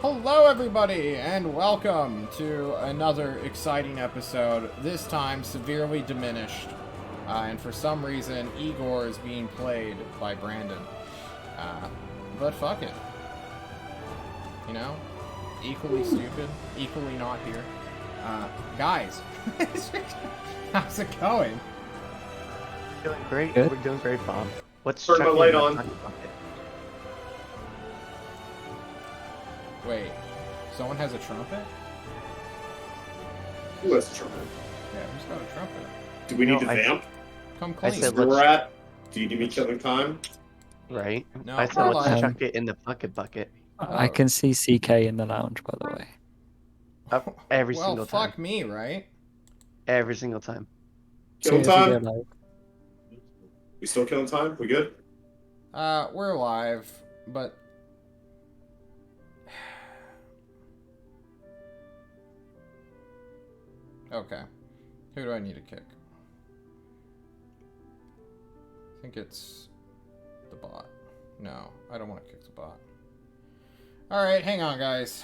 Hello, everybody, and welcome to another exciting episode, this time severely diminished. And for some reason, Igor is being played by Brandon. But fuck it. You know? Equally stupid, equally not here. Guys, how's it going? Doing great. Good. We're doing great, Bob. Let's Turn check my in light the on. bucket bucket. Wait, someone has a trumpet? Who has a trumpet? Yeah, who's got a trumpet? Do we No, need to I- vamp? Come I clean. said Where let's- we're at? Do you give each other time? Right? No, I said we're let's live. chuck it in the bucket bucket. I can see CK in the lounge, by the way. Up every well, single fuck time. me, right? Every single time. Killing See you time? again, like, We still killing time? We good? We're live, but... Okay. Who do I need to kick? I think it's the bot. No, I don't want to kick the bot. Alright, hang on, guys.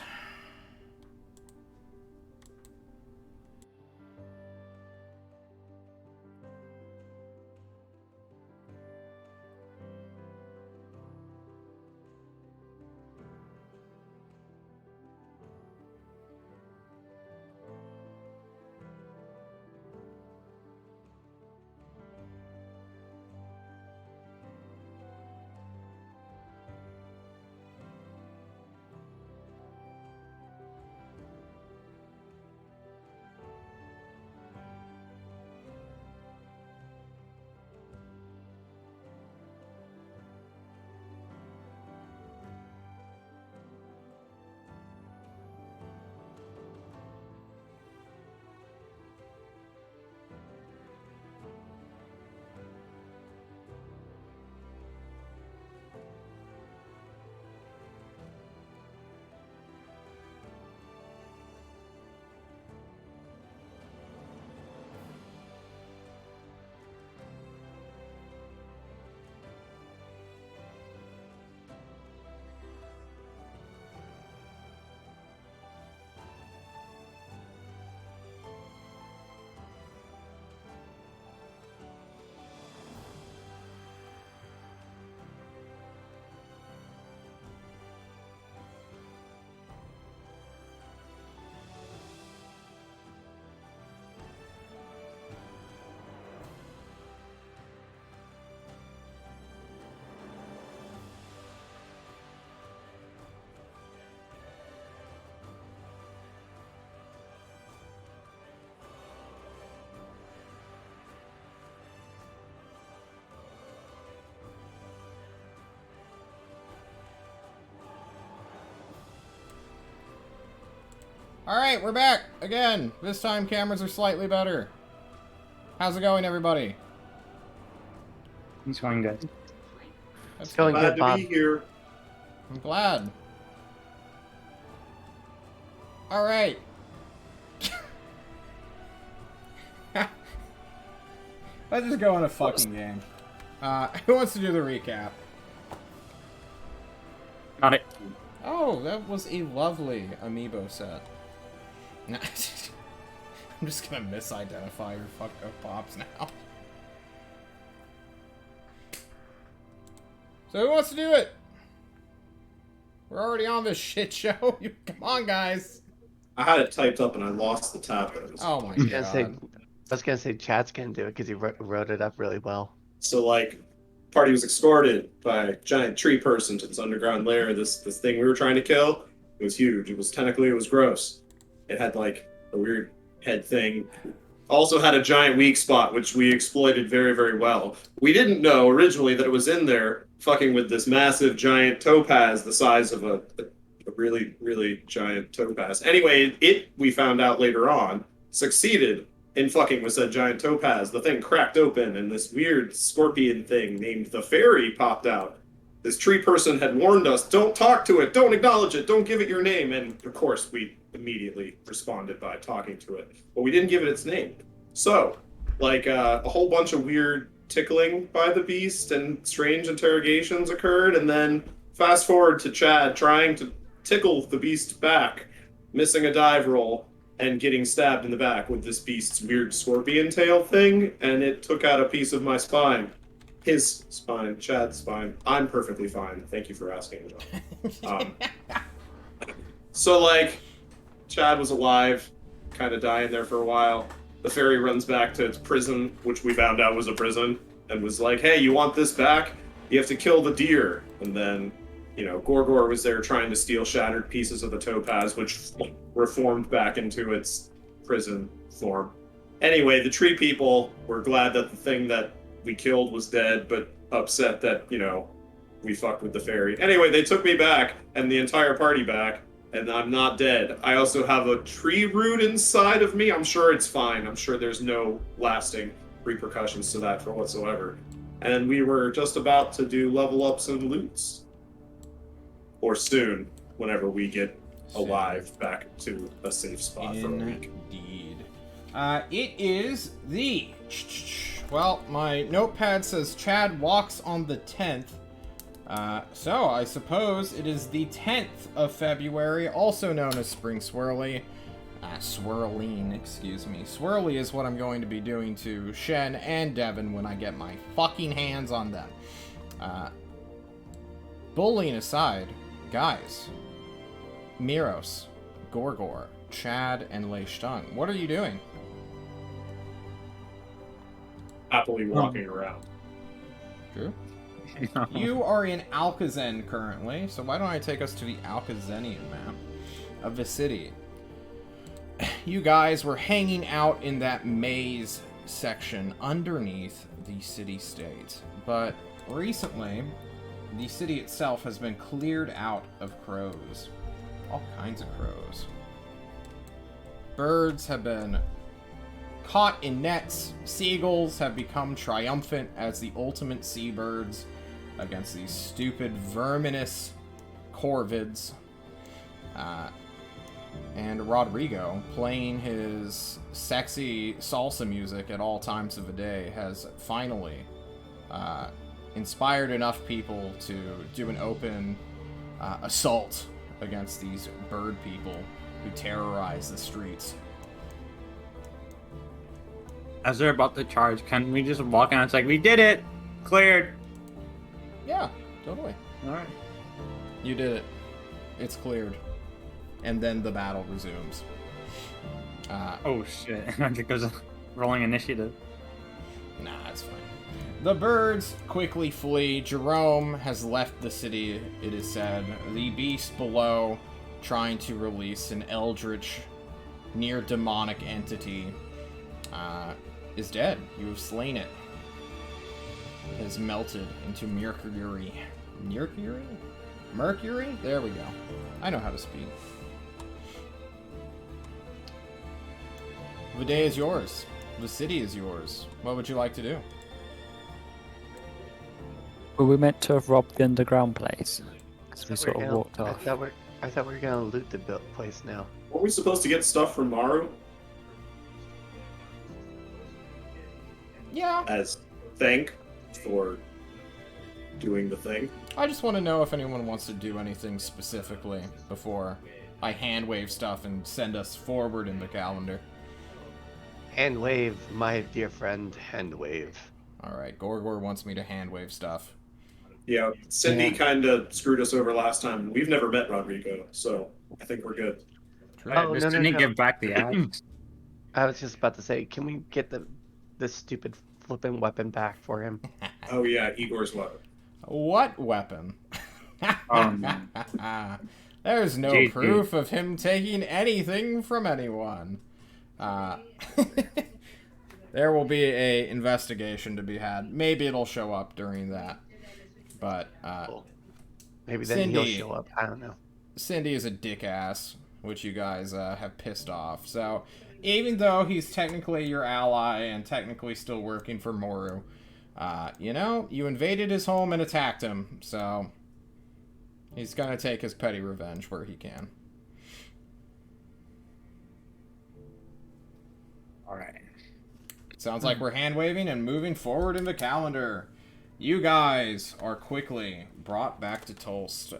Alright, we're back! Again! This time cameras are slightly better. How's it going, everybody? He's going good. That's It's going good. Glad good, to Bob. be here. I'm glad. Alright. Let's just go on a fucking game. Who wants to do the recap? Got it. Oh, that was a lovely amiibo set. I'm just gonna misidentify your fucked up pops now. So who wants to do it? We're already on this shit show. Come on, guys. I had it typed up and I lost the tab. That it was- Oh my I was gonna say, god. I was gonna say Chad's gonna do it because he wrote it up really well. So like, party was escorted by a giant tree person to this underground lair. This thing we were trying to kill. It was huge. It was gross. It had like a weird head thing. Also had a giant weak spot, which we exploited very, very well. We didn't know originally that it was in there fucking with this massive giant topaz the size of a really, really giant topaz. Anyway, we found out later on, succeeded in fucking with said giant topaz. The thing cracked open and this weird scorpion thing named the fairy popped out. This tree person had warned us, don't talk to it, don't acknowledge it, don't give it your name. And of course, we immediately responded by talking to it. But we didn't give it its name. So, like, a whole bunch of weird tickling by the beast and strange interrogations occurred. And then fast forward to Chad trying to tickle the beast back, missing a dive roll, and getting stabbed in the back with this beast's weird scorpion tail thing, and it took out a piece of my spine. His spine, Chad's spine. I'm perfectly fine. Thank you for asking, John. So, like, Chad was alive, kind of dying there for a while. The fairy runs back to its prison, which we found out was a prison, and was like, hey, you want this back? You have to kill the deer. And then, you know, Gorgor was there trying to steal shattered pieces of the topaz, which reformed back into its prison form. Anyway, the tree people were glad that the thing that we killed was dead, but upset that, you know, we fucked with the fairy. Anyway, they took me back, and the entire party back, and I'm not dead. I also have a tree root inside of me. I'm sure it's fine. I'm sure there's no lasting repercussions to that for whatsoever. And we were just about to do level ups and loots. Or soon, whenever we get alive back to a safe spot for a week. Indeed. It is the... Well, my notepad says Chad walks on the 10th. So I suppose it is the 10th of February, also known as Spring Swirly. Swirling, excuse me. Swirly is what I'm going to be doing to Shen and Devin when I get my fucking hands on them. Bullying aside, guys, Miros, Gorgor, Chad, and Lei Stung, what are you doing? Happily walking around. Drew? You are in Alkazen currently, so why don't I take us to the Alkazenian map of the city? You guys were hanging out in that maze section underneath the city-state, but recently, the city itself has been cleared out of crows. All kinds of crows. Birds have been caught in nets. Seagulls have become triumphant as the ultimate seabirds against these stupid verminous corvids. And Rodrigo, playing his sexy salsa music at all times of the day, has finally inspired enough people to do an open assault against these bird people who terrorize the streets. As they're about to charge, can we just walk out? It's like, we did it! Cleared! Yeah, totally. Alright. You did it. It's cleared. And then the battle resumes. Oh shit. It goes rolling initiative. Nah, it's fine. The birds quickly flee. Jerome has left the city, it is said. The beast below, trying to release an eldritch, near demonic entity, is dead. You have slain it. It has melted into mercury. Mercury? Mercury? There we go. I know how to speak. The day is yours. The city is yours. What would you like to do? Were we meant to have robbed the underground place? Because we sort of gonna- walked off. I thought we were gonna loot the built place now. Were we supposed to get stuff from Maru Yeah. as thank for doing the thing? I just want to know if anyone wants to do anything specifically before I hand wave stuff and send us forward in the calendar. Hand wave, my dear friend, hand wave. Alright, Gorgor wants me to hand wave stuff. Yeah, Cindy Yeah. kind of screwed us over last time. We've never met Rodrigo, so I think we're good. True. Oh, Just no, didn't no. give back the axe. I was just about to say, can we get the stupid flipping weapon back for him? Oh yeah, Igor's weapon. What weapon? No. There's no JT. proof of him taking anything from anyone. There will be a investigation to be had. Maybe it'll show up during that. But Cool. Maybe then he'll Cindy. show up. I don't know. Cindy is a dick ass, which you guys have pissed off. So even though he's technically your ally and technically still working for Moru, you know, you invaded his home and attacked him. So he's gonna take his petty revenge where he can. Alright. Sounds like we're hand waving and moving forward in the calendar. You guys are quickly brought back to Tolst.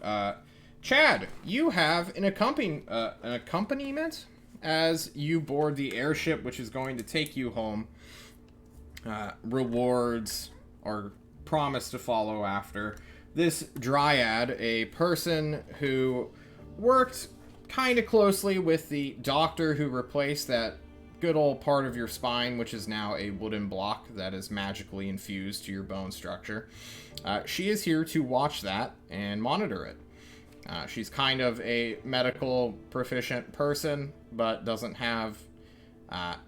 Chad, you have an accompaniment as you board the airship, which is going to take you home. Rewards are promised to follow after. This dryad, a person who worked kind of closely with the doctor who replaced that good old part of your spine, which is now a wooden block that is magically infused to your bone structure. She is here to watch that and monitor it. She's kind of a medical proficient person, but doesn't have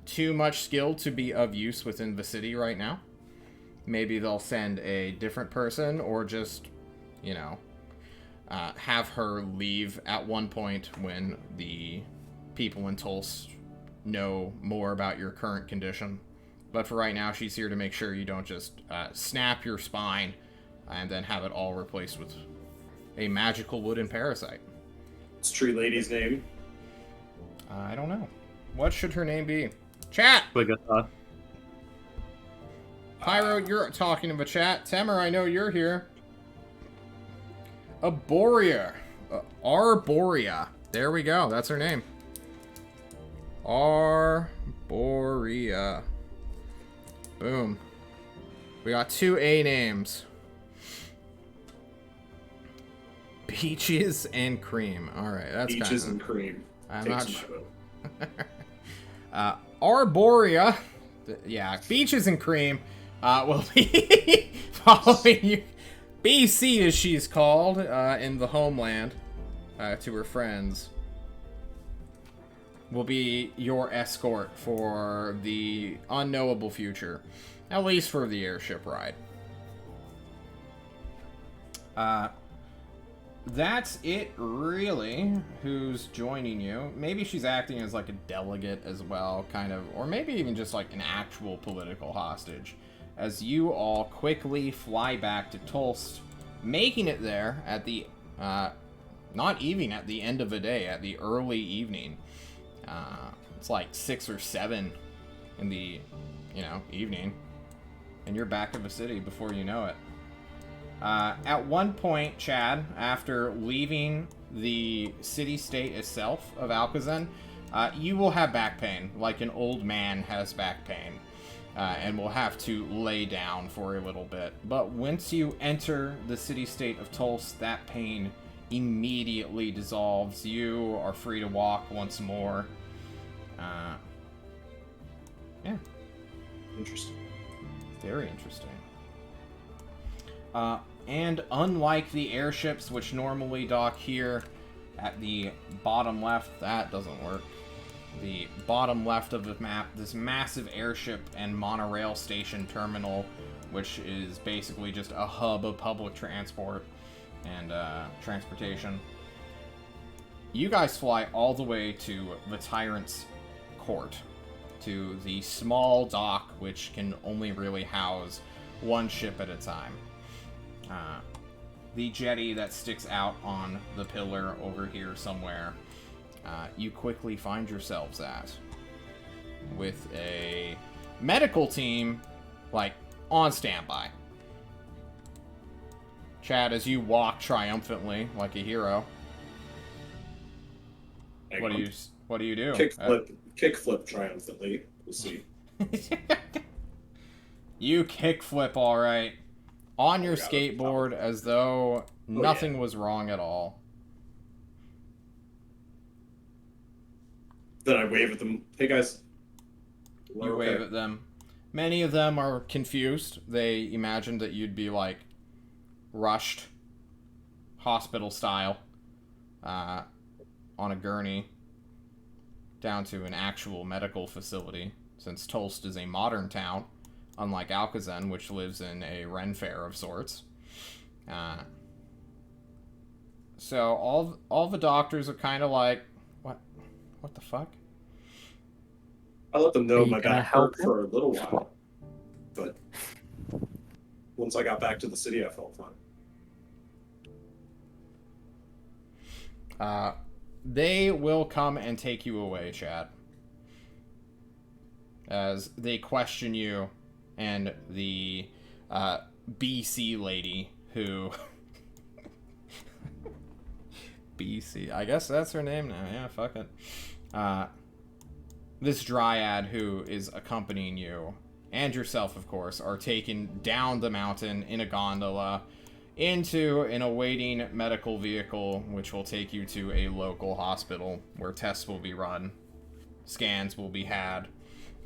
too much skill to be of use within the city right now. Maybe they'll send a different person, or just, have her leave at one point when the people in Tulsa know more about your current condition. But for right now, she's here to make sure you don't just snap your spine and then have it all replaced with a magical wooden parasite. What's Tree Lady's name? I don't know. What should her name be? Chat! Pyro, you're talking to the chat. Temer, I know you're here. Arborea. Arborea. There we go. That's her name. Arborea. Boom. We got 2 A names. Peaches and cream. Alright, that's kind of... Peaches and cream. I'm not sure. Arborea. Yeah, Beaches and Cream will be following you. BC, as she's called in the homeland, to her friends, will be your escort for the unknowable future, at least for the airship ride. That's it, really. Who's joining you? Maybe she's acting as like a delegate as well, kind of, or maybe even just like an actual political hostage, as you all quickly fly back to Tulsa, making it there at the, not even at the end of the day, at the early evening. It's like 6 or 7 in the, evening, and you're back in the city before you know it. At one point, Chad, after leaving the city-state itself of Alcazan, you will have back pain, like an old man has back pain, and will have to lay down for a little bit. But once you enter the city-state of Tulsa, that pain immediately dissolves. You are free to walk once more. Yeah. Interesting. Very interesting. And unlike the airships, which normally dock here at the bottom left, that doesn't work. The bottom left of the map, this massive airship and monorail station terminal, which is basically just a hub of public transport and transportation. You guys fly all the way to the Tyrant's Court, to the small dock, which can only really house one ship at a time. The jetty that sticks out on the pillar over here somewhere, you quickly find yourselves at, with a medical team, like, on standby. Chad, as you walk triumphantly, like a hero, what do you do? Kickflip triumphantly. We'll see. You kickflip, all right. On your skateboard, as though nothing was wrong at all. Then I wave at them. Hey, guys. You wave at them. Many of them are confused. They imagined that you'd be, like, rushed, hospital style, on a gurney, down to an actual medical facility, since Tulsa is a modern town. Unlike Alcazan, which lives in a Ren Fair of sorts. So all the doctors are kind of like, what the fuck? I let them know my back hurt him? for a little while, but once I got back to the city, I felt fine. They will come and take you away, Chad, as they question you. And the BC lady who BC. I guess that's her name now. Yeah, fuck it. This dryad who is accompanying you, and yourself, of course, are taken down the mountain in a gondola into an awaiting medical vehicle, which will take you to a local hospital where tests will be run, scans will be had,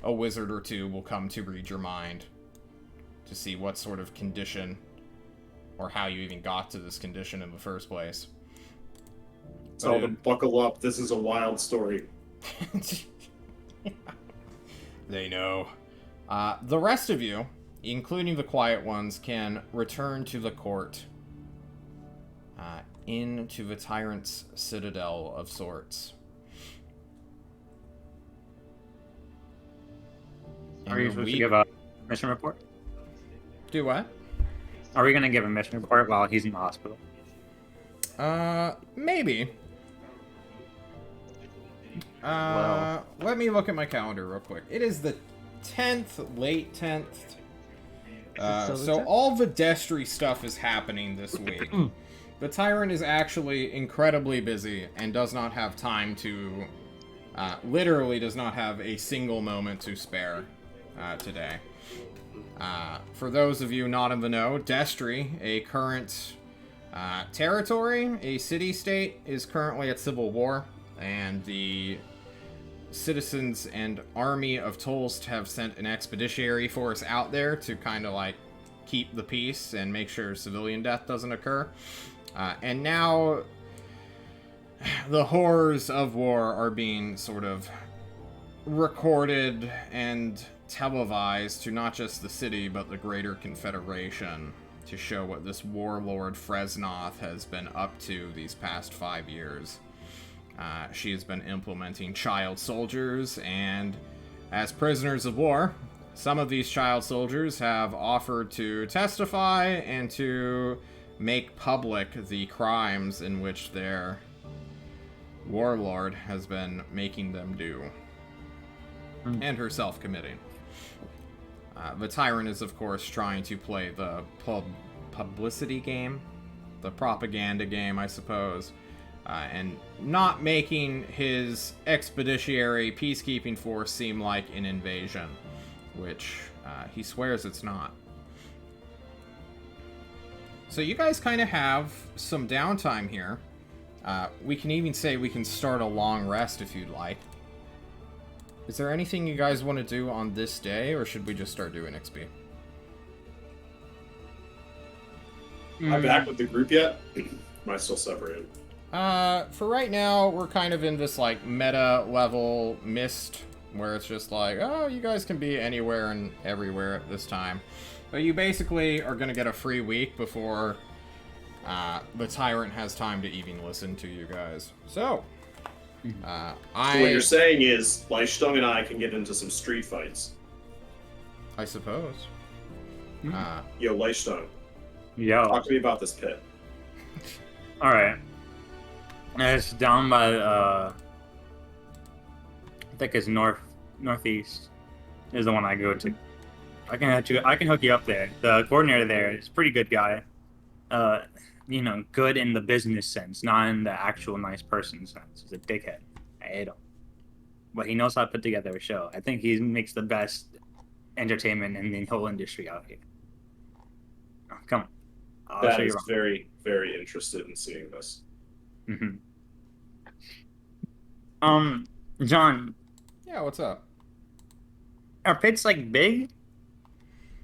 a wizard or two will come to read your mind to see what sort of condition or how you even got to this condition in the first place. Tell them, buckle up, this is a wild story. They know. The rest of you, including the quiet ones, can return to the court. Into the tyrant's citadel of sorts. Are you supposed to give a mission report? Do what? Are we gonna give a mission report while he's in the hospital? Maybe. Well. Let me look at my calendar real quick. It is the 10th, late 10th. So all the Destry stuff is happening this week. The Tyrant is actually incredibly busy and does not have time to... literally does not have a single moment to spare today. For those of you not in the know, Destry, a current territory, a city-state, is currently at civil war, and the citizens and army of Tolst have sent an expeditionary force out there to kind of like keep the peace and make sure civilian death doesn't occur. And now the horrors of war are being sort of recorded and televised to not just the city but the greater Confederation to show what this warlord Fresnoth has been up to these past 5 years. She has been implementing child soldiers, and as prisoners of war, some of these child soldiers have offered to testify and to make public the crimes in which their warlord has been making them do, and herself committing. The Tyrant is, of course, trying to play the publicity game, the propaganda game, I suppose, and not making his expeditionary peacekeeping force seem like an invasion, which he swears it's not. So you guys kind of have some downtime here. We can even say we can start a long rest if you'd like. Is there anything you guys want to do on this day, or should we just start doing XP? Am I back with the group yet? Am I still separated? For right now, we're kind of in this, like, meta level mist, where it's just like, oh, you guys can be anywhere and everywhere at this time. But you basically are gonna get a free week before the Tyrant has time to even listen to you guys. So, So what you're saying is, Leishtung and I can get into some street fights. I suppose. Yo, Leishtung, Yo. talk to me about this pit. Alright. It's down by, I think it's northeast is the one I go to. I can hook you up there. The coordinator there is a pretty good guy. You know, good in the business sense, not in the actual nice person sense. He's a dickhead. I hate him. But he knows how to put together a show. I think he makes the best entertainment in the whole industry out here. Oh, come on. I'll That show you is around. very, very interested in seeing this. John, Yeah, what's up? are pits like big?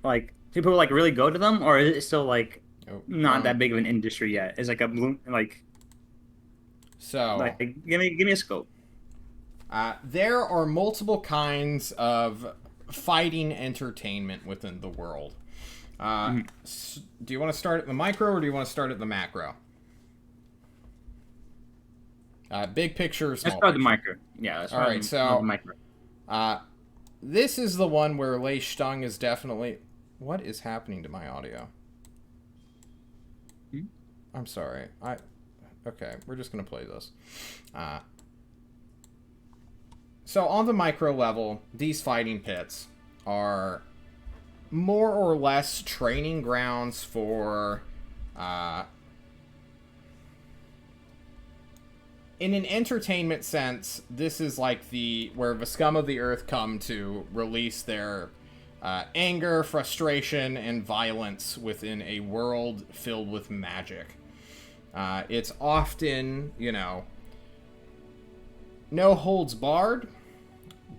Like people like really go to them, or is it still like Oh, not that big of an industry yet? It's like a bloom, like So, give me a scope. there are multiple kinds of fighting entertainment within the world. Do you want to start at the micro, or do you want to start at the macro? Big picture, small Let's start picture? the micro. Yeah, let's All right, start so the micro. This is the one where Leishtung is definitely... What is happening to my audio? I'm sorry. Okay, we're just going to play this. So on the micro level, these fighting pits are more or less training grounds for in an entertainment sense, this is like where the scum of the earth come to release their anger, frustration, and violence within a world filled with magic. It's often, no holds barred,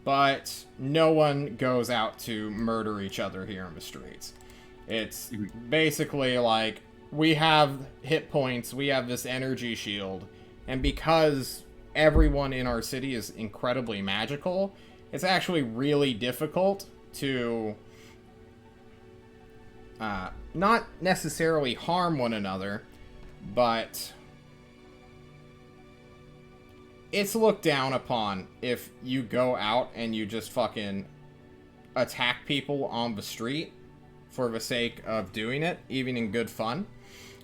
but no one goes out to murder each other here in the streets. It's basically like, we have hit points, we have this energy shield, and because everyone in our city is incredibly magical, it's actually really difficult to not necessarily harm one another, but it's looked down upon if you go out and you just fucking attack people on the street for the sake of doing it, even in good fun.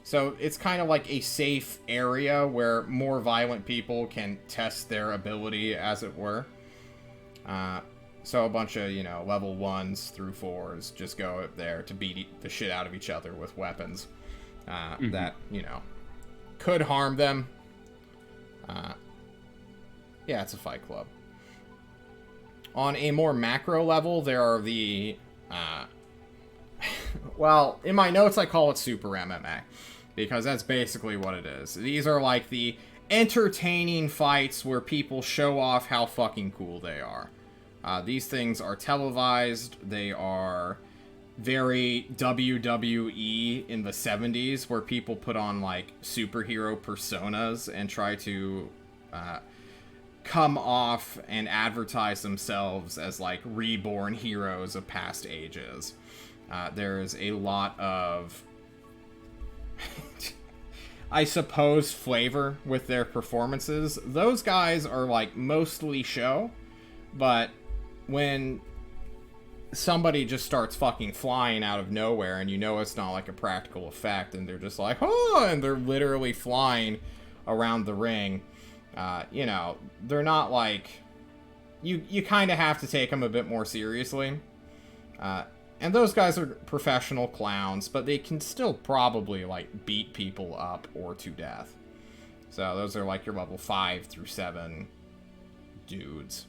So it's kind of like a safe area where more violent people can test their ability, as it were. So a bunch of, level 1s through 4s just go up there to beat the shit out of each other with weapons that, could harm them. Yeah, it's a fight club. On a more macro level, there are the... well, in my notes I call it Super MMA, because that's basically what it is. These are like the entertaining fights where people show off how fucking cool they are. These things are televised. They are very WWE in the 70s, where people put on like superhero personas and try to come off and advertise themselves as like reborn heroes of past ages. There's a lot of, I suppose, flavor with their performances. Those guys are like mostly show, but when somebody just starts fucking flying out of nowhere and it's not like a practical effect and they're just like, oh, and they're literally flying around the ring, they're not like, you kind of have to take them a bit more seriously. And those guys are professional clowns, but they can still probably, like, beat people up or to death. So those are, like, your level 5 through 7 dudes.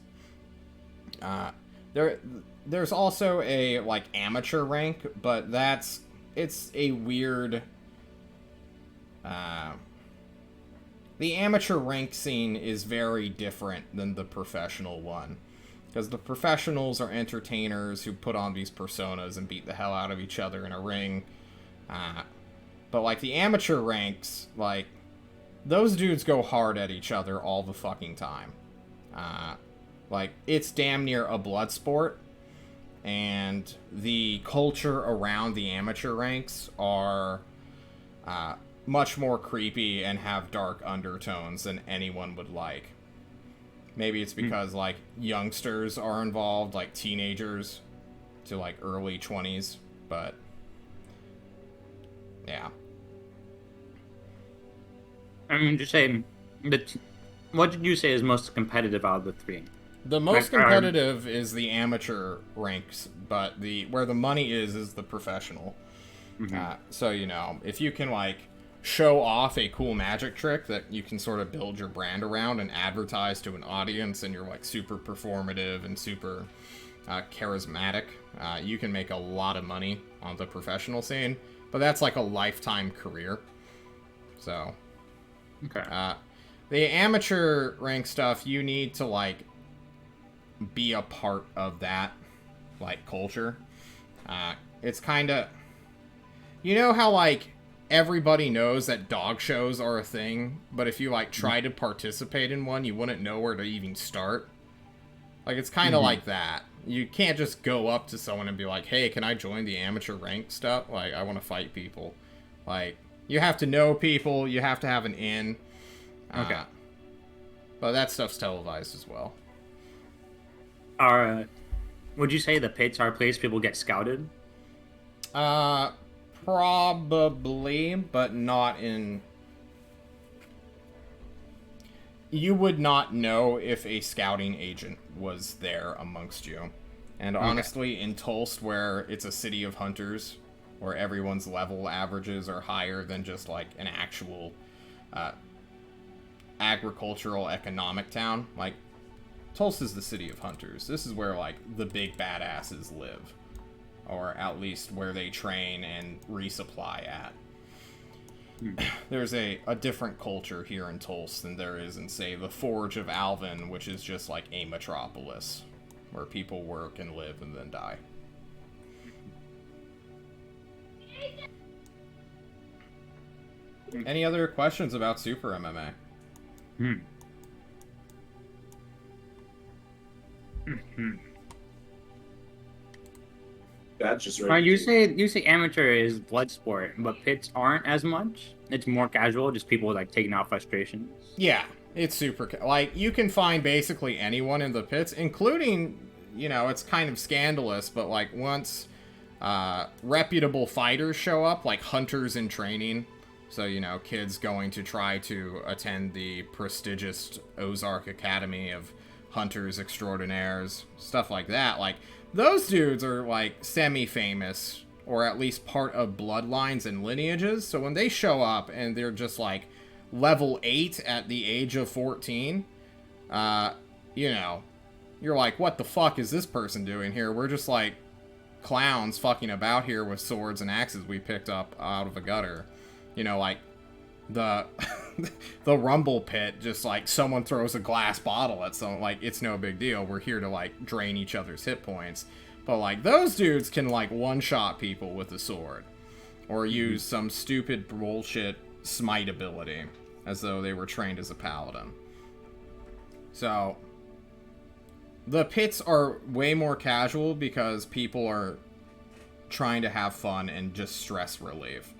There's also a, like, amateur rank, but it's a weird... the amateur rank scene is very different than the professional one. Because the professionals are entertainers who put on these personas and beat the hell out of each other in a ring. But, like, the amateur ranks, like, those dudes go hard at each other all the fucking time. Like, it's damn near a blood sport. And the culture around the amateur ranks are much more creepy and have dark undertones than anyone would like. Maybe it's because, like, youngsters are involved, like, teenagers to, like, early 20s, but, yeah. I mean, just saying, what did you say is most competitive out of the three? The most competitive is the amateur ranks, but where the money is the professional. Mm-hmm. So, if you can, like, show off a cool magic trick that you can sort of build your brand around and advertise to an audience, and you're like super performative and super charismatic, you can make a lot of money on the professional scene, but that's like a lifetime career. So okay. The amateur rank stuff, you need to like be a part of that like culture. It's kind of, how like everybody knows that dog shows are a thing, but if you, like, try to participate in one, you wouldn't know where to even start. Like, it's kind of like that. You can't just go up to someone and be like, hey, can I join the amateur rank stuff? Like, I want to fight people. Like, you have to know people, you have to have an in. Okay. But that stuff's televised as well. Would you say the pits are a place people get scouted? Probably, but not in... You would not know if a scouting agent was there amongst you. And honestly, in Tulst, where it's a city of hunters, where everyone's level averages are higher than just, like, an actual agricultural economic town. Like, Tulsa's the city of hunters. This is where, like, the big badasses live. Or at least where they train and resupply at. There's a different culture here in Tulsa than there is in, say, the Forge of Alvin, which is just like a metropolis. Where people work and live and then die. Any other questions about Super MMA? That's just right. You say amateur is blood sport, but pits aren't as much. It's more casual, just people like taking out frustrations. Yeah, it's super... Like, you can find basically anyone in the pits, including, you know, it's kind of scandalous, but, like, once reputable fighters show up, like hunters in training, so, you know, kids going to try to attend the prestigious Ozark Academy of Hunters Extraordinaires, stuff like that, like, those dudes are, like, semi-famous, or at least part of bloodlines and lineages, so when they show up and they're just, like, level 8 at the age of 14, you know, you're like, what the fuck is this person doing here? We're just, like, clowns fucking about here with swords and axes we picked up out of a gutter. You know, like, the the rumble pit, just, like, someone throws a glass bottle at someone, like, it's no big deal. We're here to, like, drain each other's hit points. But, like, those dudes can, like, one-shot people with a sword. Or use some stupid bullshit smite ability, as though they were trained as a paladin. So, the pits are way more casual because people are trying to have fun and just stress relief.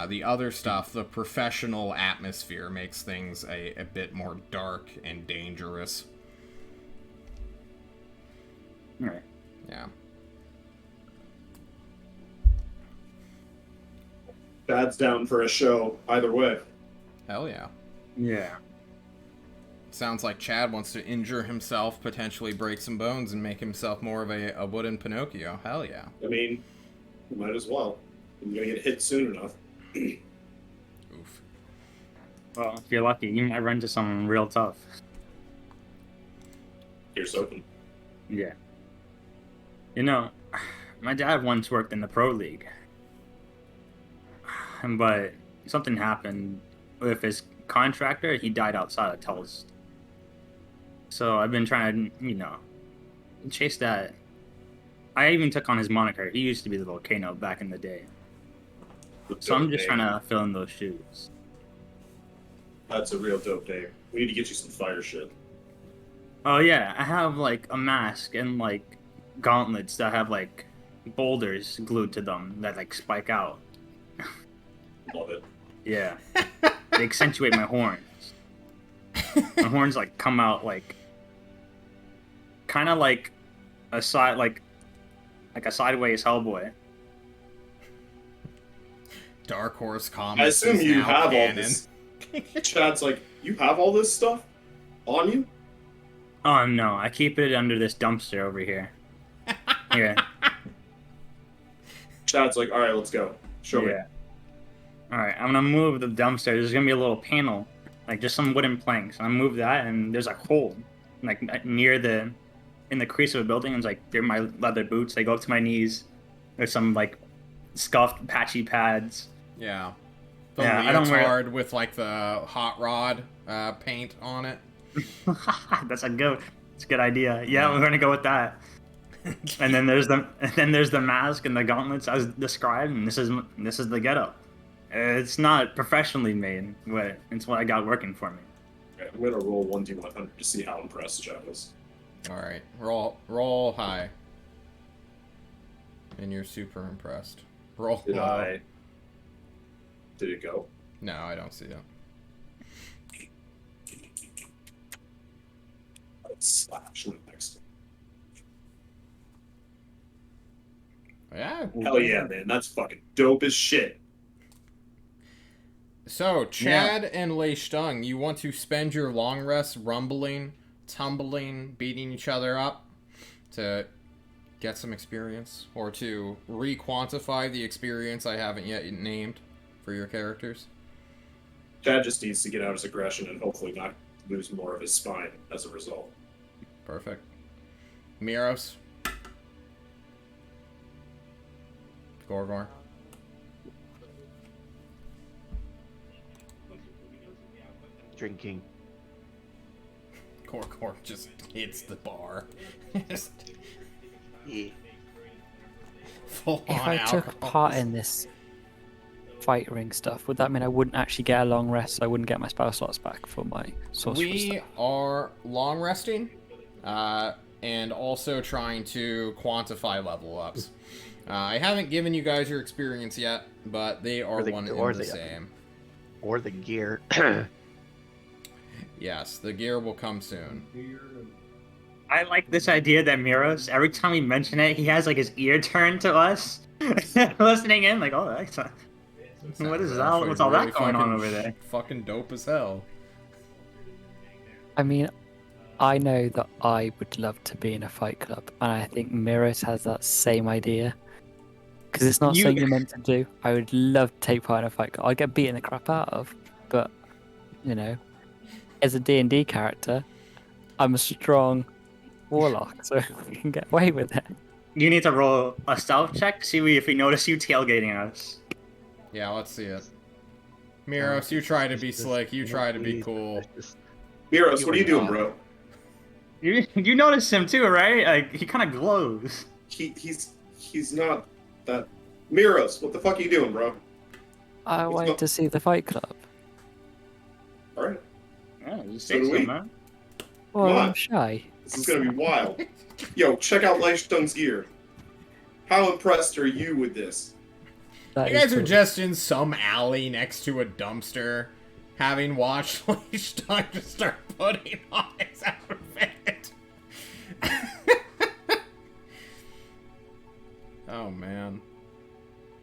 The other stuff, the professional atmosphere, makes things a bit more dark and dangerous. Right. Yeah. Dad's down for a show either way. Hell yeah. Yeah. Sounds like Chad wants to injure himself, potentially break some bones, and make himself more of a wooden Pinocchio. Hell yeah. I mean, you might as well. You're gonna get hit soon enough. Oof. Well, if you're lucky, you might run into someone real tough. Here's open. Yeah. You know, my dad once worked in the pro league. But something happened with his contractor. He died outside of Tulsa. So I've been trying to, you know, chase that. I even took on his moniker. He used to be the Volcano back in the day. So I'm just trying to fill in those shoes. That's a real dope name. We need to get you some fire shit. Oh yeah, I have like a mask and like gauntlets that have like boulders glued to them that like spike out. Love it. Yeah. They accentuate my horns. My horns like come out like kind of like a side like a sideways Hellboy. Dark Horse I Comics assume is you now have canon. all this. Chad's like, you have all this stuff on you? Oh no, I keep it under this dumpster over here. Here. Chad's like, all right, let's go. Show me. Yeah. Alright, I'm gonna move the dumpster. There's gonna be a little panel, like just some wooden planks. I move that, and there's a hole, like in the crease of a building. And it's like they're my leather boots. They go up to my knees. There's some like scuffed, patchy pads. Yeah. The Yeah, I don't wear- leotard with like the hot rod paint on it. It's a good idea. Yeah, we're gonna go with that. And then there's the mask and the gauntlets as described, and this is the getup. It's not professionally made, but it's what I got working for me. Okay, I'm gonna roll 1d100 to see how impressed Chad is. All right, roll high. And you're super impressed. Roll Did low. I? Did it go? No, I don't see it. Slash next. Yeah. Hell yeah, man. That's fucking dope as shit. So, Chad and Lei Stung, you want to spend your long rest rumbling, tumbling, beating each other up to get some experience? Or to re-quantify the experience I haven't yet named for your characters? Chad just needs to get out his aggression and hopefully not lose more of his spine as a result. Perfect. Miros. Gorgor. Drinking. Gorgor just hits the bar. Just Yeah. full If on I took alcohol. part in this fight ring stuff, would that mean I wouldn't actually get a long rest? So I wouldn't get my spell slots back for my sorcerer We stuff? are long resting, and also trying to quantify level ups. I haven't given you guys your experience yet, but they are one and the same. Or the gear. Yes, the gear will come soon. I like this idea that Miros, every time we mention it, he has like his ear turned to us, listening in, like, oh, that's what is that? What's all that going on over there? Fucking dope as hell. I mean, I know that I would love to be in a fight club, and I think Miros has that same idea. Because it's not something you're meant to do. I would love to take part in a fight club. I'd get beaten the crap out of, but, you know, as a D&D character, I'm a strong warlock, so we can get away with it. You need to roll a stealth check to see if we notice you tailgating us. Yeah, let's see it. Miros, you try to be slick. You try to be cool. Miros, what are you doing, bro? You notice him too, right? Like he kind of glows. He's not that. Miros, what the fuck are you doing, bro? I wanted to see the fight club. All right, Yeah, you So say do so, we. man. Well, Come I'm on. shy. this is gonna be wild. Yo, check out Leishtung's gear. How impressed are you with this? That You is guys are cool. just in some alley next to a dumpster, having watched Leishstein just start putting on his outfit. Oh, man.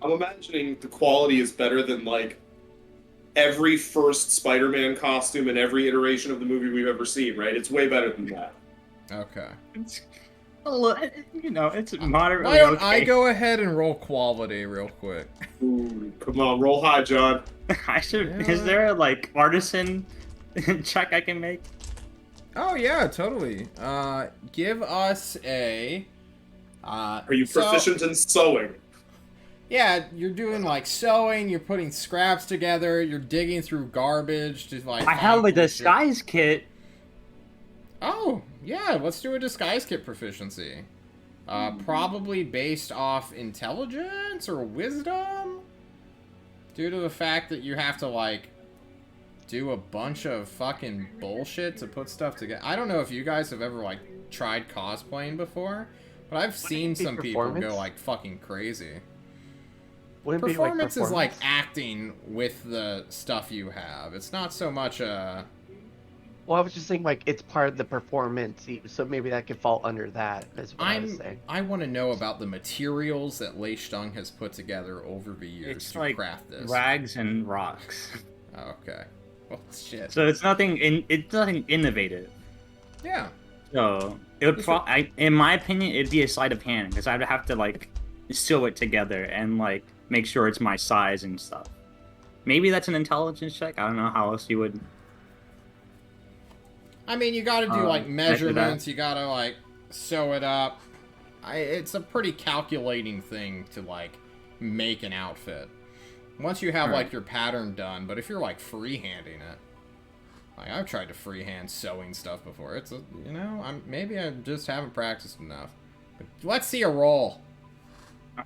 I'm imagining the quality is better than like every first Spider-Man costume in every iteration of the movie we've ever seen, right? It's way better than that. Okay. It's it's moderately Why don't okay. I go ahead and roll quality real quick? Ooh, come on, roll high, John. I should. Yeah. Is there a like artisan check I can make? Oh, yeah, totally. Give us a... Are you proficient in sewing? Yeah, you're doing like sewing, you're putting scraps together, you're digging through garbage to like. I have find a cool shit. disguise kit. Oh, yeah, let's do a disguise kit proficiency. Probably based off intelligence or wisdom? Due to the fact that you have to, like, do a bunch of fucking bullshit to put stuff together. I don't know if you guys have ever, like, tried cosplaying before, but I've seen it be some people go, performance? like, fucking crazy. Wouldn't it be Performance is like performance? acting with the stuff you have. It's not so much a... Well, I was just saying, like, it's part of the performance, so maybe that could fall under that, is what I was saying. I want to know about the materials that Leishtung has put together over the years It's to like craft this. rags and rocks. Okay. Well, shit. So it's nothing. It's nothing innovative. Yeah. So it would in my opinion, it'd be a sleight of hand because I'd have to like sew it together and like make sure it's my size and stuff. Maybe that's an intelligence check. I don't know how else you would. I mean, you gotta do, like, measure that. measurements. You gotta, like, sew it up. It's a pretty calculating thing to, like, make an outfit. Once you have, Right. like, your pattern done, but if you're, like, freehanding it... Like, I've tried to freehand sewing stuff before. It's, maybe I just haven't practiced enough. But let's see a roll.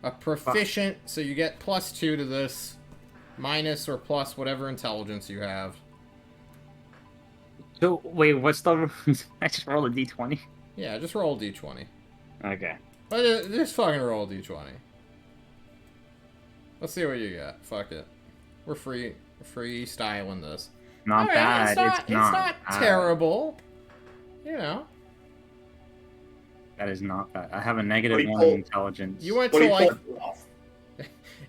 A proficient, so you get +2 to this. Minus or plus whatever intelligence you have. So wait, what's the? I just roll a d20. Yeah, just roll a d20. Okay. But just fucking roll a d20. Let's see what you got. Fuck it. We're freestyling this. Not Alright, bad. It's not bad. terrible. You know. That is not bad. I have a negative What do you 1 pull? intelligence. You went What to do you like pull off?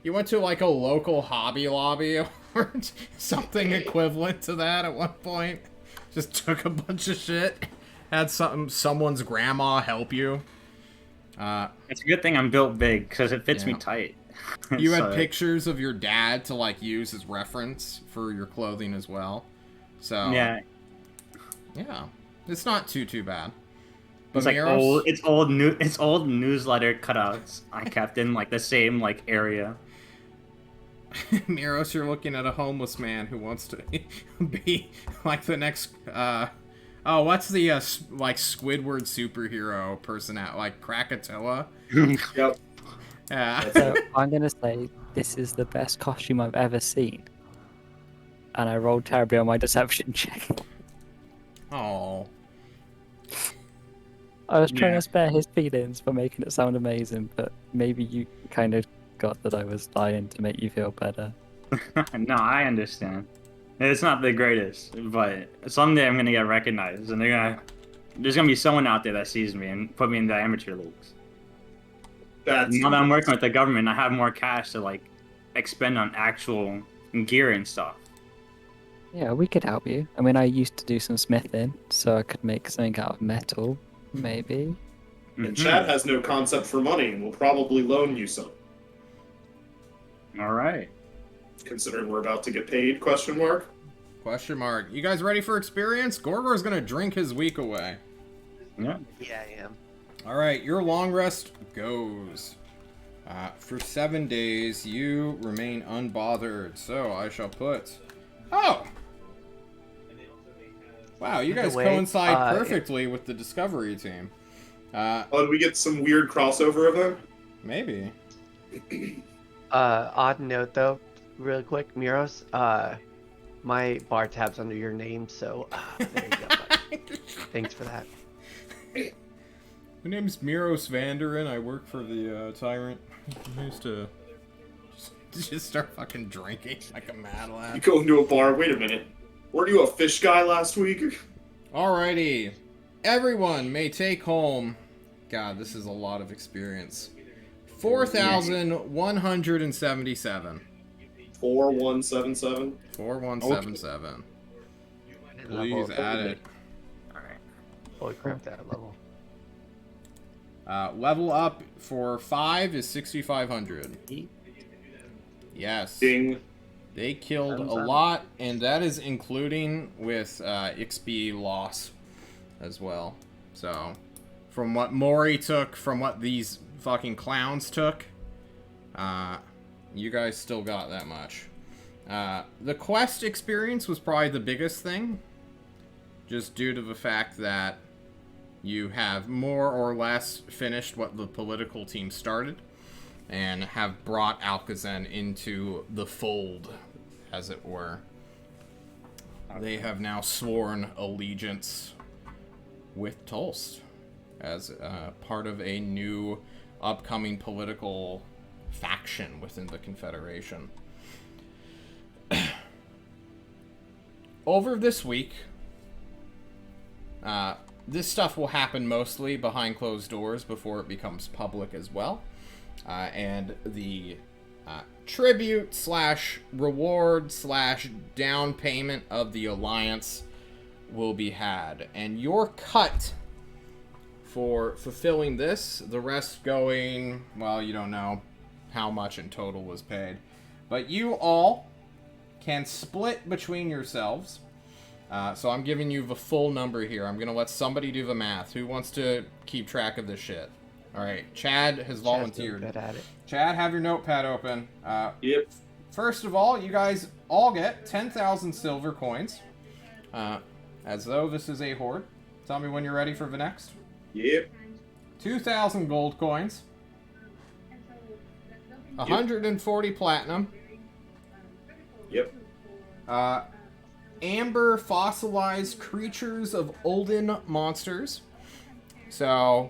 you went to like a local Hobby Lobby or something equivalent to that at one point. Just took a bunch of shit. Had someone's grandma help you. It's a good thing I'm built big because it fits me Yeah. tight. You had So, pictures of your dad to like use as reference for your clothing as well. So yeah, yeah, it's not too bad. But it's like Miros, it's old newsletter cutouts I kept in like the same like area. Miros, you're looking at a homeless man who wants to be like the next. Oh, what's the like Squidward superhero person at like Krakatoa? Yep. Yeah. So I'm gonna say this is the best costume I've ever seen, and I rolled terribly on my deception check. Oh. I was trying Yeah. to spare his feelings for making it sound amazing, but maybe you kind of got that I was lying to make you feel better. No, I understand. It's not the greatest, but someday I'm gonna get recognized, and there's gonna be someone out there that sees me and put me in the amateur leagues. That's Now that I'm working with the government, I have more cash to like expend on actual gear and stuff. Yeah, we could help you. I mean, I used to do some smithing, so I could make something out of metal, maybe. And Mhm. Chad has no concept for money and will probably loan you some. All right. Considering we're about to get paid, question mark? Question mark. You guys ready for experience? Gorgor's gonna drink his week away. Yeah. Yeah, I am. Alright, your long rest goes. For 7 days, you remain unbothered. So I shall put. Oh! Wow, you By the guys way, coincide perfectly with the Discovery team. Oh, did we get some weird crossover event? Maybe. Odd note though, real quick, Miros. My bar tab's under your name, so there you go. Buddy. Thanks for that. My name's Miros Vanderin. I work for the Tyrant. I used to just start fucking drinking like a mad You lad. go into a bar, wait a minute. Weren't you a fish guy last week? Alrighty. Everyone may take home. God, this is a lot of experience. 4,177. 4177. 4177. Level Please add it. All right. Holy crap, that level. Level up for 5 is 6,500. Yes. Ding. They killed a Thumbs up. lot, and that is including with XP loss as well. So, from what Mori took, from what these fucking clowns took, you guys still got that much. The quest experience was probably the biggest thing, just due to the fact that you have more or less finished what the political team started, and have brought Alcazan into the fold, as it were. They have now sworn allegiance with Tulst as part of a new upcoming political faction within the Confederation. Over this week, this stuff will happen mostly behind closed doors before it becomes public as well. And the tribute slash reward slash down payment of the Alliance will be had. And your cut for fulfilling this, the rest going, well, you don't know how much in total was paid. But you all can split between yourselves. So I'm giving you the full number here. I'm going to let somebody do the math. Who wants to keep track of this shit? All right, Chad has volunteered. Good at it. Chad, have your notepad open. Yep. First of all, you guys all get 10,000 silver coins. As though this is a horde. Tell me when you're ready for the next. Yep. 2,000 gold coins. 140 platinum. Yep. Amber fossilized creatures of olden monsters. So,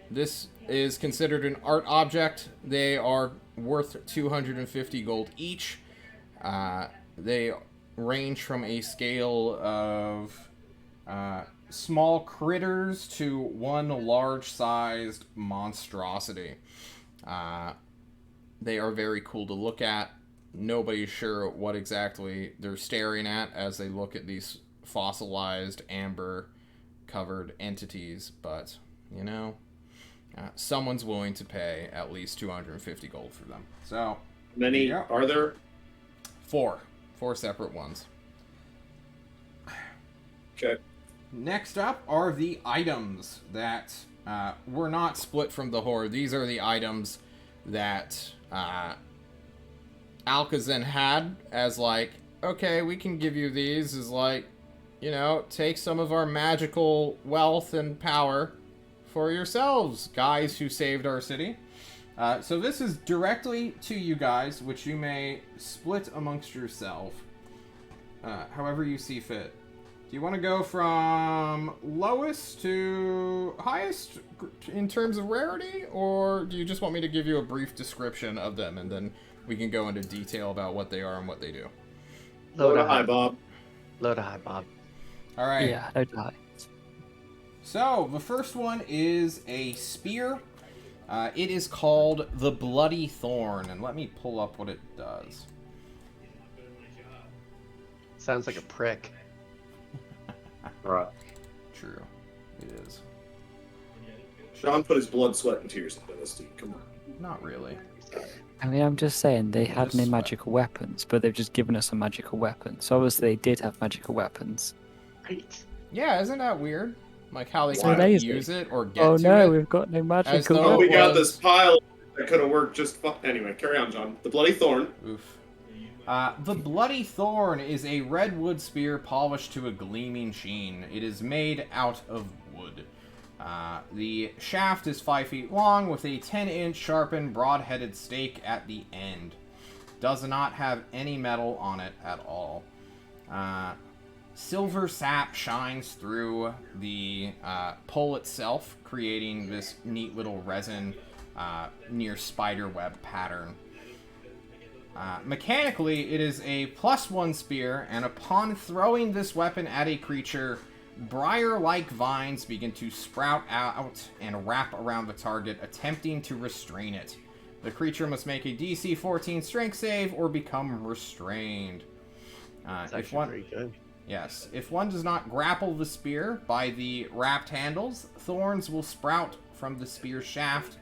this is considered an art object. They are worth 250 gold each. They range from a scale of small critters to one large-sized monstrosity. They are very cool to look at. Nobody's sure what exactly they're staring at as they look at these fossilized amber-covered entities, but, you know, someone's willing to pay at least 250 gold for them. So, Many yeah. are there? 4 separate ones. Okay. Next up are the items that were not split from the horde. These are the items that Alkazan had as like, okay, we can give you these as like, you know, take some of our magical wealth and power for yourselves, guys who saved our city. So this is directly to you guys, which you may split amongst yourself, however you see fit. Do you want to go from lowest to highest in terms of rarity, or do you just want me to give you a brief description of them, and then we can go into detail about what they are and what they do? Low to high, Bob. Low to high, Bob. All right. Yeah, low to high. So, the first one is a spear. It is called the Bloody Thorn, and let me pull up what it does. Sounds like a prick. Right. True. It is. Sean put his blood, sweat, and tears into this, dude. Come on. Not really. I mean, I'm just saying they had Just no sweat. magical weapons, but they've just given us a magical weapon. So obviously they did have magical weapons. Right. Yeah, isn't that weird? Like how they So can't lazy. use it or get Oh to no, it. we've got no As magical though Oh, we weapons. got was- this pile that could have worked just fine. Anyway, carry on, John. The Bloody Thorn. Oof. The Bloody Thorn is a redwood spear polished to a gleaming sheen. It is made out of wood. The shaft is 5 feet long with a 10-inch sharpened broad-headed stake at the end. Does not have any metal on it at all. Silver sap shines through the pole itself, creating this neat little resin near spiderweb pattern. Mechanically, it is a +1 spear, and upon throwing this weapon at a creature, briar-like vines begin to sprout out and wrap around the target, attempting to restrain it. The creature must make a DC 14 strength save or become restrained. That's If actually one, pretty good. yes, if one does not grapple the spear by the wrapped handles, thorns will sprout from the spear shaft,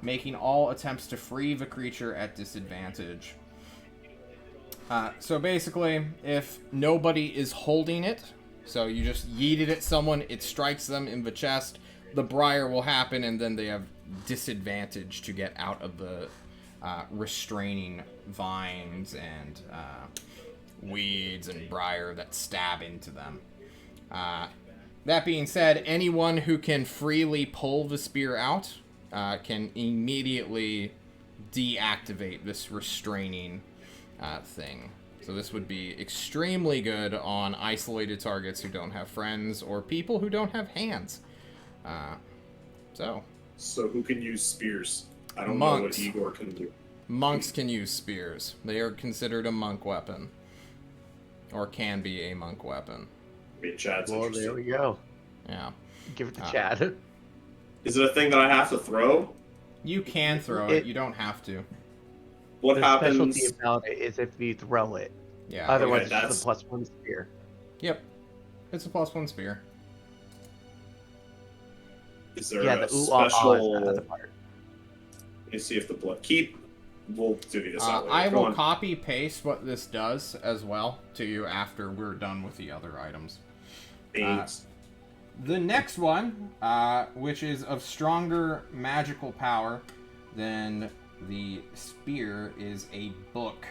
making all attempts to free the creature at disadvantage. So basically, if nobody is holding it, so you just yeet it at someone, it strikes them in the chest, the briar will happen, and then they have disadvantage to get out of the restraining vines and weeds and briar that stab into them. That being said, anyone who can freely pull the spear out can immediately deactivate this restraining thing. So this would be extremely good on isolated targets who don't have friends or people who don't have hands. So who can use spears? I don't Monks. know what Igor can do. monks can use spears. They are considered a monk weapon. Or can be a monk weapon. I mean, Chad's Well, interested. there we go. Yeah. Give it to Chad. Is it a thing that I have to throw? You can throw it, you don't have to. What The happens? specialty about it is if you throw it. Yeah. Otherwise, Okay, it's just a +1 spear. Yep. It's a +1 spear. Is there Yeah, a the ooh ah ah special? is the other part. Let me see if the blood keep. We'll divvy this out later. I Go will on. copy paste what this does as well to you after we're done with the other items. Thanks. The next one, which is of stronger magical power than the spear, is a book.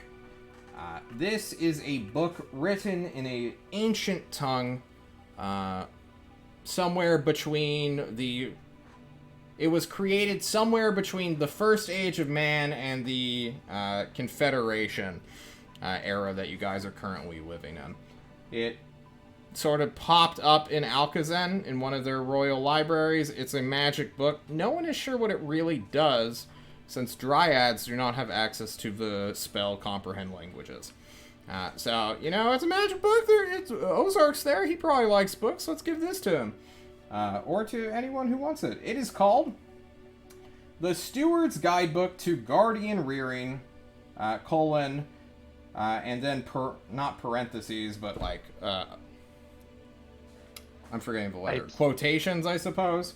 This is a book written in an ancient tongue, somewhere between the... It was created somewhere between the first age of man and the Confederation era that you guys are currently living in. It sort of popped up in Alkazan in one of their royal libraries. It's a magic book. No one is sure what it really does, since dryads do not have access to the spell comprehend languages. So, you know, it's a magic book. Ozark's there. He probably likes books. Let's give this to him. Or to anyone who wants it. It is called The Steward's Guidebook to Guardian Rearing, and then not parentheses, but like, I'm forgetting the letter. Pipes. Quotations, I suppose.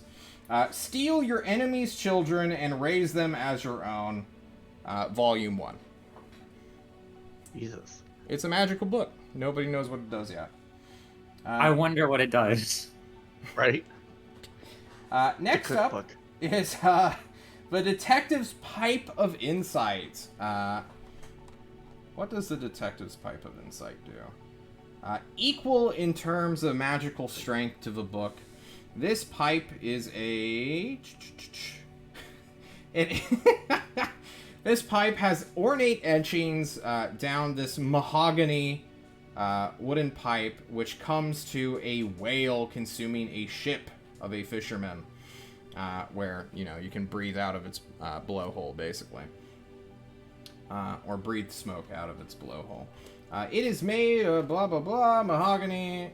Steal your enemy's children and raise them as your own. Volume 1. Jesus. It's a magical book. Nobody knows what it does yet. I wonder what it does. Right? Next The up cookbook. is the Detective's Pipe of Insight. What does the Detective's Pipe of Insight do? Equal in terms of magical strength to the book. This pipe is a... This pipe has ornate etchings down this mahogany wooden pipe, which comes to a whale consuming a ship of a fisherman, where, you know, you can breathe out of its blowhole, basically. Or breathe smoke out of its blowhole. It is made of blah blah blah, mahogany.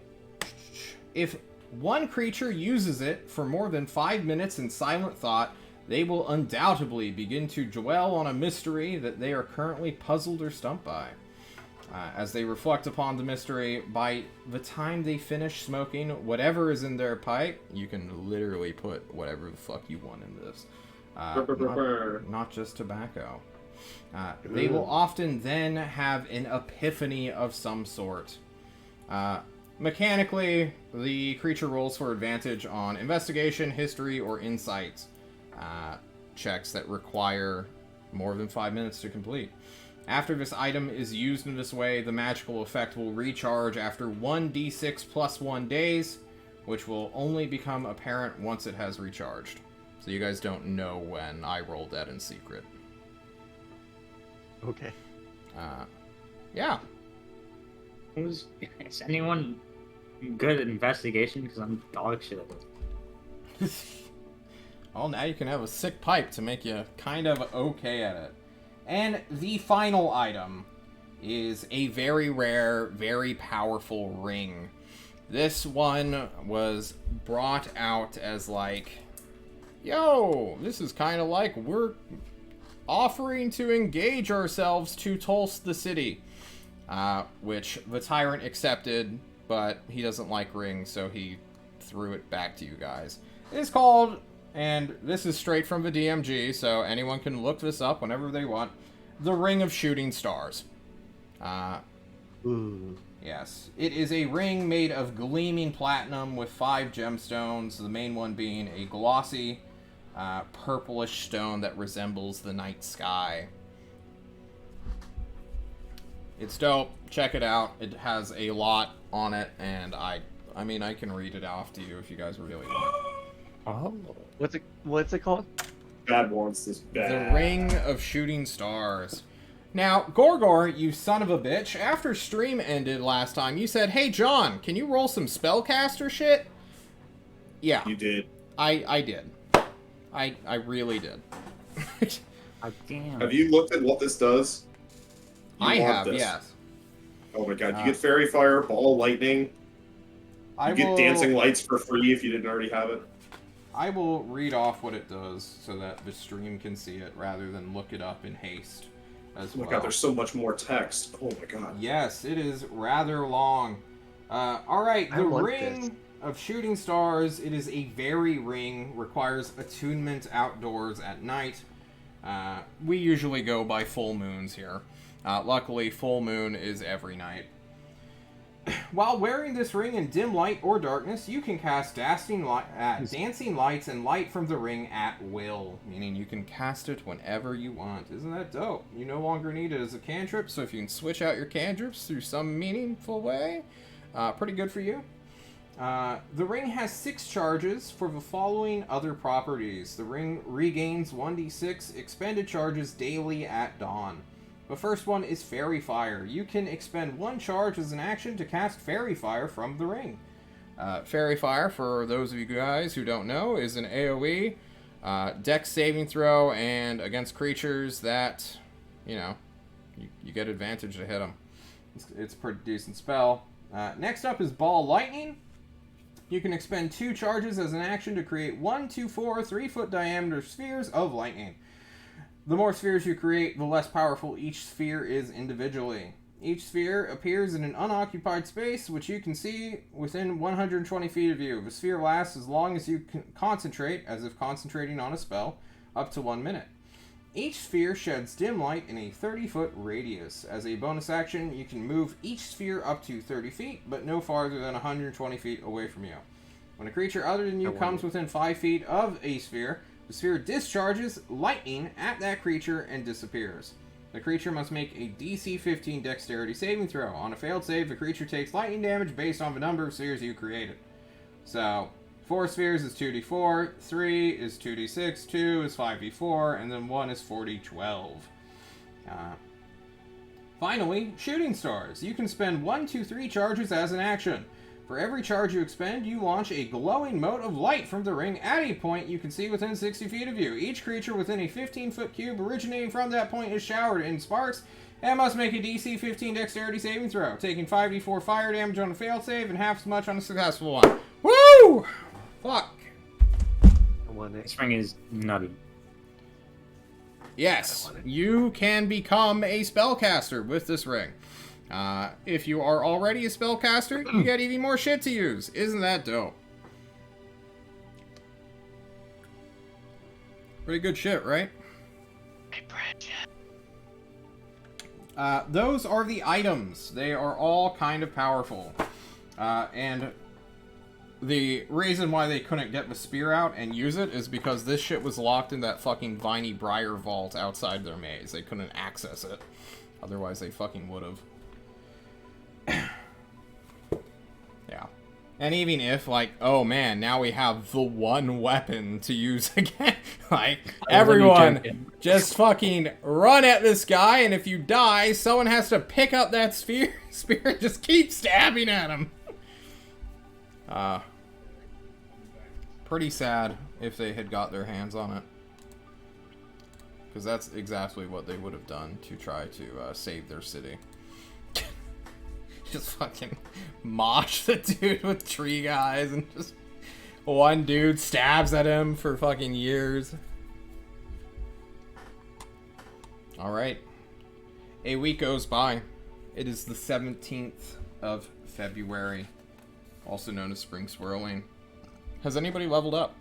If one creature uses it for more than 5 minutes in silent thought, they will undoubtedly begin to dwell on a mystery that they are currently puzzled or stumped by. As they reflect upon the mystery, by the time they finish smoking whatever is in their pipe, you can literally put whatever the fuck you want in this. Not just tobacco. They will often then have an epiphany of some sort. Mechanically, the creature rolls for advantage on investigation, history, or insight checks that require more than 5 minutes to complete. After this item is used in this way, the magical effect will recharge after 1d6 plus 1 days, which will only become apparent once it has recharged. So you guys don't know when I rolled that in secret. Okay. Yeah. Is anyone good at investigation? Because I'm dog shit at it. Well, now you can have a sick pipe to make you kind of okay at it. And the final item is a very rare, very powerful ring. This one was brought out as like, yo, this is kind of like we're offering to engage ourselves to Tulsa the city. Which the tyrant accepted, but he doesn't like rings, so he threw it back to you guys. It's called, and this is straight from the DMG, so anyone can look this up whenever they want, the Ring of Shooting Stars. Ooh. Yes. It is a ring made of gleaming platinum with 5 gemstones, the main one being a glossy, purplish stone that resembles the night sky. It's dope. Check it out. It has a lot on it, and I mean, I can read it off to you if you guys really want. Oh. What's it called? God wants this bad. The Ring of Shooting Stars. Now, Gorgor, you son of a bitch, after stream ended last time, you said, "Hey, John, can you roll some spellcaster shit?" Yeah. You did. I did. I really did. Damn. Have you looked at what this does? You I want have, this. yes. Oh my god, you get fairy fire, ball lightning. You get dancing lights for free if you didn't already have it. I will read off what it does so that the stream can see it rather than look it up in haste as Oh my well. god, there's so much more text. Oh my god. Yes, it is rather long. Alright, the Ring of Shooting Stars, it is a very ring, requires attunement outdoors at night. We usually go by full moons here. Luckily, full moon is every night. While wearing this ring in dim light or darkness, you can cast dancing lights and light from the ring at will, meaning you can cast it whenever you want. Isn't that dope? You no longer need it as a cantrip, so if you can switch out your cantrips through some meaningful way, pretty good for you. The ring has 6 charges for the following other properties. The ring regains 1d6 expended charges daily at dawn. The first one is Fairy Fire. You can expend 1 charge as an action to cast Fairy Fire from the ring. Fairy Fire, for those of you guys who don't know, is an AoE, dex saving throw, and against creatures that, you know, you get advantage to hit them. It's a pretty decent spell. Next up is Ball Lightning. You can expend 2 charges as an action to create 1, 2, 4, 3-foot diameter spheres of lightning. The more spheres you create, the less powerful each sphere is individually. Each sphere appears in an unoccupied space, which you can see within 120 feet of you. The sphere lasts as long as you can concentrate, as if concentrating on a spell, up to 1 minute. Each sphere sheds dim light in a 30-foot radius. As a bonus action, you can move each sphere up to 30 feet, but no farther than 120 feet away from you. When a creature other than you comes within 5 feet of a sphere, the sphere discharges lightning at that creature and disappears. The creature must make a DC 15 dexterity saving throw. On a failed save, the creature takes lightning damage based on the number of spheres you created. So, 4 spheres is 2d4, 3 is 2d6, 2 is 5d4, and then 1 is 4d12. Finally, shooting stars. You can spend 1, 2, 3 charges as an action. For every charge you expend, you launch a glowing mote of light from the ring at a point you can see within 60 feet of you. Each creature within a 15-foot cube originating from that point is showered in sparks and must make a DC 15 dexterity saving throw, taking 5d4 fire damage on a failed save and half as much on a successful one. Woo! Fuck. This ring is nutty. Yes, you can become a spellcaster with this ring. If you are already a spellcaster, you get even more shit to use. Isn't that dope? Pretty good shit, right? Those are the items. They are all kind of powerful. And the reason why they couldn't get the spear out and use it is because this shit was locked in that fucking viney briar vault outside their maze. They couldn't access it. Otherwise, they fucking would have. Yeah. And even if, like, oh man, now we have the one weapon to use again. Like, everyone just fucking run at this guy, and if you die, someone has to pick up that spear and just keep stabbing at him. Pretty sad if they had got their hands on it. Because that's exactly what they would have done to try to save their city. Just fucking mosh the dude with tree guys and just one dude stabs at him for fucking years. Alright. A week goes by. It is the 17th of February, also known as Spring Swirling. Has anybody leveled up?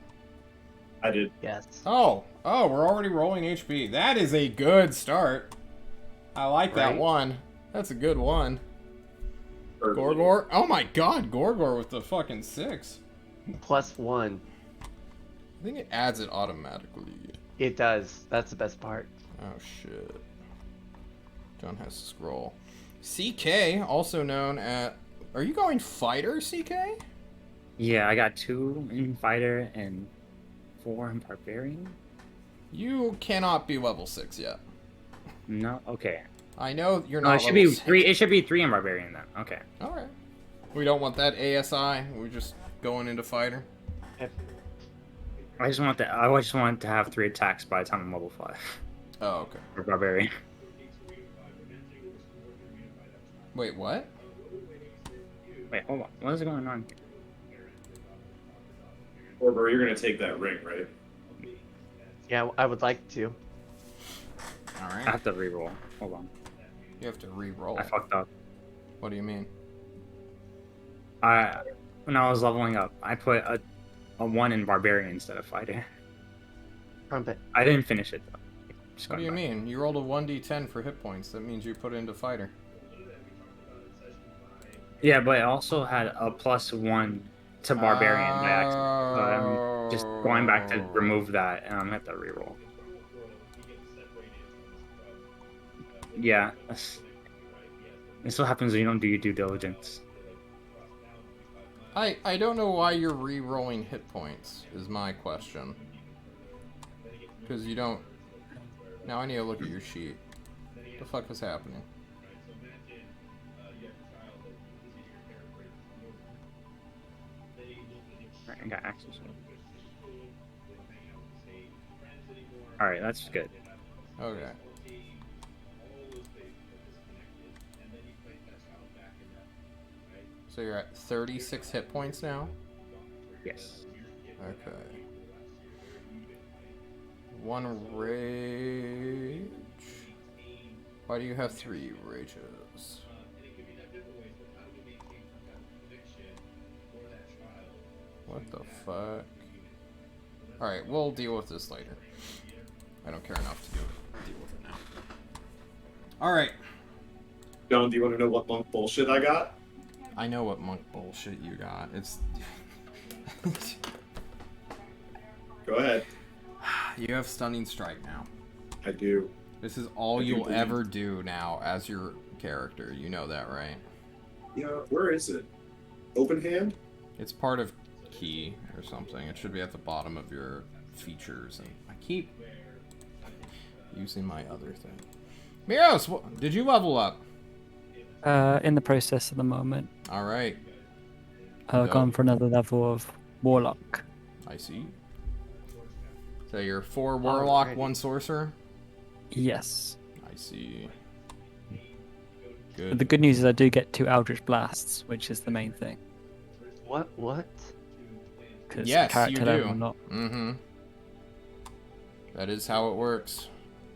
I did. Yes. Oh, we're already rolling HP. That is a good start. I like that one. That's a good one. Gorgor. Oh my god, Gorgor with the fucking 6. +1. I think it adds it automatically. It does. That's the best part. Oh shit. John has to scroll. CK, also known at... Are you going fighter, CK? Yeah, I got 2 in fighter and 4 in barbarian. You cannot be level 6 yet. No? Okay. I know you're No, not it should level be 6. 3. It should be 3 in barbarian then. Okay. Alright. We don't want that ASI. We're just going into fighter. I just want to have 3 attacks by the time I'm level 5. Oh, okay. For barbarian. Wait, what? Wait, hold on. What is going on? Orber, you're gonna take that ring, right? Yeah, I would like to. Alright. I have to reroll. Hold on. You have to re-roll. I fucked up. What do you mean? When I was leveling up, I put a 1 in barbarian instead of fighter. Trumpet. I didn't finish it though. What do you mean? You rolled a 1d10 for hit points. That means you put it into fighter. Yeah, but it also had a +1 to barbarian by accident. So I'm just going back to remove that, and I'm gonna have to reroll. Yeah, this what happens when you don't do your due diligence. I don't know why you're re-rolling hit points, is my question. Because you don't... Now I need to look at your sheet. What the fuck is happening? Alright, I got access. Alright, that's good. Okay. So you're at 36 hit points now? Yes. Okay. 1 rage. Why do you have 3 rages? The fuck? Alright, we'll deal with this later. I don't care enough to deal with it now. Alright. John, do you want to know what monk bullshit I got? I know what monk bullshit you got. It's... Go ahead. You have Stunning Strike now. I do. This is all I do you'll believe. ever do now as your character. You know that, right? Yeah, where is it? Open hand? It's part of key or something. It should be at the bottom of your features. And I keep using my other thing. Miros, did you level up? In the process at the moment. All right. I've Dope. gone for another level of Warlock. I see. So you're 4 Warlock, Alrighty. 1 Sorcerer? Yes. I see. But Good. the good news is I do get 2 Eldritch Blasts, which is the main thing. What? Because Yes, character you do. level not. Mm-hmm. That is how it works.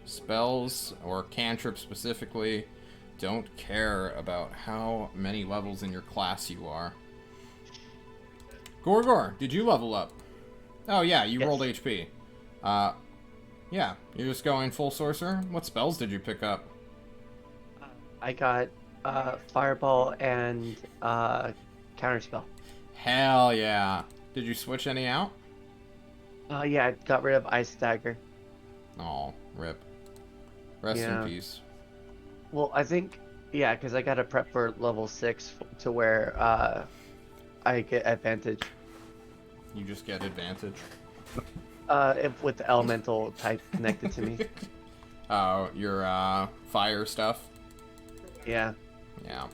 Spells, or cantrips specifically, don't care about how many levels in your class you are. Gorgor, did you level up? Oh yeah, you Yes. rolled HP. Yeah, you're just going full sorcerer? What spells did you pick up? I got Fireball and Counterspell. Hell yeah. Did you switch any out? Yeah, I got rid of Ice Dagger. Oh, rip. Rest Yeah. in peace. Well, I think, yeah, because I got to prep for level 6 to where I get advantage. You just get advantage. With the elemental type connected to me. Oh, your fire stuff? Yeah. Yeah.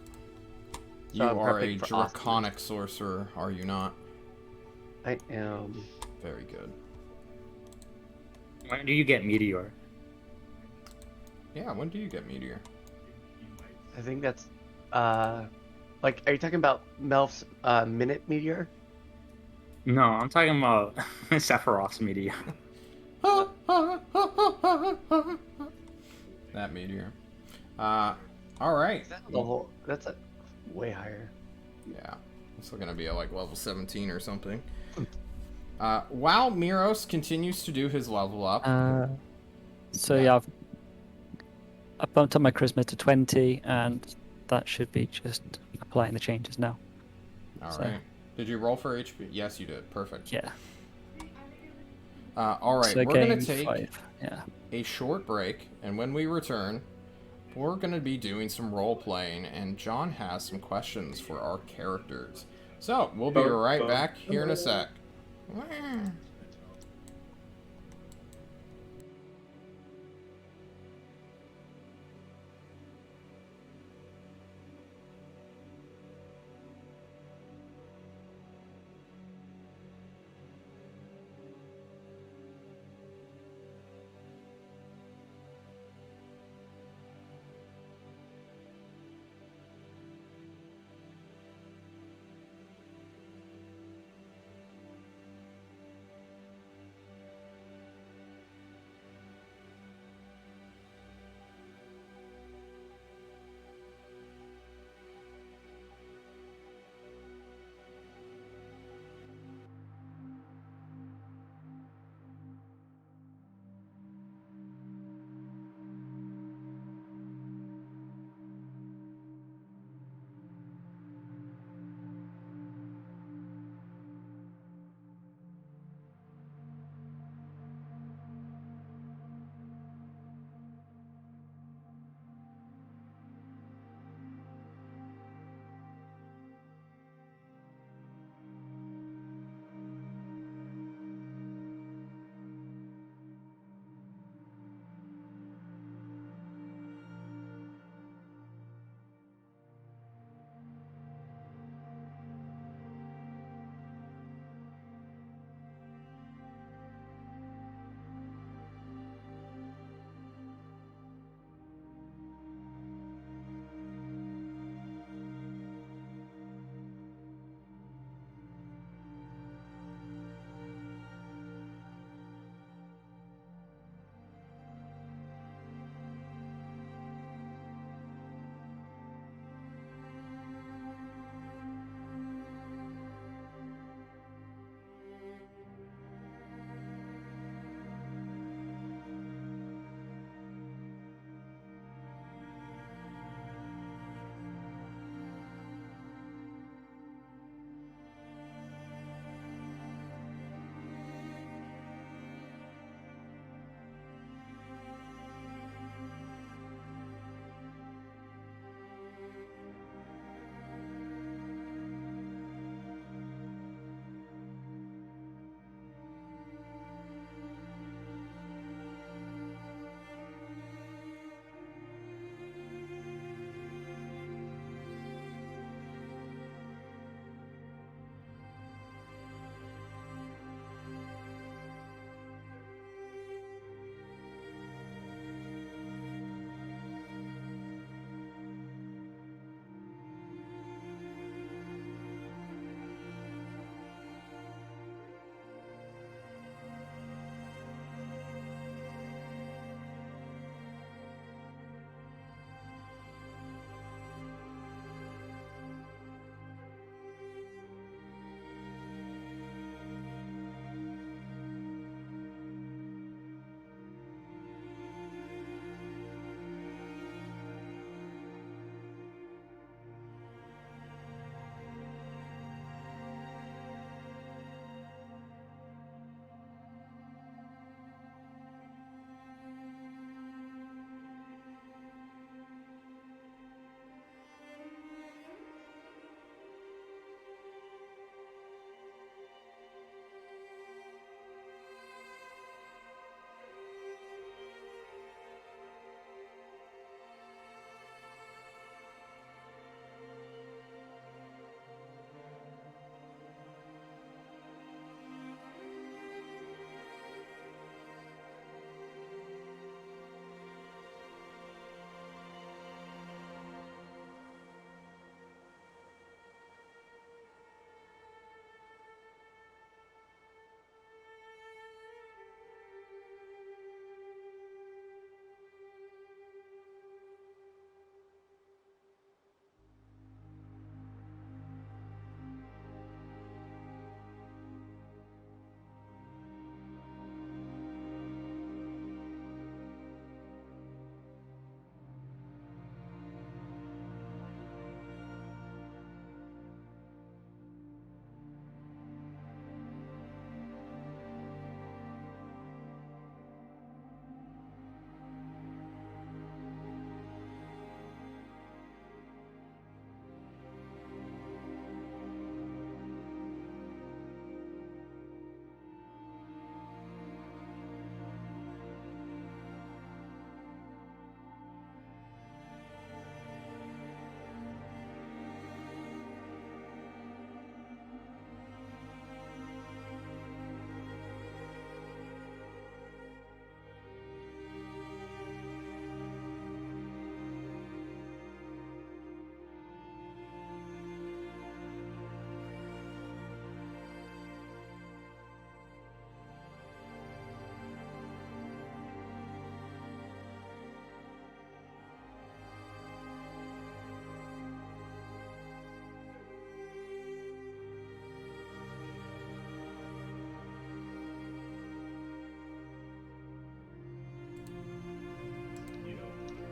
So You I'm are a prepping for awesomeness. draconic sorcerer, are you not? I am. Very good. When do you get Meteor? Yeah, when do you get Meteor? I think that's like, are you talking about Melf's Minute Meteor? No, I'm talking about Sephiroth's Meteor. That Meteor. Alright. The whole, that's a way higher. Yeah. It's gonna be at like level 17 or something. While Miros continues to do his level up. So Yeah. yeah, I've bumped up my charisma to 20, and that should be just applying the changes now. Alright. so- Did you roll for HP? Yes, you did. Perfect. Yeah. Alright, So we're gonna game take 5. Yeah. a short break, and when we return, we're going to be doing some role-playing, and John has some questions for our characters. So, we'll be right back here in a sec.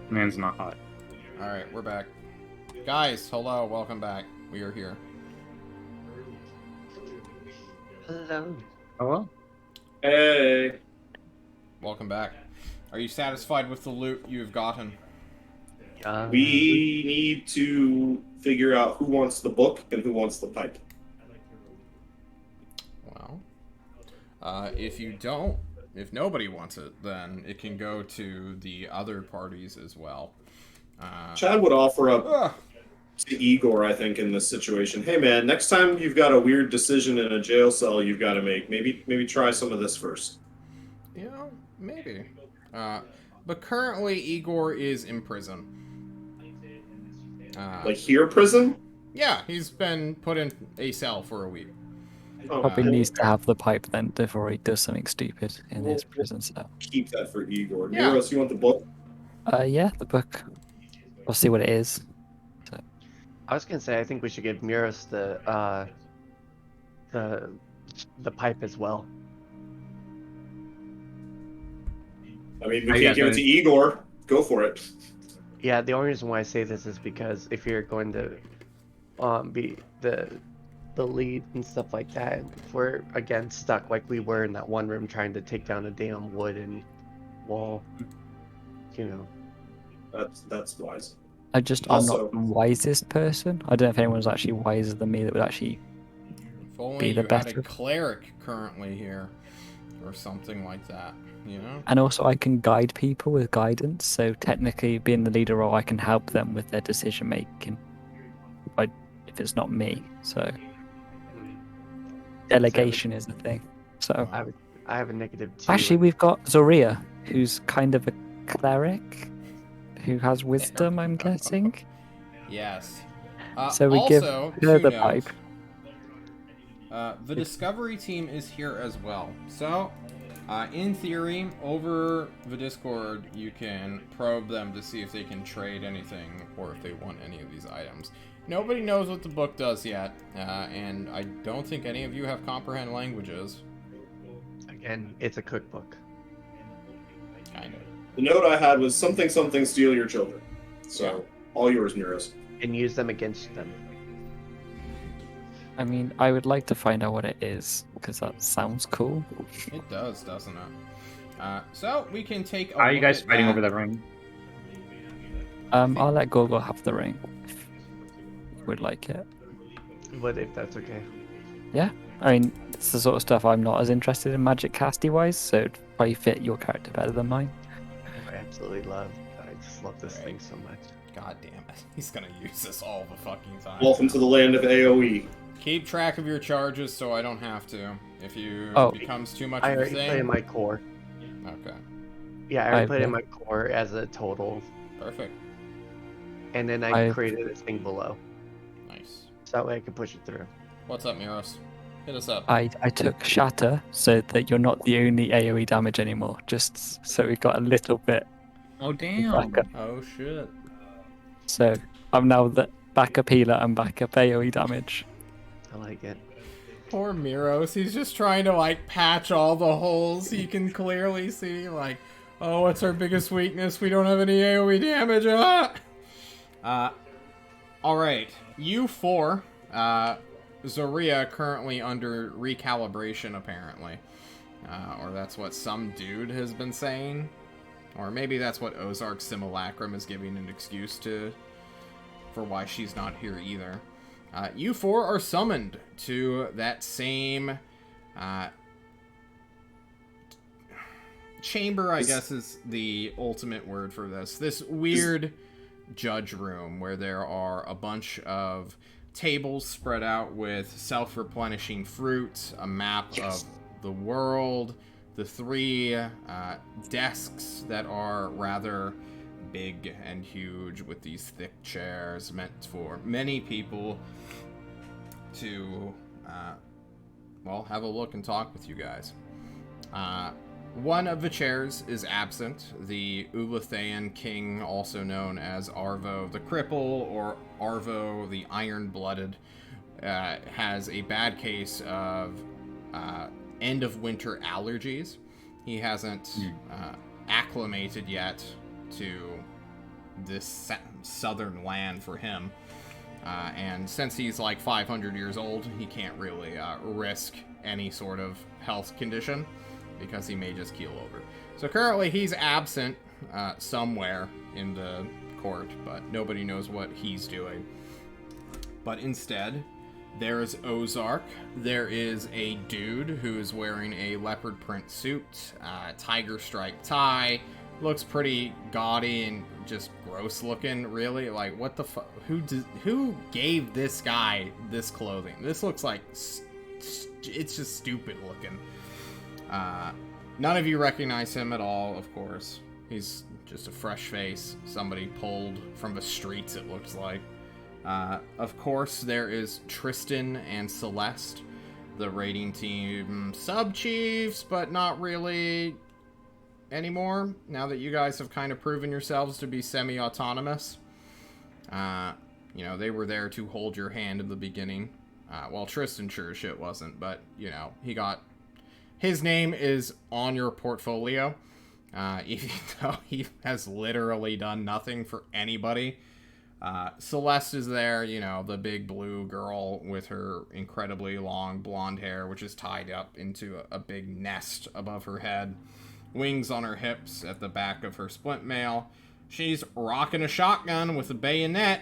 Man's not hot. Alright, we're back. Guys, hello, welcome back. We are here. Hello. Hello? Hey. Welcome back. Are you satisfied with the loot you've gotten? We need to figure out who wants the book and who wants the pipe. Well, if nobody wants it, then it can go to the other parties as well. Chad would offer up Ugh. to Igor, I think, in this situation. Hey, man, next time you've got a weird decision in a jail cell you've got to make, maybe try some of this first. You know, maybe. But currently, Igor is in prison. Like here, prison? Yeah, he's been put in a cell for a week. Oh, Probably we'll needs to have the pipe then before he does something stupid in his prison cell. keep that for Igor. Yeah. Miros, you want the book? Yeah, the book. We'll see what it is. I was gonna say I think we should give Muros the pipe as well. I mean, How we you can't guys give it to doing? Igor. Go for it. Yeah, the only reason why I say this is because if you're going to be the lead and stuff like that, if we're again stuck like we were in that one room trying to take down a damn wooden wall, you know. That's wise. I'm Also- not the wisest person. I don't know if anyone's actually wiser than me that would actually. If only Be the you had a better. cleric currently here, or something like that, you know? And also, I can guide people with guidance. So technically, being the leader role, I can help them with their decision making. If it's not me, so delegation is the thing. So I have a negative 2. actually, we've got Zoria, who's kind of a cleric, who has wisdom. I'm guessing. Yes. So we give also, her to the note, pipe. The Discovery team is here as well. So, in theory, over the Discord, you can probe them to see if they can trade anything or if they want any of these items. Nobody knows what the book does yet, and I don't think any of you have comprehend languages. Again, it's a cookbook. Kind of. The note I had was something steal your children. So, all yours, Miros. And use them against them. I mean, I would like to find out what it is because that sounds cool. It does, doesn't it? So, we can take a Are you look guys at fighting that. over the ring? I'll let Gorgo have the ring. If you would like it. But if that's okay. I mean, it's the sort of stuff I'm not as interested in magic casty wise, so it'd probably fit your character better than mine. I absolutely love. I just love this thing so much. God damn it. He's gonna use this all the fucking time. Welcome to the land of AoE. Keep track of your charges so I don't have to. If you Oh. it becomes too much I of a already put in thing. my core. Okay. Yeah, I already put in I've- my core as a total, Perfect. and then I I've- created this thing below, Nice. so that way I can push it through. What's up, Miros? Hit us up. I took shatter so that you're not the only AoE damage anymore, just so we got a little bit Oh, damn. backup. Oh shit. So I'm now the backup healer and backup AoE damage. I like it. Poor Miros. He's just trying to like patch all the holes he can clearly see. Like, oh, what's our biggest weakness? We don't have any AoE damage. All right. You four. Zoria currently under recalibration, apparently. Or that's what some dude has been saying. Or maybe that's what Ozark Simulacrum is giving an excuse for why she's not here either. You four are summoned to that same chamber, I guess is the ultimate word for this. This weird judge room where there are a bunch of tables spread out with self-replenishing fruit, a map of the world, the three desks that are rather big and huge with these thick chairs meant for many people to, have a look and talk with you guys. One of the chairs is absent. The Ulathaean king, also known as Arvo the Cripple or Arvo the Iron-Blooded, has a bad case of end-of-winter allergies. He hasn't acclimated yet to this southern land for him. And since he's like 500 years old, he can't really risk any sort of health condition because he may just keel over. So currently he's absent somewhere in the court, but nobody knows what he's doing. But instead, there's Ozark. There is a dude who's wearing a leopard print suit, tiger stripe tie, looks pretty gaudy and just gross looking, really. Like, what the fuck? Who gave this guy this clothing? This looks like it's just stupid looking. None of you recognize him at all, of course. He's just a fresh face, somebody pulled from the streets, it looks like. Of course, there is Tristan and Celeste, the raiding team sub-chiefs, but not really anymore, now that you guys have kind of proven yourselves to be semi-autonomous. You know, they were there to hold your hand in the beginning. Well, Tristan sure as shit wasn't, but, you know, his name is on your portfolio, even though he has literally done nothing for anybody. Celeste is there, you know, the big blue girl with her incredibly long blonde hair, which is tied up into a big nest above her head. Wings on her hips at the back of her splint mail. She's rocking a shotgun with a bayonet,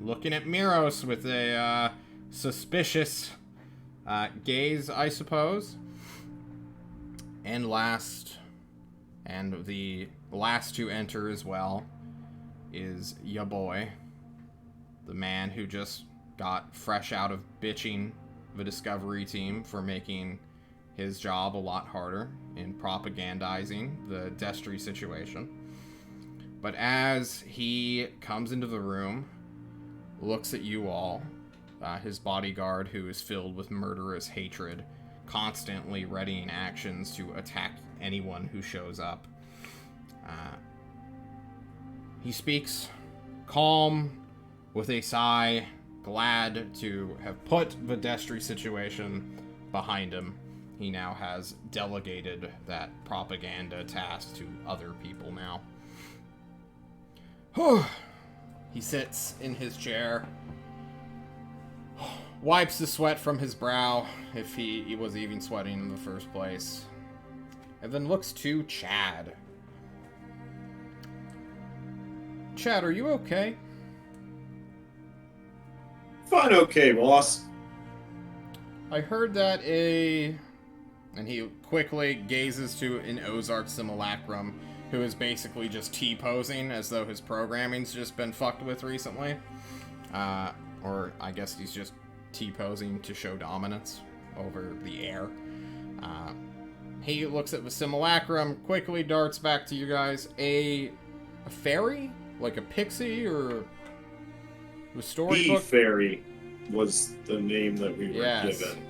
looking at Miros with a suspicious gaze, I suppose. And the last to enter as well is ya boy, the man who just got fresh out of bitching the Discovery team for making his job a lot harder in propagandizing the Destry situation. But as he comes into the room, looks at you all, his bodyguard, who is filled with murderous hatred, constantly readying actions to attack anyone who shows up. He speaks, calm, with a sigh, glad to have put the Destry situation behind him. He now has delegated that propaganda task to other people now. He sits in his chair, wipes the sweat from his brow, if he was even sweating in the first place, and then looks to Chad. Chad, are you okay? Fine, okay, boss. I heard that and he quickly gazes to an Ozark simulacrum, who is basically just T-posing as though his programming's just been fucked with recently. Or I guess he's just T-posing to show dominance over the air. He looks at the simulacrum, quickly darts back to you guys. A fairy? Like a pixie or the storybook? The fairy was the name that we were given.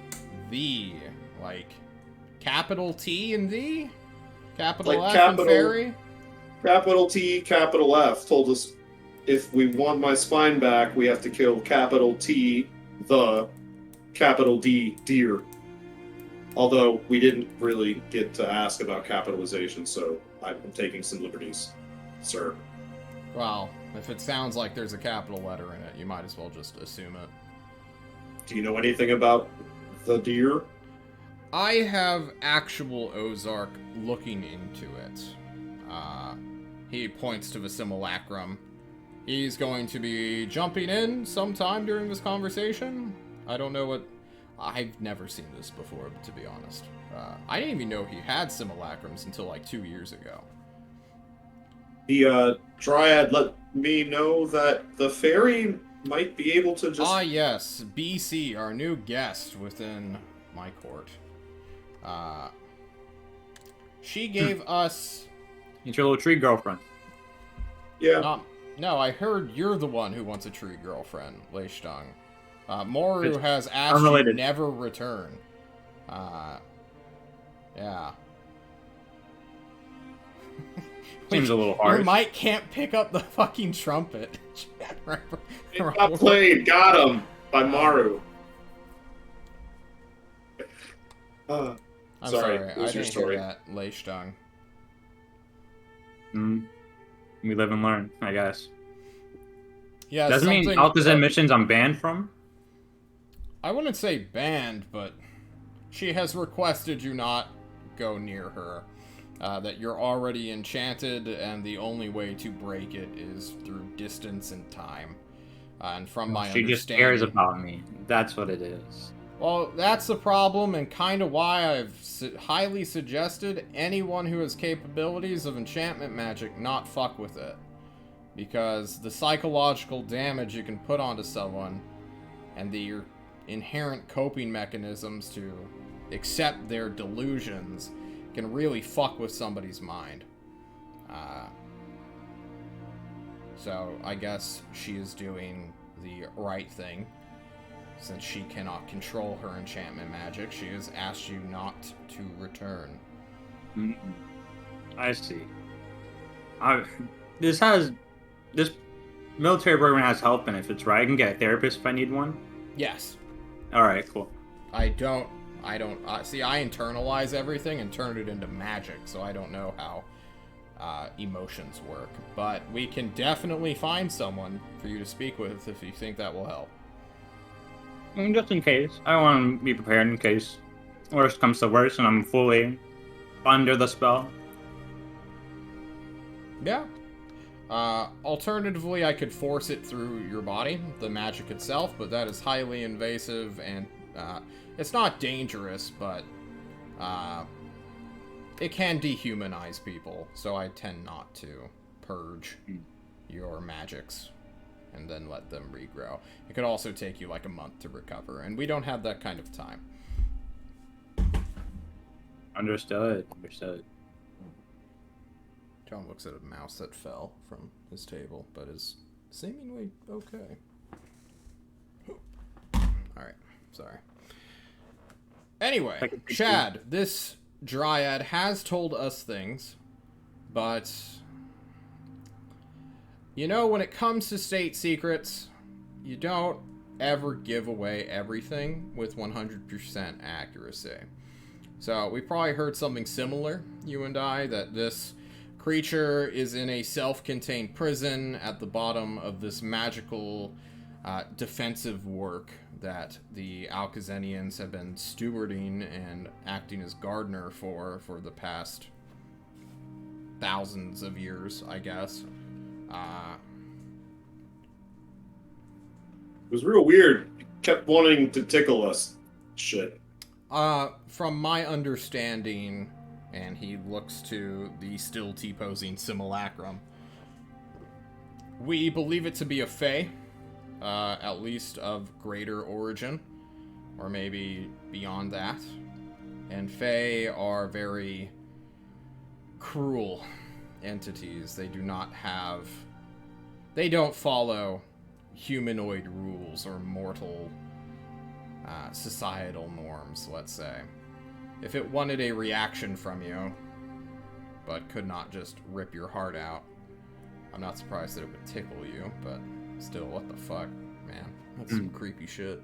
The, like, capital T and the? Capital Like F capital, and fairy? Capital T, capital F told us if we want my spine back, we have to kill capital T, the capital D, deer. Although we didn't really get to ask about capitalization, so I'm taking some liberties, sir. Well, if it sounds like there's a capital letter in it, you might as well just assume it. Do you know anything about the deer? I have actual Ozark looking into it. He points to the simulacrum. He's going to be jumping in sometime during this conversation. I don't know what... I've never seen this before, to be honest. I didn't even know he had simulacrums until like 2 years ago. The Dryad let me know that the fairy might be able to just... Ah, yes. BC, our new guest within my court. She gave us... It's your little tree girlfriend. Yeah. No, I heard you're the one who wants a tree girlfriend, Leishtung. Moru has asked unrelated. you never return. Yeah. Seems a little hard. Your mic can't pick up the fucking trumpet. It got played. Got him by Maru. I'm sorry. I didn't hear that, Leishtung. We live and learn, I guess. Yeah, Doesn't mean something. Alcazar missions I'm banned from. I wouldn't say banned, but she has requested you not go near her. That you're already enchanted, and the only way to break it is through distance and time. And from my She just understanding, cares about me. That's what it is. well, that's the problem, and kind of why I've highly suggested anyone who has capabilities of enchantment magic not fuck with it. Because the psychological damage you can put onto someone, and the inherent coping mechanisms to accept their delusions, can really fuck with somebody's mind. So I guess she is doing the right thing. Since she cannot control her enchantment magic, she has asked you not to return. I see. This military program has health benefits, right? I can get a therapist if I need one. Yes. All right, cool. I don't, see, I internalize everything and turn it into magic, so I don't know how emotions work. But we can definitely find someone for you to speak with if you think that will help. Just in case. I want to be prepared in case worst comes to worst and I'm fully under the spell. Yeah. Alternatively, I could force it through your body, the magic itself, but that is highly invasive and it's not dangerous, but it can dehumanize people, so I tend not to purge your magics and then let them regrow. It could also take you like a month to recover, and we don't have that kind of time. Understood. John looks at a mouse that fell from his table, but is seemingly okay. Alright, sorry. Anyway, Chad, this dryad has told us things, but you know, when it comes to state secrets, you don't ever give away everything with 100% accuracy. So we probably heard something similar, you and I, that this creature is in a self-contained prison at the bottom of this magical defensive work that the Alcazenians have been stewarding and acting as gardener for the past thousands of years, I guess. It was real weird. It kept wanting to tickle us. Shit. From my understanding, and he looks to the still T-posing simulacrum, we believe it to be a fae, at least of greater origin, or maybe beyond that. And fae are very cruel entities. They don't follow humanoid rules or mortal societal norms, let's say. If it wanted a reaction from you, but could not just rip your heart out, I'm not surprised that it would tickle you, but still, what the fuck, man? That's some creepy shit.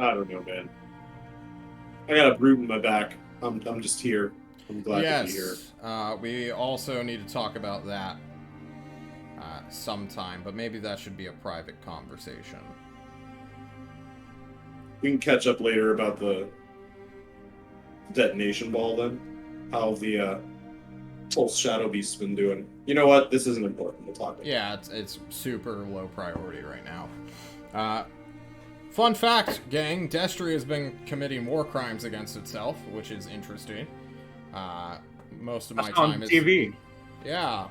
I don't know, man. I got a brute in my back. I'm just here. I'm glad to be here. We also need to talk about that sometime, but maybe that should be a private conversation. We can catch up later about the detonation ball then. How the whole Shadow Beast's been doing. You know what? This isn't important. We'll talk about it. Yeah, it's super low priority right now. Fun fact, gang, Destry has been committing war crimes against itself, which is interesting. Most of my time is... TV. Yeah.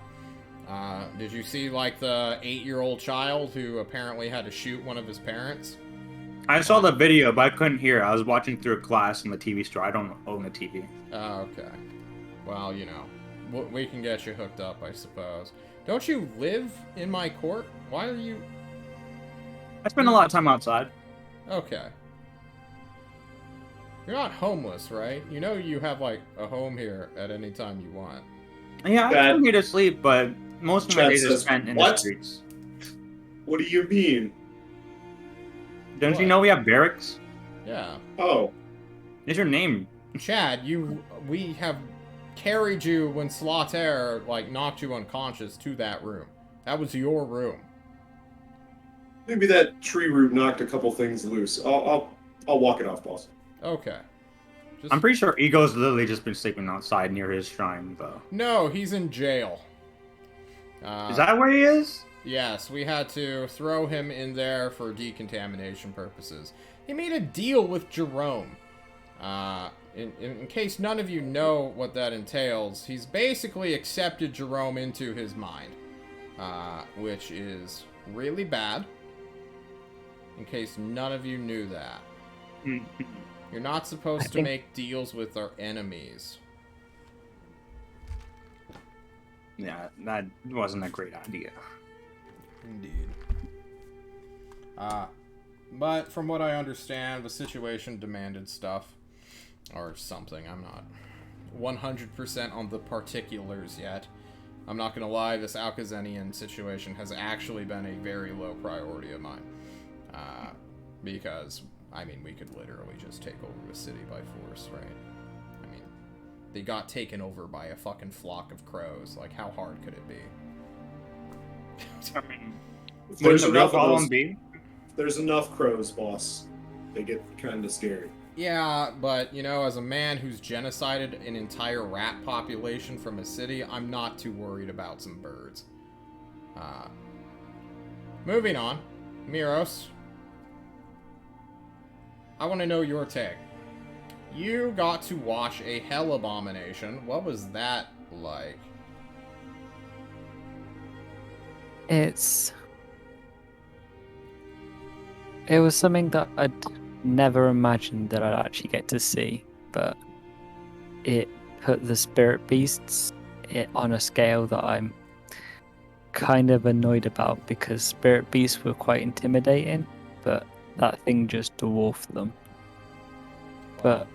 Did you see, like, the 8-year-old child who apparently had to shoot one of his parents? I saw the video, but I couldn't hear. I was watching through a glass in the TV store. I don't own a TV. Oh, okay. Well, you know, we can get you hooked up, I suppose. Don't you live in my court? Why are you... I spend a lot of time outside. Okay. You're not homeless, right? You know you have, like, a home here at any time you want. Yeah, I come here to sleep, but most of my Chad days are says, spent in "What?" the streets. What do you mean? Don't you know we have barracks? Yeah. Oh, Is your name? Chad, we have carried you when Slaughter, like, knocked you unconscious to that room. That was your room. Maybe that tree root knocked a couple things loose. I'll walk it off, boss. Okay. Just... I'm pretty sure Ego's literally just been sleeping outside near his shrine, though. No, he's in jail. Is that where he is? Yes, we had to throw him in there for decontamination purposes. He made a deal with Jerome. In case none of you know what that entails, he's basically accepted Jerome into his mind. Which is really bad. In case none of you knew that. You're not supposed to make deals with our enemies. Yeah, that wasn't a great idea. Indeed. But from what I understand, the situation demanded stuff. Or something. I'm not 100% on the particulars yet. I'm not gonna lie, this Alkazenian situation has actually been a very low priority of mine. Because, I mean, we could literally just take over the city by force, right? I mean, they got taken over by a fucking flock of crows. Like, how hard could it be? I mean, If wouldn't the real problem be? If there's enough crows, boss, they get kind of scary. Yeah, but, you know, as a man who's genocided an entire rat population from a city, I'm not too worried about some birds. Moving on. Miros. I want to know your take. You got to watch a hell abomination. What was that like? It was something that I'd never imagined that I'd actually get to see, but it put the spirit beasts on a scale that I'm kind of annoyed about, because spirit beasts were quite intimidating, but that thing just dwarfed them. But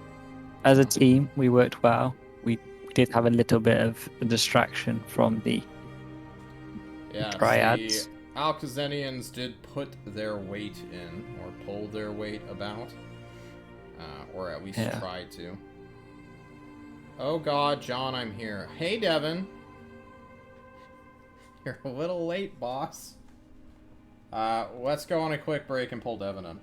as a team, we worked well. We did have a little bit of a distraction from the triads. The Alkazenians did put their weight in, or pull their weight about. Or at least tried to. Oh god, John, I'm here. Hey, Devin. You're a little late, boss. Let's go on a quick break and pull Devin in.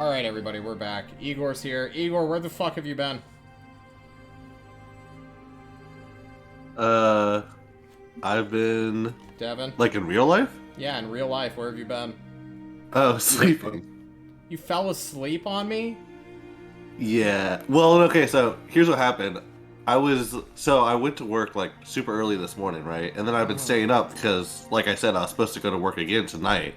Alright, everybody, we're back. Igor's here. Igor, where the fuck have you been? I've been... Devin? Like, in real life? Yeah, in real life, where have you been? Oh, sleeping. You fell asleep on me? Yeah. Well, okay, so here's what happened. I went to work, like, super early this morning, right? And then I've been staying up because, like I said, I was supposed to go to work again tonight.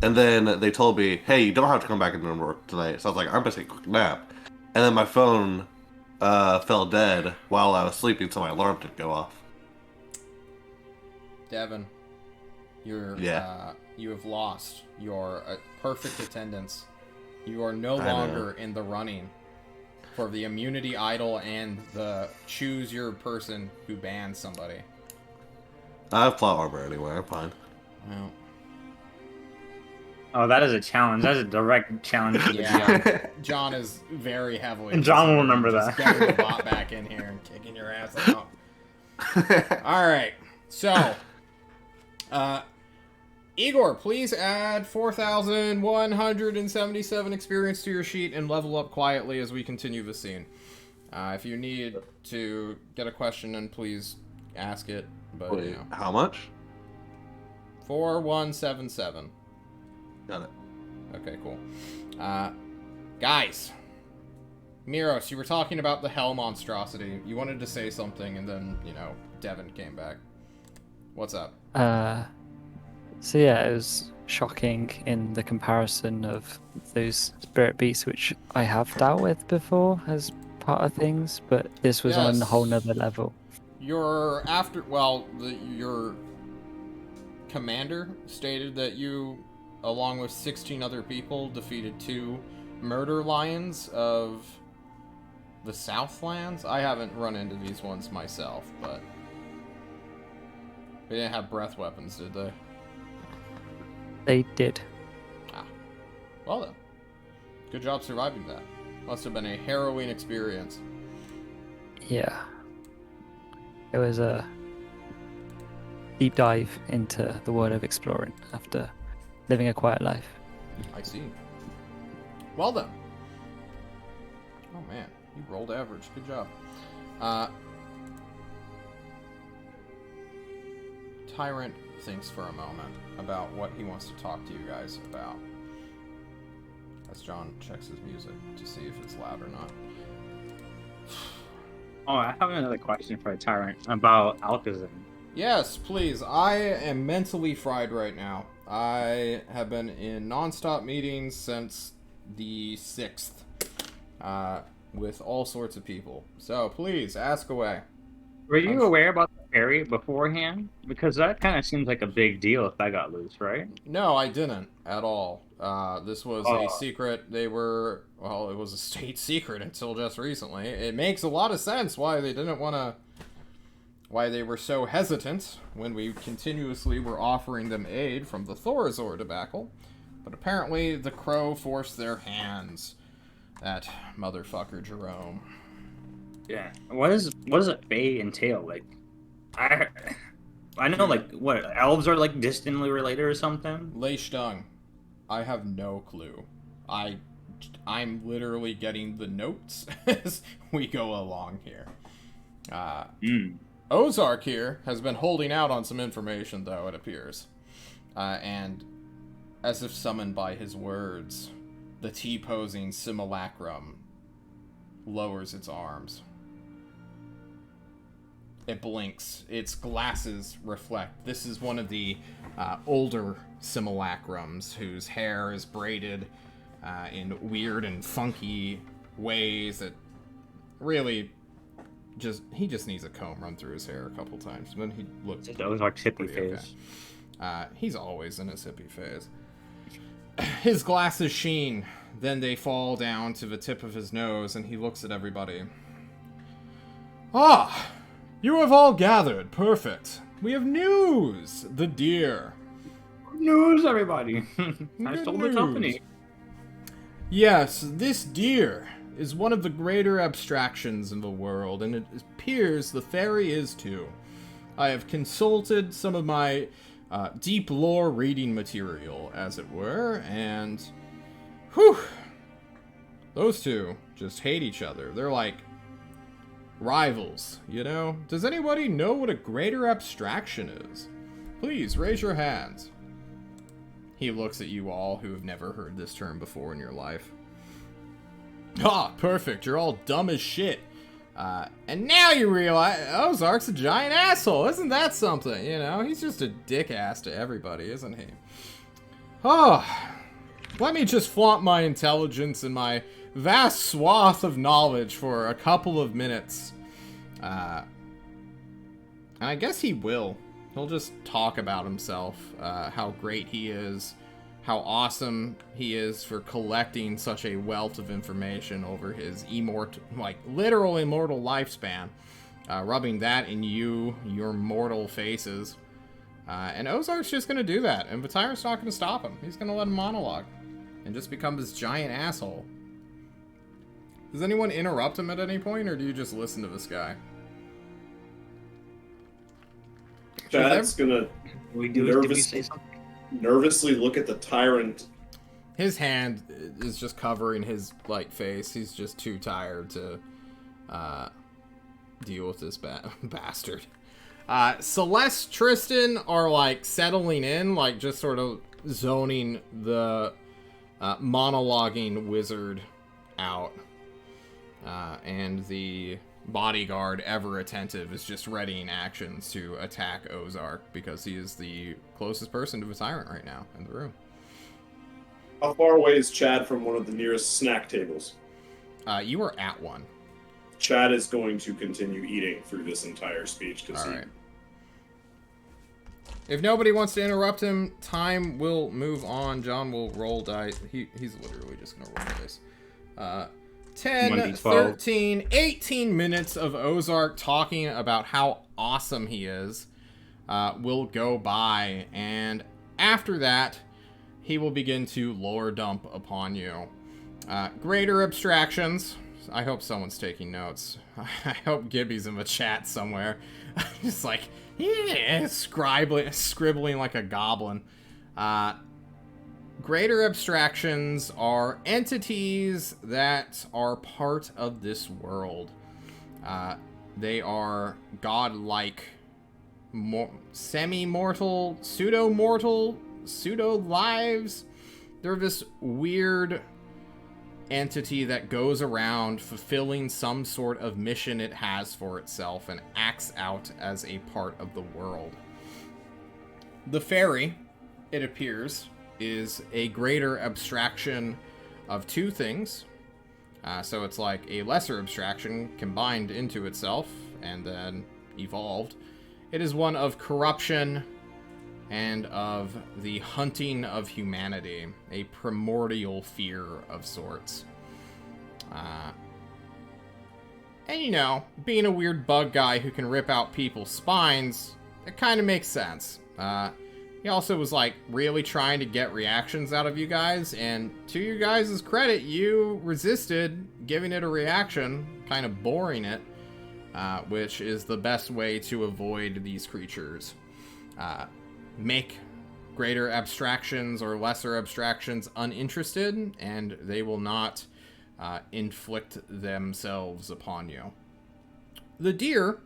And then they told me, hey, you don't have to come back into work tonight. So I was like, I'm gonna take a quick nap. And then my phone fell dead while I was sleeping, so my alarm didn't go off. Devin, you have lost your perfect attendance. You are no longer in the running for the immunity idol and the choose your person who bans somebody. I have plot armor anyway, I'm fine. Well, Oh, that is a challenge. That's a direct challenge to the GM. yeah, John is very heavily. And John will remember just that. Getting the bot back in here and kicking your ass out. All right, so, Igor, please add 4,177 experience to your sheet and level up quietly as we continue the scene. If you need to get a question, then please ask it. But Wait, you know, how much? 4177. Got it. Okay, cool. Guys, Miros, you were talking about the hell monstrosity. You wanted to say something, and then, you know, Devin came back. What's up? So yeah, it was shocking in the comparison of those spirit beasts which I have dealt with before as part of things, but this was on a whole nother level. Your commander stated that you, along with 16 other people, defeated 2 murder lions of the Southlands. I haven't run into these ones myself, but they didn't have breath weapons, did they? They did. Well then, good job surviving that. Must have been a harrowing experience. Yeah. It was a deep dive into the world of exploring after living a quiet life. I see. Well then. Oh man, you rolled average. Good job. Tyrant thinks for a moment about what he wants to talk to you guys about. As John checks his music to see if it's loud or not. Oh, I have another question for Tyrant about Alcazar. Yes, please. I am mentally fried right now. I have been in non-stop meetings since the 6th, with all sorts of people. So please, ask away. Were you aware about the ferry beforehand? Because that kind of seems like a big deal if that got loose, right? No, I didn't at all. This was a secret. It was a state secret until just recently. It makes a lot of sense why they didn't want to... Why they were so hesitant when we continuously were offering them aid from the Thorazor debacle. But apparently the Crow forced their hands. That motherfucker Jerome. Yeah. What does a fae entail? Like, I know, like, what, elves are, like, distantly related or something? Lei Stung. I have no clue. I'm literally getting the notes as we go along here. Ozark here has been holding out on some information, though, it appears. And, as if summoned by his words, the T-posing simulacrum lowers its arms. It blinks. Its glasses reflect. This is one of the older simulacrums whose hair is braided in weird and funky ways that really... he just needs a comb run through his hair a couple times. Then he looks. Those are hippie phase. Okay. He's always in his hippie phase. His glasses sheen, then they fall down to the tip of his nose, and he looks at everybody. Ah, you have all gathered. Perfect. We have news. The deer. News, everybody. I Good stole news. the company. Yes, this deer is one of the greater abstractions in the world, and it appears the fairy is too. I have consulted some of my deep lore reading material, as it were, and whew, Those two just hate each other. They're like rivals, you know? Does anybody know what a greater abstraction is? Please raise your hands. He looks at you all who have never heard this term before in your life. Ah, perfect. You're all dumb as shit. And now you realize Ozark's a giant asshole. Isn't that something? You know, he's just a dick ass to everybody, isn't he? Oh, let me just flaunt my intelligence and my vast swath of knowledge for a couple of minutes. And I guess he will. He'll just talk about himself, how great he is, how awesome he is for collecting such a wealth of information over his literal immortal lifespan, rubbing that in your mortal faces. And Ozark's just gonna do that, and Vatyr's not gonna stop him. He's gonna let him monologue, and just become this giant asshole. Does anyone interrupt him at any point, or do you just listen to this guy? Chad's gonna We do did we say something? nervously look at the tyrant. His hand is just covering his face. He's just too tired to deal with this bastard. Celeste, Tristan are settling in, just sort of zoning the monologuing wizard out. And the bodyguard, ever attentive, is just readying actions to attack Ozark because he is the closest person to a tyrant right now in the room. How far away is Chad from one of the nearest snack tables? You are at one. Chad is going to continue eating through this entire speech because All right. If nobody wants to interrupt him, time will move on. John will roll dice. He's literally just going to roll dice. 10, 1d12. 13, 18 minutes of Ozark talking about how awesome he is will go by. And after that, he will begin to lore dump upon you. Greater abstractions. I hope someone's taking notes. I hope Gibby's in the chat somewhere. Just scribbling like a goblin. Greater abstractions are entities that are part of this world. They are godlike, semi-mortal, pseudo-mortal, pseudo-lives. They're this weird entity that goes around fulfilling some sort of mission it has for itself and acts out as a part of the world. The fairy, it appears, is a greater abstraction of two things. So it's like a lesser abstraction combined into itself and then evolved. It is one of corruption and of the hunting of humanity, a primordial fear of sorts. And you know, being a weird bug guy who can rip out people's spines, it kind of makes sense. He also was really trying to get reactions out of you guys, and to you guys' credit, you resisted giving it a reaction, kind of boring it, which is the best way to avoid these creatures. Make greater abstractions or lesser abstractions uninterested, and they will not inflict themselves upon you. The deer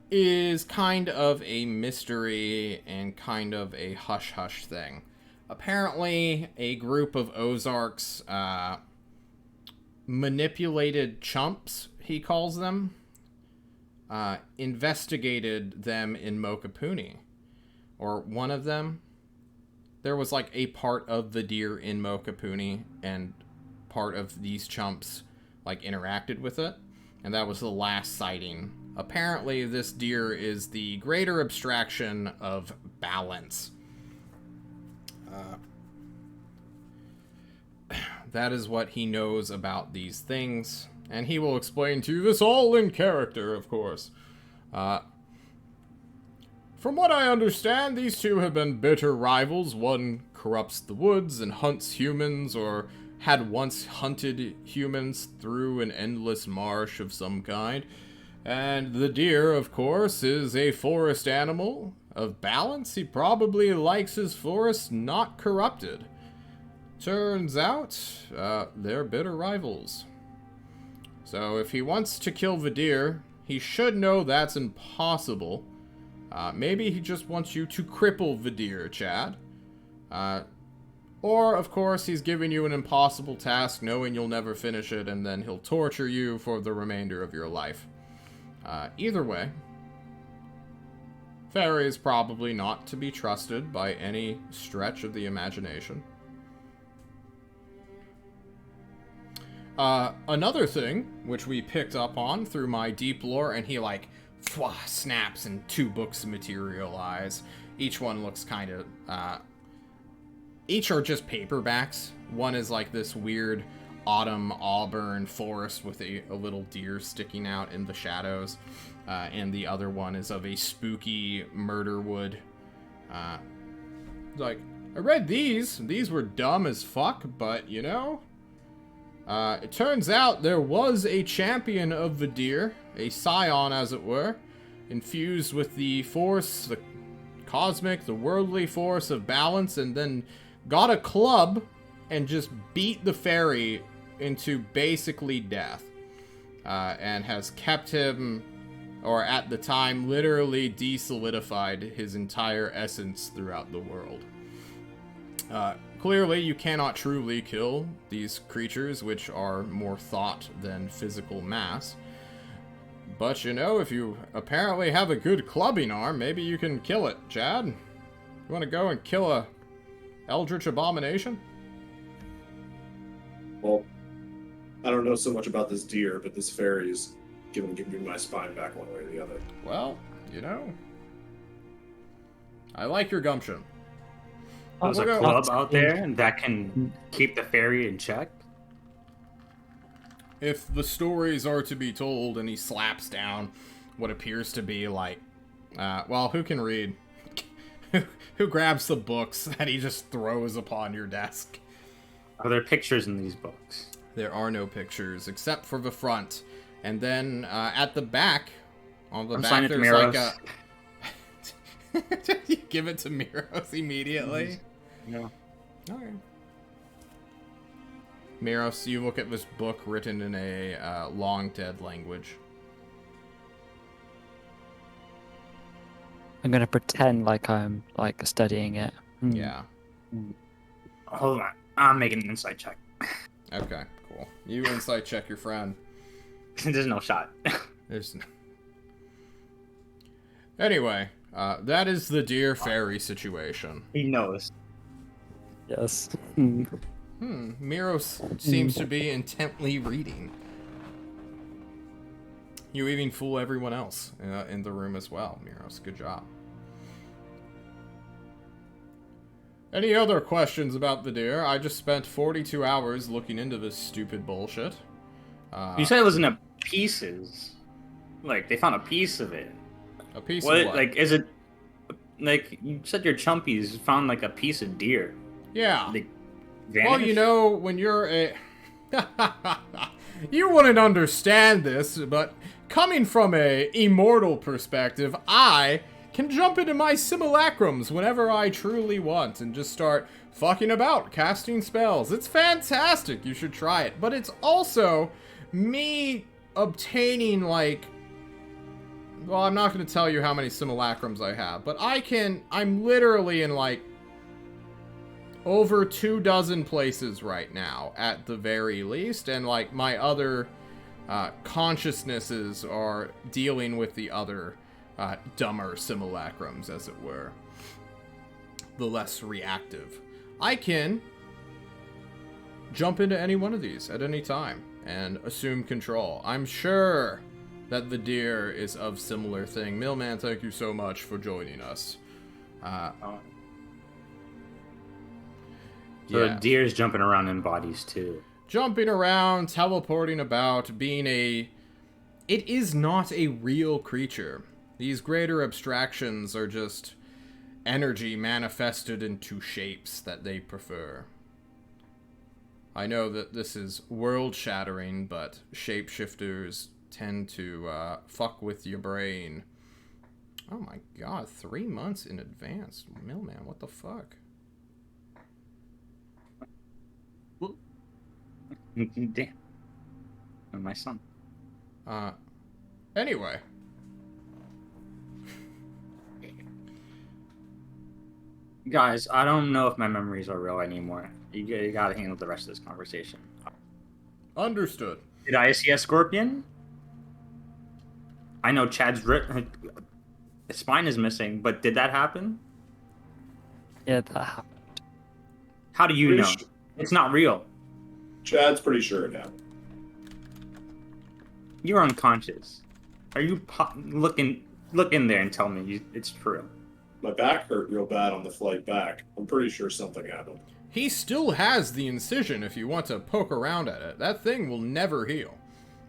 is kind of a mystery and kind of a hush-hush thing. Apparently, a group of Ozarks manipulated chumps, he calls them, investigated them in Mokapuni. Or one of them. There was a part of the deer in Mokapuni, and part of these chumps interacted with it, and that was the last sighting. Apparently this deer is the greater abstraction of balance. That is what he knows about these things, and he will explain to you this all in character, of course. From what I understand, these two have been bitter rivals. One corrupts the woods and hunts humans, or had once hunted humans through an endless marsh of some kind. And the deer, of course, is a forest animal. Of balance, he probably likes his forest not corrupted. Turns out, they're bitter rivals. So if he wants to kill Vidir, he should know that's impossible. Maybe he just wants you to cripple Vidir, Chad. Or, of course, he's giving you an impossible task knowing you'll never finish it, and then he'll torture you for the remainder of your life. Either way, Fairy is probably not to be trusted by any stretch of the imagination. Another thing, which we picked up on through my deep lore, and he, like, snaps and 2 books materialize. Each one looks kind of, each are just paperbacks. One is like this weird autumn auburn forest with a little deer sticking out in the shadows. And the other one is of a spooky murder wood. Like, I read these. These were dumb as fuck, but, you know... it turns out there was a champion of Vidir, a scion as it were, infused with the force, the cosmic, the worldly force of balance, and then got a club and just beat the fairy into basically death. And has kept him, or at the time, literally desolidified his entire essence throughout the world. Clearly, you cannot truly kill these creatures, which are more thought than physical mass. But, you know, if you apparently have a good clubbing arm, maybe you can kill it, Chad. You want to go and kill a Eldritch Abomination? Well, I don't know so much about this deer, but this fairy's giving me my spine back one way or the other. Well, you know, I like your gumption. There's a We'll go- club out there that can keep the fairy in check. If the stories are to be told, and he slaps down what appears to be like, well, who can read? Who grabs the books that he just throws upon your desk? Are there pictures in these books? There are no pictures, except for the front. And then, at the back, on the I'm back, signing it to there's like Miros. a... You give it to Miros immediately? No. Okay. Miros, you look at this book written in a long dead language. I'm gonna pretend like I'm like studying it. Yeah. Hold on. I'm making an insight check. Okay, cool. You insight check your friend. There's no shot. There's no... Anyway, that is the deer fairy situation. He knows. Yes. Miros seems to be intently reading. You even fool everyone else in the room as well, Miros. Good job. Any other questions about the deer? I just spent 42 hours looking into this stupid bullshit. You said it was in pieces. Like, they found a piece of it. A piece What? of what? Like, is it... Like, you said your chumpies found, like, a piece of deer. Yeah. They Well, vanished? you know, when you're a... You wouldn't understand this, but coming from a immortal perspective, I can jump into my simulacrums whenever I truly want and just start fucking about, casting spells. It's fantastic. You should try it. But it's also me obtaining, like... Well, I'm not going to tell you how many simulacrums I have, but I'm literally in, like, over 24 places right now, at the very least, and, like, my other consciousnesses are dealing with the other dumber simulacrums, as it were. The less reactive. I can jump into any one of these at any time and assume control. I'm sure that the deer is of similar thing. Millman, thank you so much for joining us. So the deer's jumping around in bodies, too. Jumping around, teleporting about, being a... It is not a real creature. These greater abstractions are just energy manifested into shapes that they prefer. I know that this is world-shattering, but shapeshifters tend to fuck with your brain. Oh my god, 3 months in advance. Millman, what the fuck? Damn. And my son. Anyway. Guys, I don't know if my memories are real anymore. You gotta handle the rest of this conversation. Understood. Did I see a scorpion? I know Chad's his spine is missing, but did that happen? Yeah, that happened. How do you Pretty know? sure- It's not real. Chad's pretty sure it happened. You're unconscious. Are you look in there and tell me it's true? My back hurt real bad on the flight back. I'm pretty sure something happened. He still has the incision if you want to poke around at it. That thing will never heal.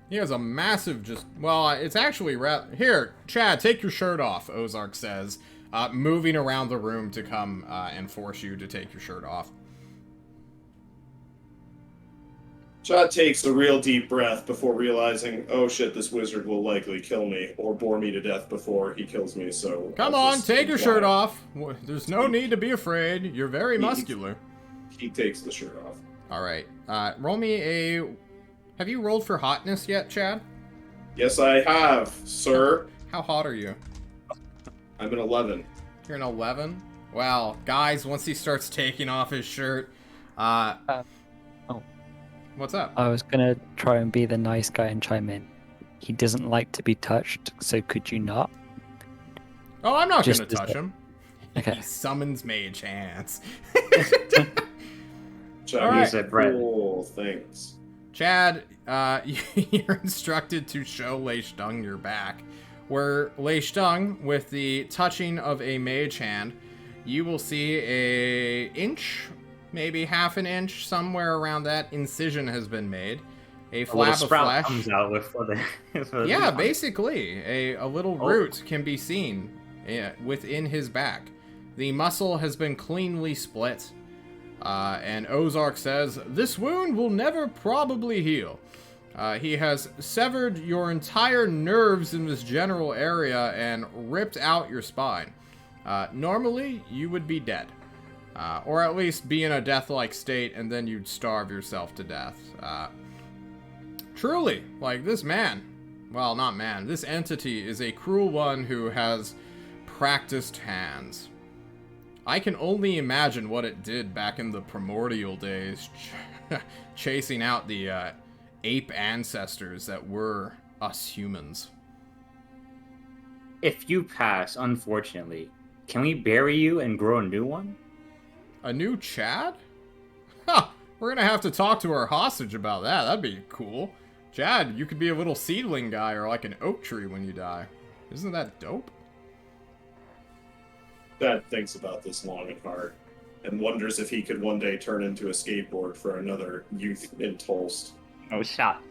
He has a massive it's actually Here, Chad, take your shirt off, Ozark says, moving around the room to come and force you to take your shirt off. Chad takes a real deep breath before realizing, oh shit, this wizard will likely kill me or bore me to death before he kills me, so... Come I'll on, just take your comply. shirt off. There's no need to be afraid. You're very muscular. He takes the shirt off. Alright, roll me a... Have you rolled for hotness yet, Chad? Yes, I have, sir. How hot are you? I'm an 11. You're an 11? Well, guys, once he starts taking off his shirt, what's up? I was gonna try and be the nice guy and chime in. He doesn't like to be touched, so could you not? Oh, I'm not Just gonna touch him. Okay. He summons mage hands. Chad, All right. you said cool things. Chad, you're instructed to show Lei Stung your back. Where Lei Stung, with the touching of a mage hand, you will see a inch, maybe half an inch, somewhere around that incision has been made. A flab of flesh comes out with yeah, basically, a little root can be seen within his back. The muscle has been cleanly split. And Ozark says, this wound will never probably heal. He has severed your entire nerves in this general area and ripped out your spine. Normally, you would be dead. Or at least be in a death-like state, and then you'd starve yourself to death. Truly, like, this man, well, not man, this entity is a cruel one who has practiced hands. I can only imagine what it did back in the primordial days, chasing out the ape ancestors that were us humans. If you pass, unfortunately, can we bury you and grow a new one? A new Chad? Huh, we're gonna have to talk to our hostage about that. That'd be cool. Chad, you could be a little seedling guy or like an oak tree when you die. Isn't that dope? Chad thinks about this long and hard and wonders if he could one day turn into a skateboard for another youth in Tulst. Oh, shot.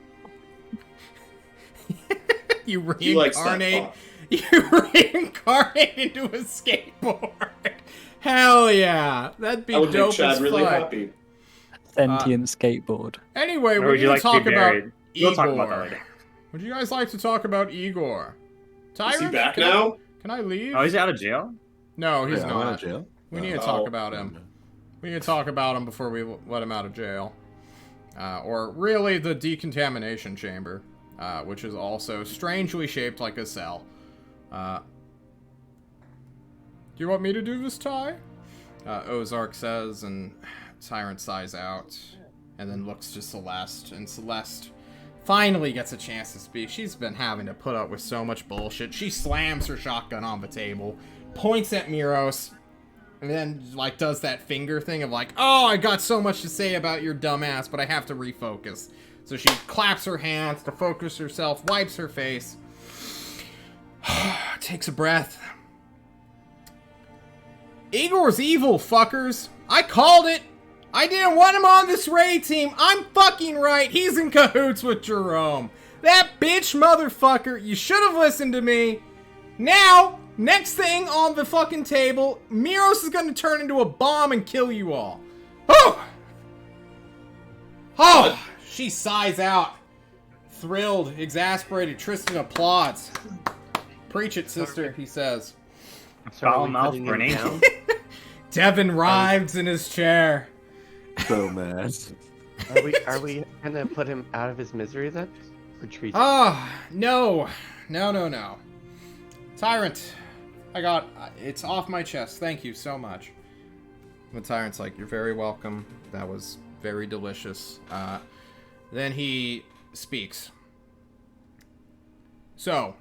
You He likes that reincarnate. thought. You reincarnate into a skateboard. Hell yeah, that'd be That would dope make Chad as really fuck. happy. Sentient skateboard. Anyway, Or we're would you gonna like to talk be about buried? We'll Igor. talk about that later. Would you guys like to talk about Igor? Is he Tyrant, back can I- now? Can I leave? Oh, he's out of jail? No, he's Yeah, I'm not. out of jail. We need to Oh. talk about him. We need to talk about him before we let him out of jail. Or really the decontamination chamber, which is also strangely shaped like a cell. Do you want me to do this, Ty? Ozark says, and Tyrant sighs out, and then looks to Celeste, and Celeste finally gets a chance to speak. She's been having to put up with so much bullshit. She slams her shotgun on the table, points at Miros, and then, like, does that finger thing of like, oh, I got so much to say about your dumbass, but I have to refocus. So she claps her hands to focus herself, wipes her face, takes a breath. Igor's evil, fuckers. I called it. I didn't want him on this raid team. I'm fucking right. He's in cahoots with Jerome. That bitch motherfucker. You should have listened to me. Now, next thing on the fucking table, Miros is going to turn into a bomb and kill you all. Oh! Oh! She sighs out. Thrilled, exasperated, Tristan applauds. Preach it, sister, he says. Foul mouth grenade. Devin writhes in his chair. So mad. Are we gonna put him out of his misery then? Or treat Ah, no. No. Tyrant, it's off my chest. Thank you so much. The Tyrant's like, you're very welcome. That was very delicious. Then he speaks. So,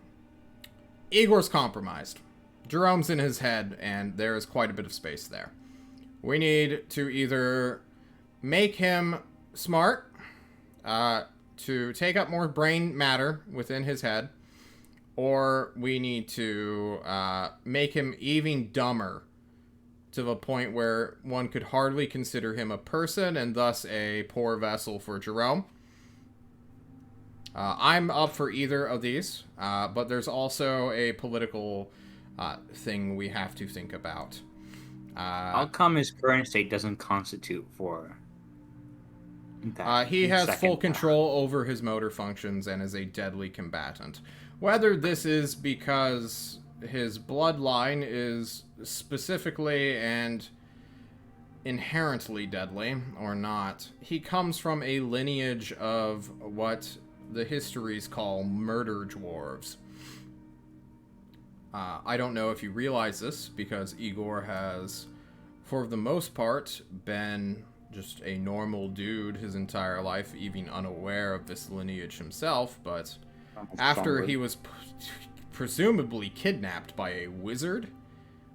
Igor's compromised. Jerome's in his head, and there is quite a bit of space there. We need to either make him smart, to take up more brain matter within his head, or we need to make him even dumber to the point where one could hardly consider him a person and thus a poor vessel for Jerome. I'm up for either of these, but there's also a political thing we have to think about. How come his current state doesn't constitute for that? He has second full control over his motor functions and is a deadly combatant. Whether this is because his bloodline is specifically and inherently deadly or not, he comes from a lineage of what the histories call murder dwarves. I don't know if you realize this, because Igor has, for the most part, been just a normal dude his entire life, even unaware of this lineage himself, but after he was presumably kidnapped by a wizard,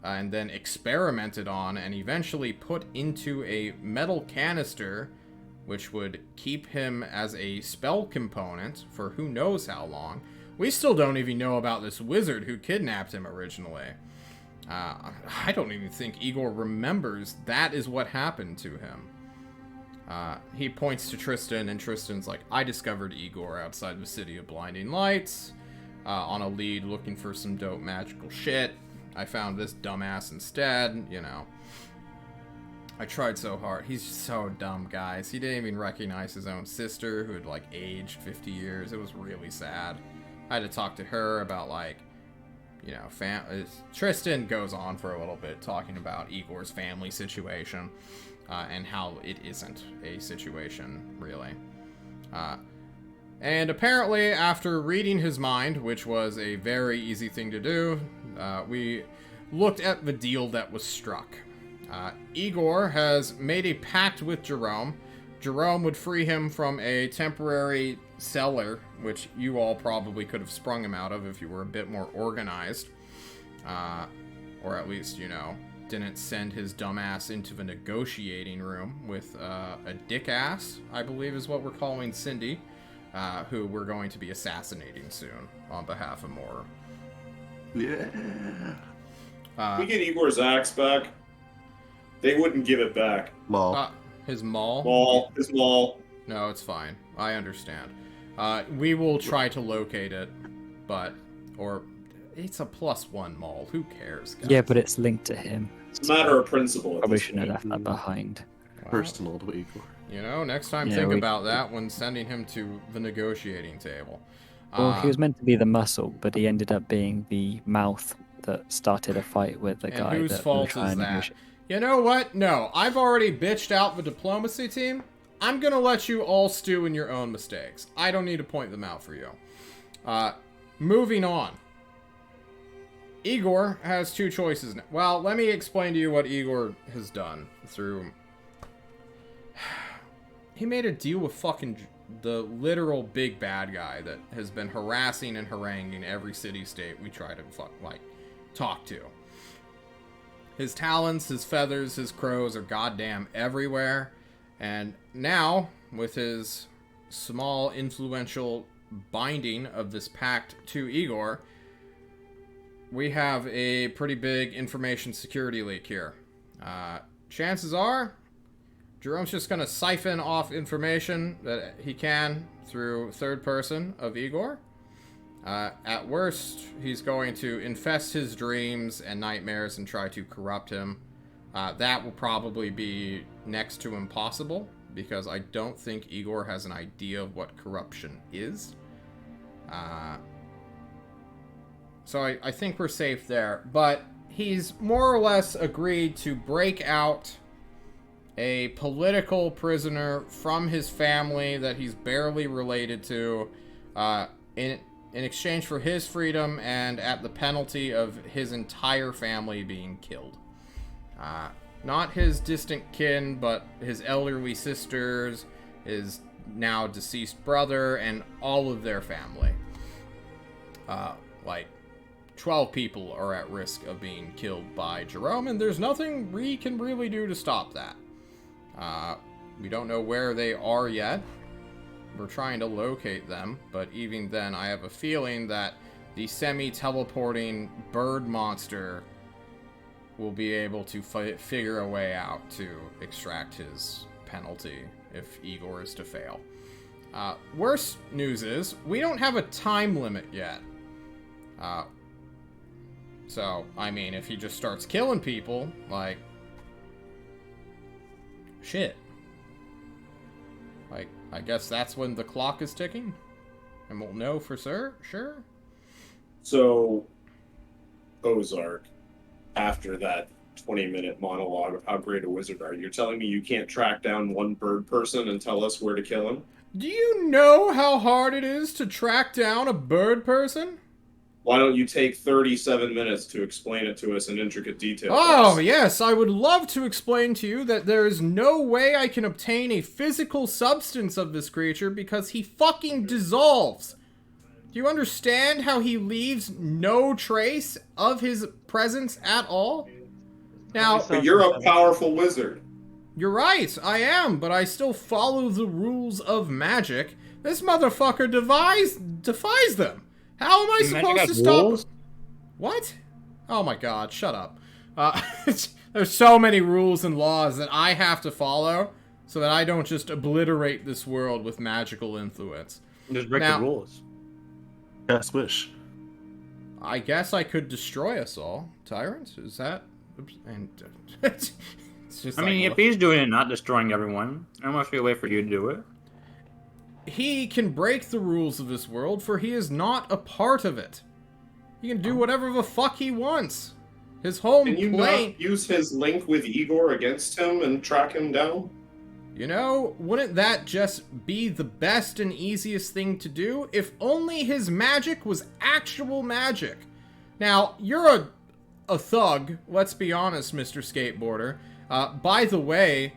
and then experimented on and eventually put into a metal canister, which would keep him as a spell component for who knows how long. We still don't even know about this wizard who kidnapped him originally. I don't even think Igor remembers that is what happened to him. He points to Tristan, and Tristan's like, I discovered Igor outside the City of Blinding Lights, on a lead looking for some dope magical shit. I found this dumbass instead, you know. I tried so hard. He's so dumb, guys. He didn't even recognize his own sister, who had, like, aged 50 years. It was really sad. I had to talk to her about, like, you know, Tristan goes on for a little bit talking about Igor's family situation, and how it isn't a situation, really. And apparently, after reading his mind, which was a very easy thing to do, we looked at the deal that was struck. Igor has made a pact with Jerome. Jerome would free him from a temporary cellar, which you all probably could have sprung him out of if you were a bit more organized. Or at least, you know, didn't send his dumbass into the negotiating room with a dick-ass, I believe is what we're calling Cindy, who we're going to be assassinating soon on behalf of Mor. Yeah. We get Igor's axe back. They wouldn't give it back. Well, His maul? His maul. No, it's fine. I understand. We will try to locate it, or it's a +1 maul. Who cares, guys? Yeah, but it's linked to him. It's a matter of principle. at Probably this shouldn't have point. left that behind. personal to Igor. You know, next time Yeah, think we- about that when sending him to the negotiating table. Well, he was meant to be the muscle, but he ended up being the mouth that started a fight with the And guy. whose that fault was trying is to that? negotiate. You know what? No, I've already bitched out the diplomacy team. I'm gonna let you all stew in your own mistakes. I don't need to point them out for you. Moving on. Igor has two choices now. Well, let me explain to you what Igor has done through... He made a deal with fucking the literal big bad guy that has been harassing and haranguing every city-state we try to talk to. His talons, his feathers, his crows are goddamn everywhere. And now, with his small, influential binding of this pact to Igor, we have a pretty big information security leak here. Chances are, Jerome's just going to siphon off information that he can through third person of Igor. At worst, he's going to infest his dreams and nightmares and try to corrupt him. That will probably be next to impossible, because I don't think Igor has an idea of what corruption is. So I think we're safe there. But he's more or less agreed to break out a political prisoner from his family that he's barely related to, in exchange for his freedom and at the penalty of his entire family being killed. Not his distant kin, but his elderly sisters, his now deceased brother, and all of their family. Like, 12 people are at risk of being killed by Jerome, and there's nothing we can really do to stop that. We don't know where they are yet. We're trying to locate them, but even then, I have a feeling that the semi-teleporting bird monster will be able to figure a way out to extract his penalty if Igor is to fail. Worst news is, we don't have a time limit yet. So, I mean, if he just starts killing people, like... shit. Like, I guess that's when the clock is ticking? And we'll know for sure? So, Ozark, after that 20-minute monologue of how great a wizard are you, you're telling me you can't track down one bird person and tell us where to kill him? Do you know how hard it is to track down a bird person? Why don't you take 37 minutes to explain it to us in intricate detail? Oh, please? yes, I would love to explain to you that there is no way I can obtain a physical substance of this creature because he fucking dissolves. Do you understand how he leaves no trace of his presence at all? Now, But you're a powerful wizard. you're right, I am, but I still follow the rules of magic. This motherfucker defies them. How am I supposed to stop? What? Oh my god, shut up. There's so many rules and laws that I have to follow so that I don't just obliterate this world with magical influence. Just break Now- the rules. Yeah, squish. I guess I could destroy us all. Tyrants? Is that... And, it's just I like, mean, if he's doing it, not destroying everyone, how much we wait for you to do it? he can break the rules of this world, for he is not a part of it. He can do whatever the fuck he wants. His home Can you plane... not use his link with Igor against him and track him down? You know, wouldn't that just be the best and easiest thing to do if only his magic was actual magic? Now, you're a thug, let's be honest, Mr. Skateboarder. By the way,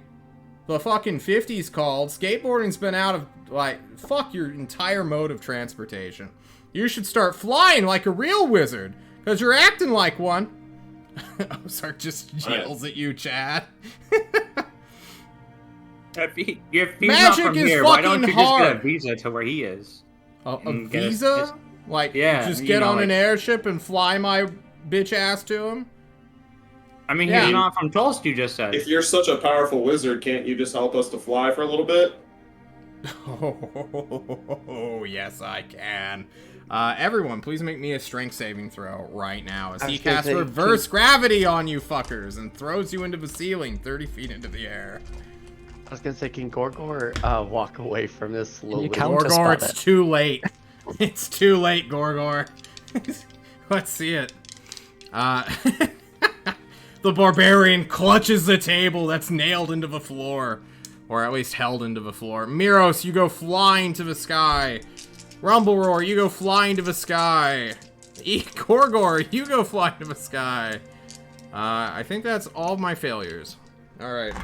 the fucking 50s called, skateboarding's been out of, like, fuck your entire mode of transportation. You should start flying like a real wizard, because you're acting like one. Ozark just yells at you, Chad. If he's Magic not from is here, why don't you fucking just hard. get a visa to where he is? A And get his- visa? Like, Yeah, just you get know, on an like- airship and fly my bitch ass to him? I mean, Yeah. he's not from Tulsa, you just said. If you're such a powerful wizard, can't you just help us to fly for a little bit? Oh, yes, I can. Everyone, please make me a strength saving throw right now as I he was gonna casts say, reverse gravity on you fuckers and throws you into the ceiling 30 feet into the air. I was gonna say, can Gorgor walk away from this slowly? count- Gorgor, spot it's it. too late. It's too late, Gorgor. Let's see it. The barbarian clutches the table that's nailed into the floor. Or at least held into the floor. Miros, you go flying to the sky. Rumble Roar, you go flying to the sky. Gorgor, you go flying to the sky. I think that's all of my failures. Alright.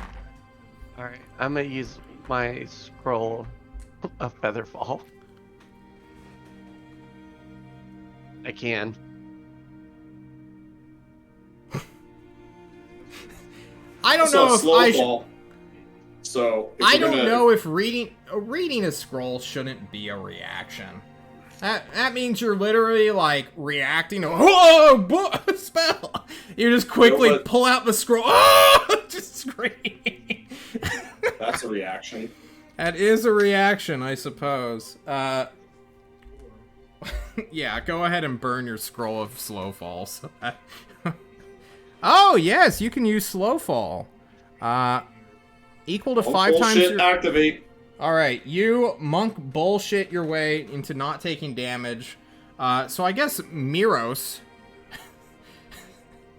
Alright, I'm gonna use my scroll of Featherfall. I can. I don't Also, know if slow I should... fall. So if I you're don't gonna- know if reading a scroll shouldn't be a reaction. That means you're literally like reacting to spell. You just quickly No, but- pull out the scroll. Oh, just scream. That's a reaction. That is a reaction, I suppose. Yeah, go ahead and burn your scroll of slow fall. So oh yes, you can use slow fall. Equal to 5 times Bullshit, your... activate. Alright, you monk bullshit your way into not taking damage. So I guess Miros...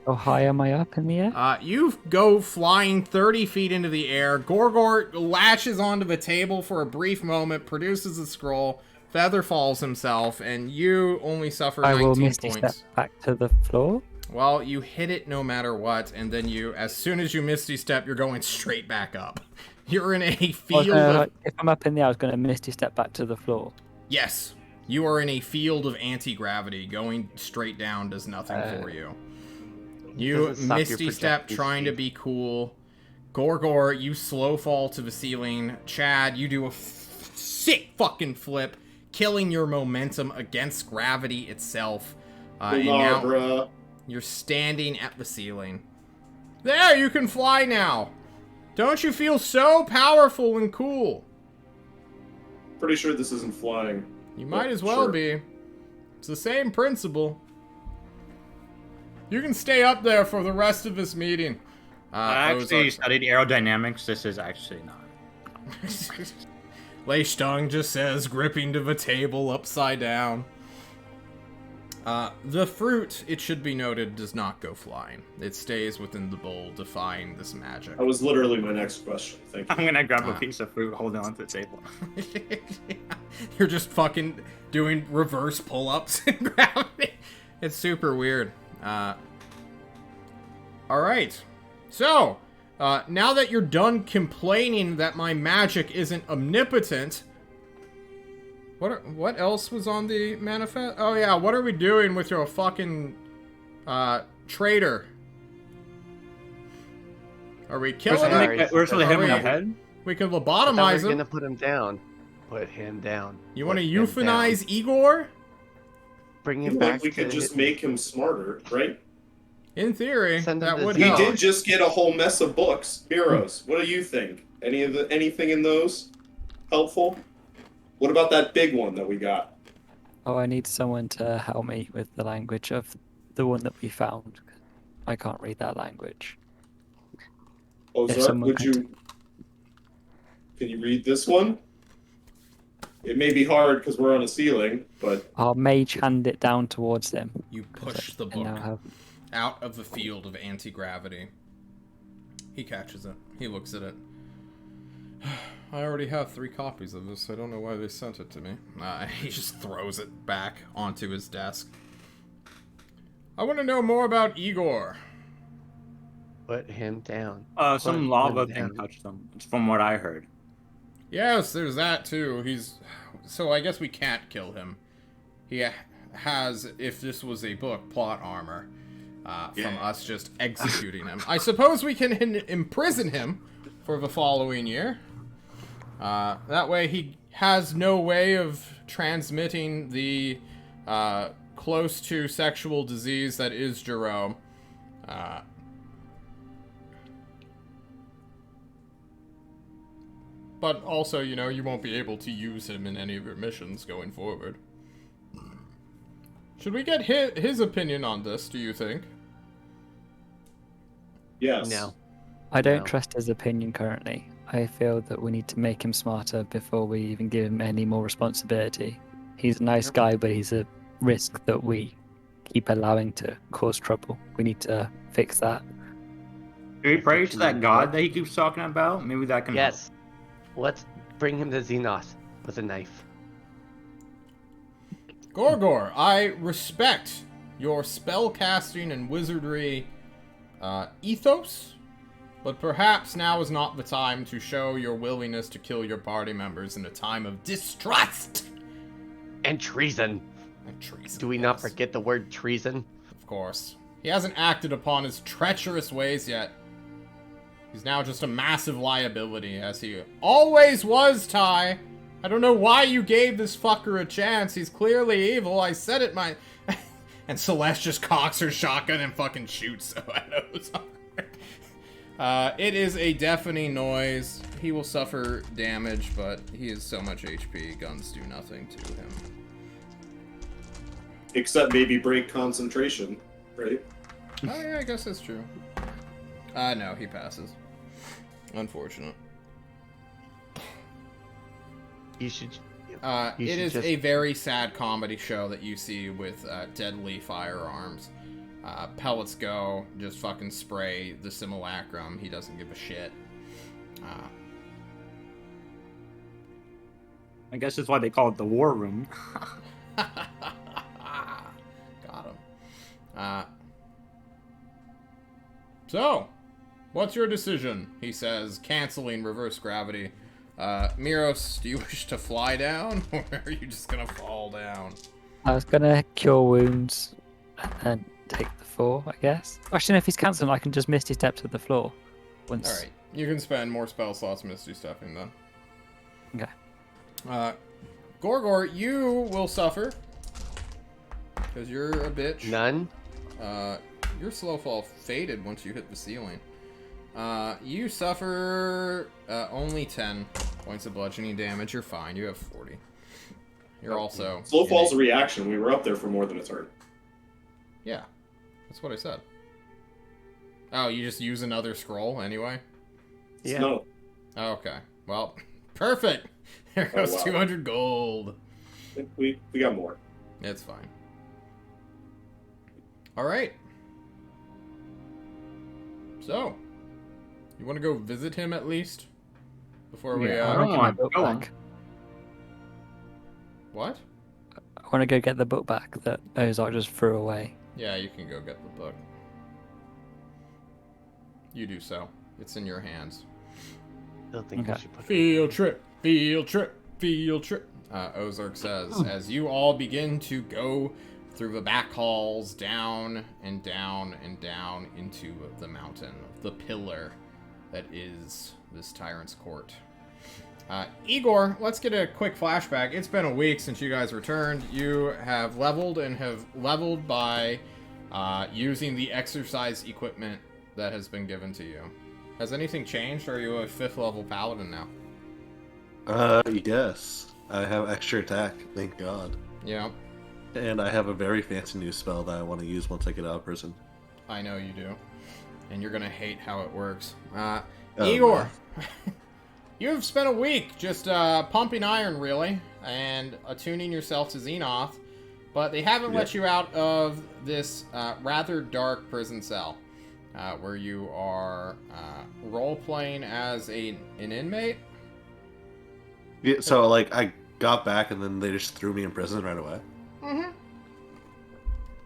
How high am I up in the air? You go flying 30 feet into the air. Gorgor latches onto the table for a brief moment, produces a scroll, feather falls himself, and you only suffer I 19 will misty points. step back to the floor. Well, you hit it no matter what, and then as soon as you misty step, you're going straight back up. You're in a field of... If I'm up in the air, I was going to misty step back to the floor. Yes, you are in a field of anti-gravity. Going straight down does nothing for you. You Doesn't stop your misty step projecting trying to speed. be cool. Gorgor, you slow fall to the ceiling. Chad, you do a sick fucking flip, killing your momentum against gravity itself. And now bruh. you're standing at the ceiling. There, you can fly now. Don't you feel so powerful and cool? Pretty sure this isn't flying. You might But as well sure. be. It's the same principle. You can stay up there for the rest of this meeting. I actually studied aerodynamics. This is actually not. Lei Stung just says, gripping to the table upside down. The fruit, it should be noted, does not go flying. It stays within the bowl, defying this magic. That was literally my next question. Thank you. I'm gonna grab a piece of fruit, hold it onto the table. You're just fucking doing reverse pull-ups in gravity. It's super weird. Alright. So, now that you're done complaining that my magic isn't omnipotent, what else was on the manifest? Oh yeah, what are we doing with your fucking traitor? Are we killing Sorry. him? We're supposed to hit him in the Are we- head? We can I thought lobotomize we were him. gonna put him down. Put him down. You Put want to him euthanize down. Igor? Bring I him feel back like we to could just his- make him smarter, right? In theory, Send him that to would He We help. did just get a whole mess of books. Miros, what do you think? Anything in those helpful? What about that big one that we got? Oh, I need someone to help me with the language of the one that we found. I can't read that language. Ozark, someone would could. you? Can you read this one? It may be hard because we're on a ceiling, but I'll mage hand it down towards him. You push the I book now have... out of the field of anti-gravity. He catches it. He looks at it. I already have 3 copies of this. I don't know why they sent it to me. He just throws it back onto his desk. I want to know more about Igor. Put him down. Some Put lava him thing down. touched him. It's from what I heard. Yes, there's that too. So I guess we can't kill him. He has, if this was a book, plot armor from us just executing him. I suppose we can imprison him for the following year. That way he has no way of transmitting the close to sexual disease that is Jerome. But also, you know, you won't be able to use him in any of your missions going forward. Should we get his opinion on this, do you think? yes. No. I don't No. trust his opinion currently. I feel that we need to make him smarter before we even give him any more responsibility. He's a nice guy, but he's a risk that we keep allowing to cause trouble. We need to fix that. Do we pray to that god that he keeps talking about? Maybe that can help. Yes. Let's bring him to Xenos with a knife. Gorgor, I respect your spellcasting and wizardry ethos, but perhaps now is not the time to show your willingness to kill your party members in a time of distrust And treason. and treason. Do we not yes, forget the word treason? Of course. He hasn't acted upon his treacherous ways yet. He's now just a massive liability, as he always was, Ty. I don't know why you gave this fucker a chance. He's clearly evil. I said it, And Celeste just cocks her shotgun and fucking shoots at Ozark. It is a deafening noise. He will suffer damage, but he has so much HP, guns do nothing to him. Except maybe break concentration, right? Oh yeah, I guess that's true. No, he passes. Unfortunate. You should. It should is just- a very sad comedy show that you see with deadly firearms. Pellets go, just fucking spray the simulacrum. He doesn't give a shit. I guess that's why they call it the war room. Got him. So, what's your decision? He says, canceling reverse gravity. Miros, do you wish to fly down, or are you just gonna fall down? I was gonna cure wounds and then take the 4, I guess. Actually, no, if he's cancelling, I can just misty step to the floor. Once. Alright, you can spend more spell slots misty stepping then. Okay. Gorgor, you will suffer. Because you're a bitch. None. Your slow fall faded once you hit the ceiling. You suffer only 10 points of bludgeoning damage. You're fine. You have 40. You're also... Slow fall's a reaction. We were up there for more than a turn. Yeah. That's what I said. Oh, you just use another scroll anyway? Yeah. No. Okay. Well, perfect. There goes 200 gold. We got more. It's fine. Alright. So, you want to go visit him at least? Before we, I want to get my book go on. back. What? I want to go get the book back that Ozark just threw away. Yeah, you can go get the book. You do so. It's in your hands. Don't think Okay. I should put it. Field trip, field trip, field trip. Ozark says, as you all begin to go through the back halls, down and down and down into the mountain, the pillar that is this tyrant's court. Igor, let's get a quick flashback. It's been a week since you guys returned. You have leveled and have leveled by using the exercise equipment that has been given to you. Has anything changed, or are you a 5th level paladin now? Yes. I have extra attack, thank God. Yeah, And I have a very fancy new spell that I want to use once I get out of prison. I know you do. And you're gonna hate how it works. Oh, Igor, you've spent a week just pumping iron, really, and attuning yourself to Xenoth, but they haven't let you out of this rather dark prison cell, where you are role-playing as an inmate. Yeah, so, like, I got back and then they just threw me in prison right away. Mm-hmm.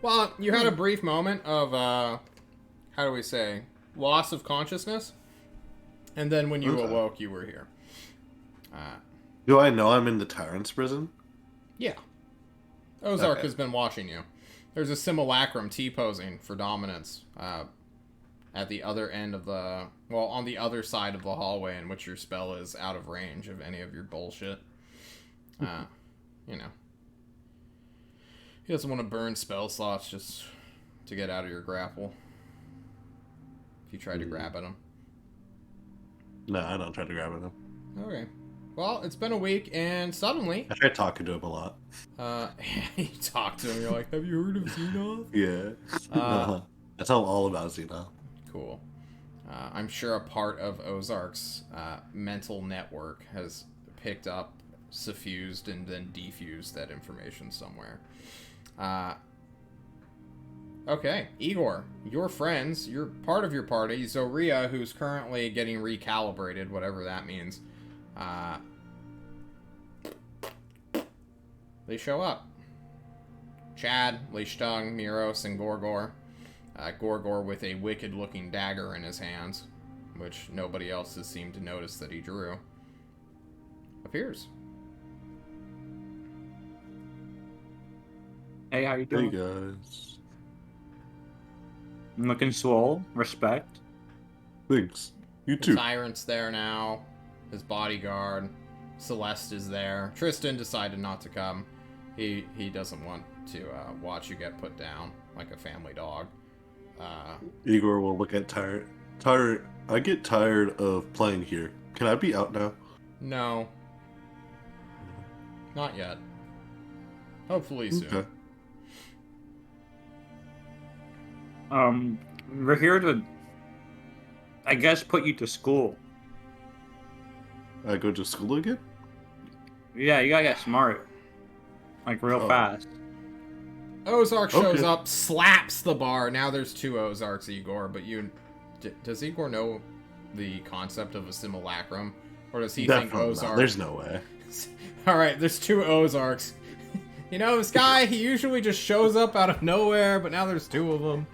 Well, you had a brief moment of, how do we say, loss of consciousness, and then when you awoke, you were here. Do I know I'm in the tyrant's prison? Yeah. Ozark Okay. has been watching you. There's a simulacrum T-posing for dominance at the other end of the... Well, on the other side of the hallway in which your spell is out of range of any of your bullshit. You know. He doesn't want to burn spell slots just to get out of your grapple. If you try to grab at him. No, I don't try to grab at him. Okay. Well, it's been a week, and suddenly... I try talking to him a lot. You talk to him, you're like, have you heard of Xenoth? Yeah. I tell him all about Xenoth. Cool. I'm sure a part of Ozark's mental network has picked up, suffused, and then defused that information somewhere. Okay, Igor, your friends, you're part of your party, Zoria, who's currently getting recalibrated, whatever that means. They show up. Chad, Leishtung, Miros, and Gorgor. Gorgor with a wicked-looking dagger in his hands, which nobody else has seemed to notice that he drew, appears. Hey, how you Hey doing? guys. I'm looking swole. Respect. Thanks. You The too. tyrant's there now. His bodyguard. Celeste is there. Tristan decided not to come. He doesn't want to watch you get put down like a family dog. Igor will look at tired. I get tired of playing here. Can I be out now? No. Not yet. Hopefully soon. Okay. We're here to, I guess, put you to school. I go to school again? Yeah, you gotta get smart. Like, real Oh. fast. Ozark shows Okay. up, slaps the bar. Now there's 2 Ozarks, Igor, but does Igor know the concept of a simulacrum? Or does he think Definitely Ozark... not. There's no way. Alright, there's 2 Ozarks. You know, this guy, he usually just shows up out of nowhere, but now there's 2 of them.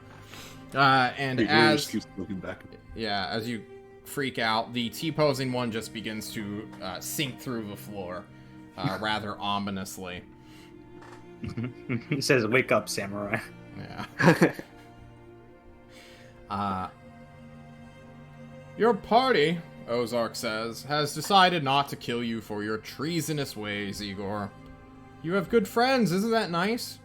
And He really as... just keeps looking back. Yeah, as you freak out, the T-posing one just begins to sink through the floor, rather ominously. He says, "Wake up, samurai." Yeah. Your party, Ozark says, has decided not to kill you for your treasonous ways, Igor. You have good friends, isn't that nice?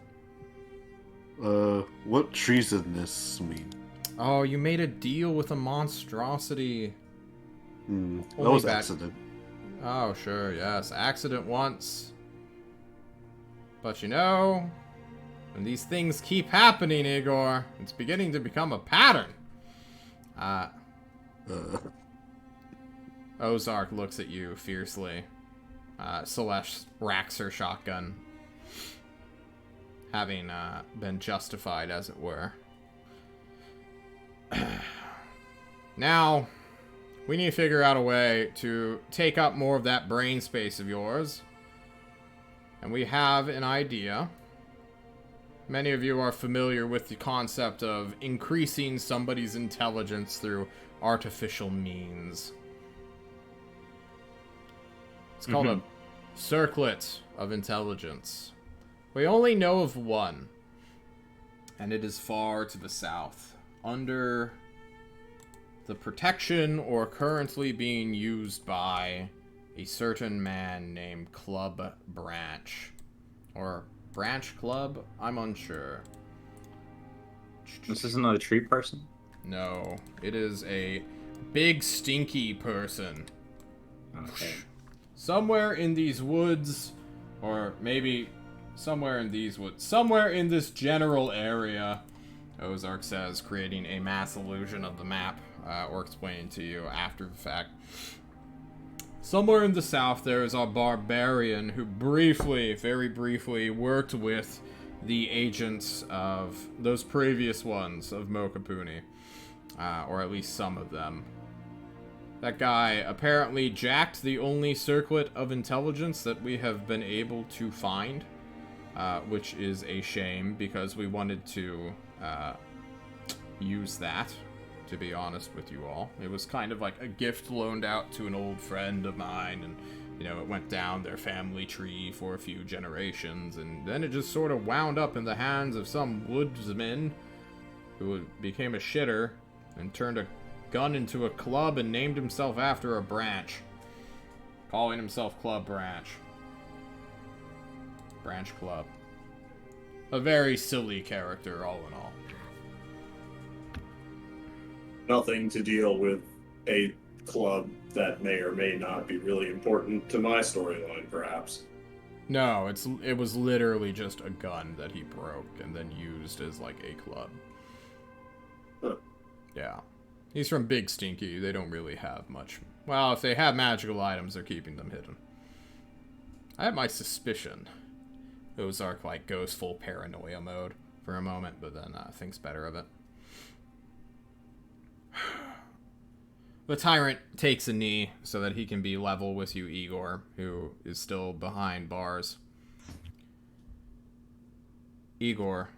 What treasonous mean? Oh, you made a deal with a monstrosity. That Only was bad- accident. Oh, sure, yes. Accident once. But you know, when these things keep happening, Igor, it's beginning to become a pattern. Ozark looks at you fiercely. Celeste racks her shotgun, having been justified, as it were. Now, we need to figure out a way to take up more of that brain space of yours. And we have an idea. Many of you are familiar with the concept of increasing somebody's intelligence through artificial means. It's called a circlet of intelligence. We only know of one, and it is far to the south, under the protection or currently being used by a certain man named Club Branch. Or Branch Club? I'm unsure. This isn't a tree person? No, it is a big stinky person. Okay. Somewhere in these woods, or maybe somewhere in these woods, somewhere in this general area, Ozark says, creating a mass illusion of the map, or explaining to you after the fact. Somewhere in the south, there is a barbarian who briefly, very briefly, worked with the agents of those previous ones of Mokapuni, or at least some of them. That guy apparently jacked the only circlet of intelligence that we have been able to find, which is a shame because we wanted to use that, to be honest with you all. It was kind of like a gift loaned out to an old friend of mine, and, you know, it went down their family tree for a few generations, and then it just sort of wound up in the hands of some woodsman who became a shitter and turned a gun into a club and named himself after a branch, calling himself Club Branch. Branch Club. A very silly character, all in all. Nothing to deal with a club that may or may not be really important to my storyline, perhaps. No, it was literally just a gun that he broke and then used as like a club. Huh. Yeah. He's from Big Stinky. They don't really have much. Well, if they have magical items, they're keeping them hidden. I have my suspicion. Ozark like goes full paranoia mode for a moment, but then thinks better of it. The tyrant takes a knee so that he can be level with you, Igor, who is still behind bars. Igor,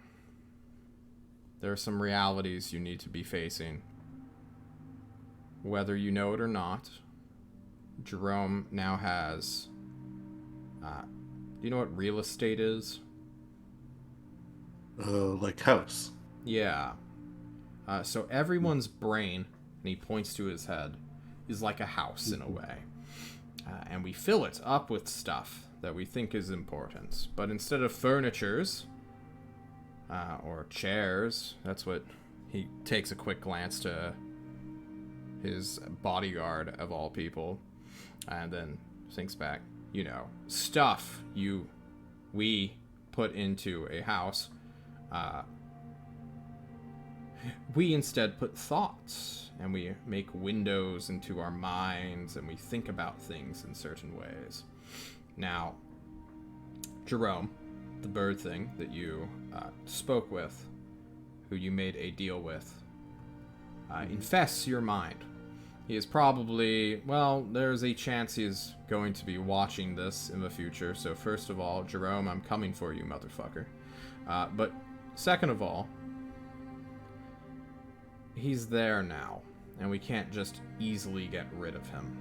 there are some realities you need to be facing. Whether you know it or not, Jerome now has... do you know what real estate is? Like house. Yeah. So everyone's brain, and he points to his head, is like a house in a way. And we fill it up with stuff that we think is important. But instead of furnitures, or chairs, that's what he takes a quick glance to his bodyguard of all people, and then thinks back, you know, stuff we put into a house, we instead put thoughts, and we make windows into our minds, and we think about things in certain ways. Now, Jerome, the bird thing that you spoke with, who you made a deal with, infests your mind. He is probably, well, there's a chance he is going to be watching this in the future. So first of all, Jerome, I'm coming for you, motherfucker. But second of all, he's there now, and we can't just easily get rid of him.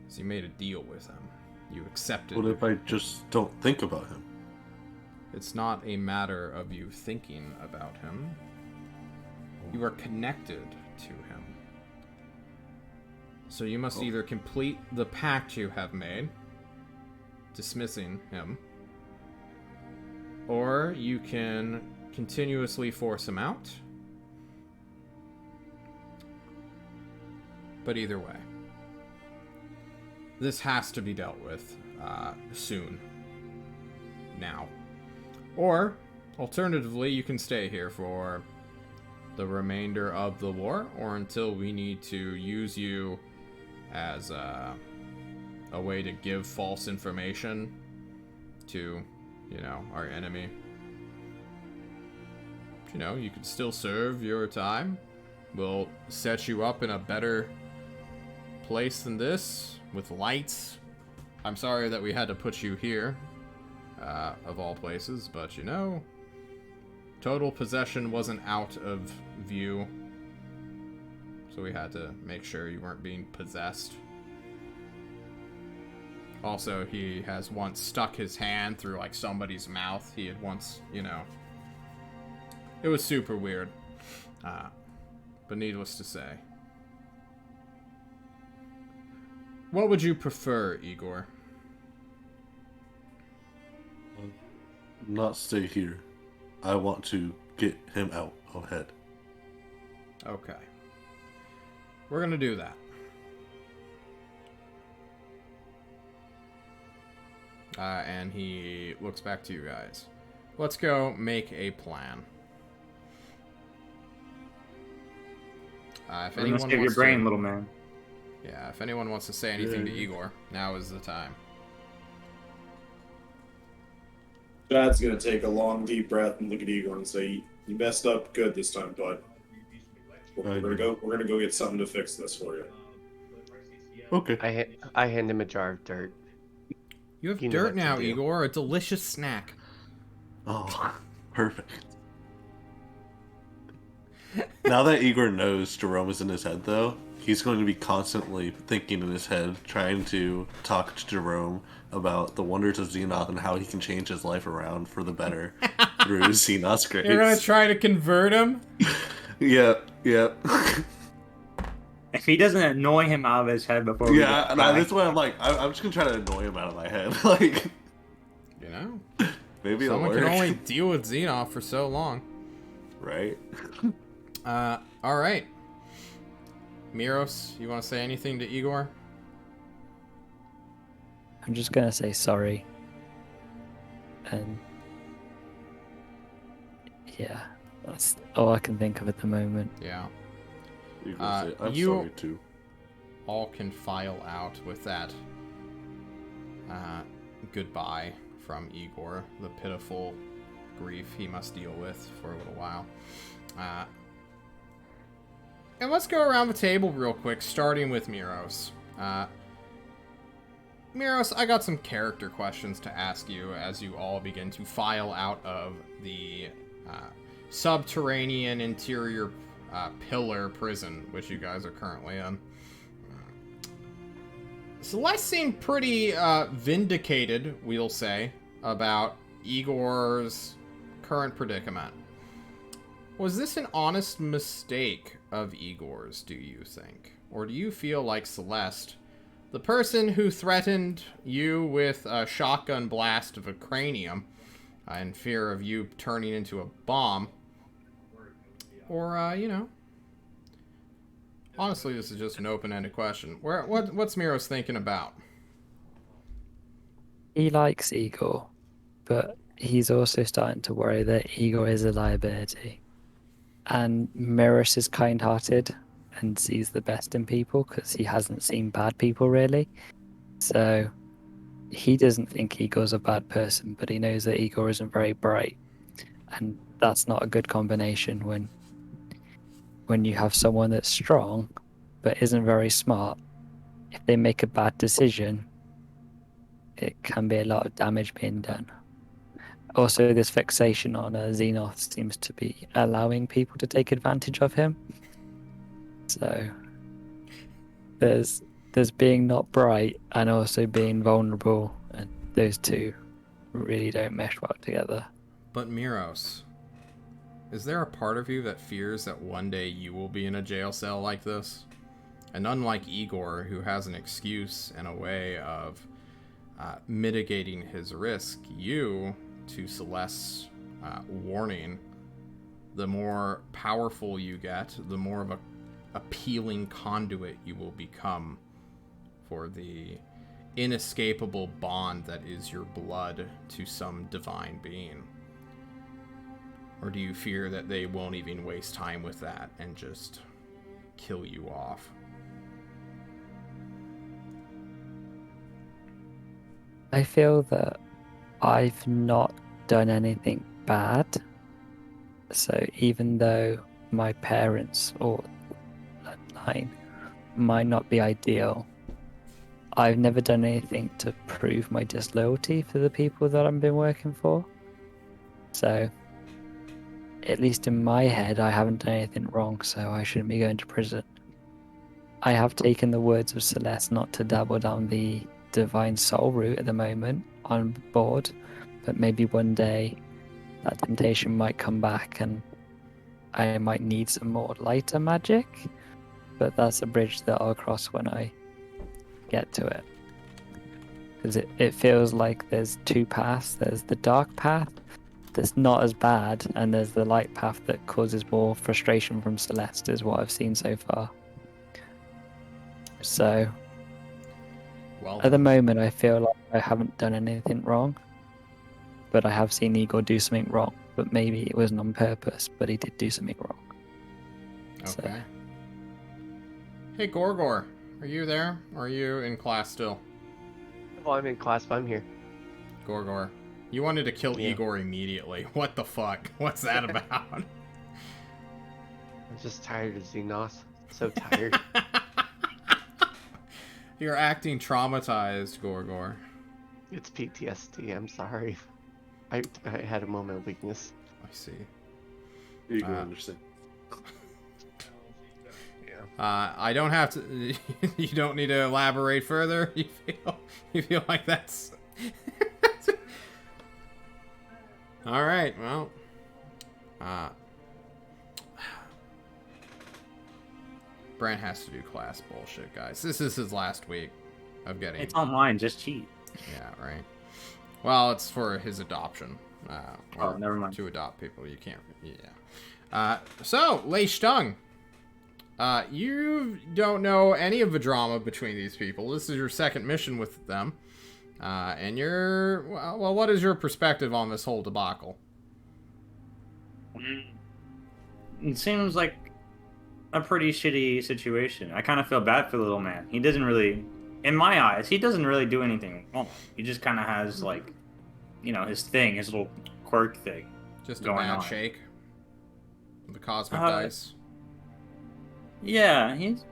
So you made a deal with him. You accepted. What if I just don't think about him? It's not a matter of you thinking about him. You are connected to him. So you must either complete the pact you have made, dismissing him, or you can continuously force him out. But either way, this has to be dealt with soon. Now. Or, alternatively, you can stay here for the remainder of the war, or until we need to use you as a way to give false information to, our enemy. You can still serve your time. We'll set you up in a better place than this, with lights. I'm sorry that we had to put you here, of all places, but total possession wasn't out of view, so we had to make sure you weren't being possessed. Also, he has once stuck his hand through, somebody's mouth. He had once, it was super weird. But needless to say. What would you prefer, Igor? Not stay here. I want to get him out ahead. Okay. We're gonna do that. And he looks back to you guys. Let's go make a plan. If anyone Let's give your brain, little man. Yeah, if anyone wants to say anything to Igor, now is the time. Dad's gonna take a long, deep breath and look at Igor and say, "You messed up good this time, bud. We're gonna go get something to fix this for you." Okay. I hand him a jar of dirt. You have You know dirt what to now, do. Igor. A delicious snack. Oh, perfect. Now that Igor knows Jerome is in his head, though, he's going to be constantly thinking in his head, trying to talk to Jerome about the wonders of Xenoth and how he can change his life around for the better through Xenoth's grace. You're gonna try to convert him? Yep. If he doesn't annoy him out of his head before we Yeah, get and back, that's why I'm like, I'm just gonna try to annoy him out of my head. Maybe it'll Someone work. can only deal with Xenoth for so long. Right? Alright. Miros, you want to say anything to Igor? I'm just gonna say sorry. And yeah, that's all I can think of at the moment. Yeah. You can say, I'm you- sorry too. All can file out with that goodbye from Igor, the pitiful grief he must deal with for a little while. And let's go around the table real quick, starting with Miros. Miros, I got some character questions to ask you as you all begin to file out of the subterranean interior pillar prison, which you guys are currently in. Celeste seemed pretty vindicated, we'll say, about Igor's current predicament. Was this an honest mistake of Igor's, do you think? Or do you feel like Celeste, the person who threatened you with a shotgun blast of a cranium in fear of you turning into a bomb, or, honestly, this is just an open-ended question. What's Miros thinking about? He likes Igor, but he's also starting to worry that Igor is a liability. And Miros is kind-hearted and sees the best in people because he hasn't seen bad people really. So he doesn't think Igor's a bad person, but he knows that Igor isn't very bright, and that's not a good combination when you have someone that's strong but isn't very smart. If they make a bad decision, it can be a lot of damage being done. Also, this fixation on Xenos seems to be allowing people to take advantage of him. So there's being not bright and also being vulnerable, and those two really don't mesh well together. But Miros, is there a part of you that fears that one day you will be in a jail cell like this? And unlike Igor, who has an excuse and a way of mitigating his risk, you, to Celeste's warning, the more powerful you get, the more of a appealing conduit you will become for the inescapable bond that is your blood to some divine being. Or do you fear that they won't even waste time with that and just kill you off? I feel that I've not done anything bad. So even though my parents or bloodline might not be ideal, I've never done anything to prove my disloyalty for the people that I've been working for. So, at least in my head, I haven't done anything wrong, so I shouldn't be going to prison. I have taken the words of Celeste not to dabble down the divine soul route at the moment on board, but maybe one day that temptation might come back and I might need some more lighter magic, but that's a bridge that I'll cross when I get to it. Because it feels like there's two paths. There's the dark path that's not as bad, and there's the light path that causes more frustration from Celeste, is what I've seen so far. So, Well, at the moment, I feel like I haven't done anything wrong, but I have seen Igor do something wrong. But maybe it wasn't on purpose, but he did do something wrong. So, okay. Hey, Gorgor, are you there? Or are you in class still? Well, I'm in class, but I'm here. Gorgor, you wanted to kill Yeah. Igor immediately. What the fuck? What's that about? I'm just tired of Xenos. So tired. You're acting traumatized, Gorgor. It's PTSD. I'm sorry. I had a moment of weakness. I see. You can understand. Yeah. I don't have to. You don't need to elaborate further. You feel like that's. All right. Well. Brent has to do class bullshit, guys. This is his last week of getting. It's online, just cheat. Yeah. Right. Well, it's for his adoption. Oh, never mind. To adopt people, you can't. Yeah. So, Lei Stung. You don't know any of the drama between these people. This is your second mission with them. And you're... Well, what is your perspective on this whole debacle? It seems like a pretty shitty situation. I kind of feel bad for the little man. He doesn't really... In my eyes, he doesn't really do anything wrong. He just kind of has, like, you know, his thing, his little quirk thing. Just a going bad on. shake? The cosmic dice? Yeah, he's...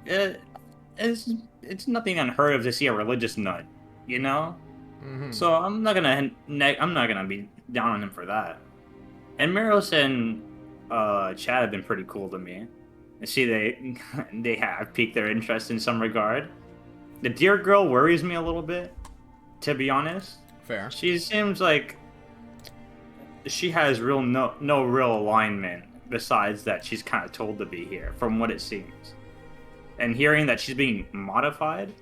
it's nothing unheard of to see a religious nut, you know? Mm-hmm. So I'm not gonna be down on him for that. And Miros and Chad have been pretty cool to me. I see they have piqued their interest in some regard. The dear girl worries me a little bit, to be honest. Fair. She seems like she has no real alignment besides that she's kind of told to be here, from what it seems. And hearing that she's being modified,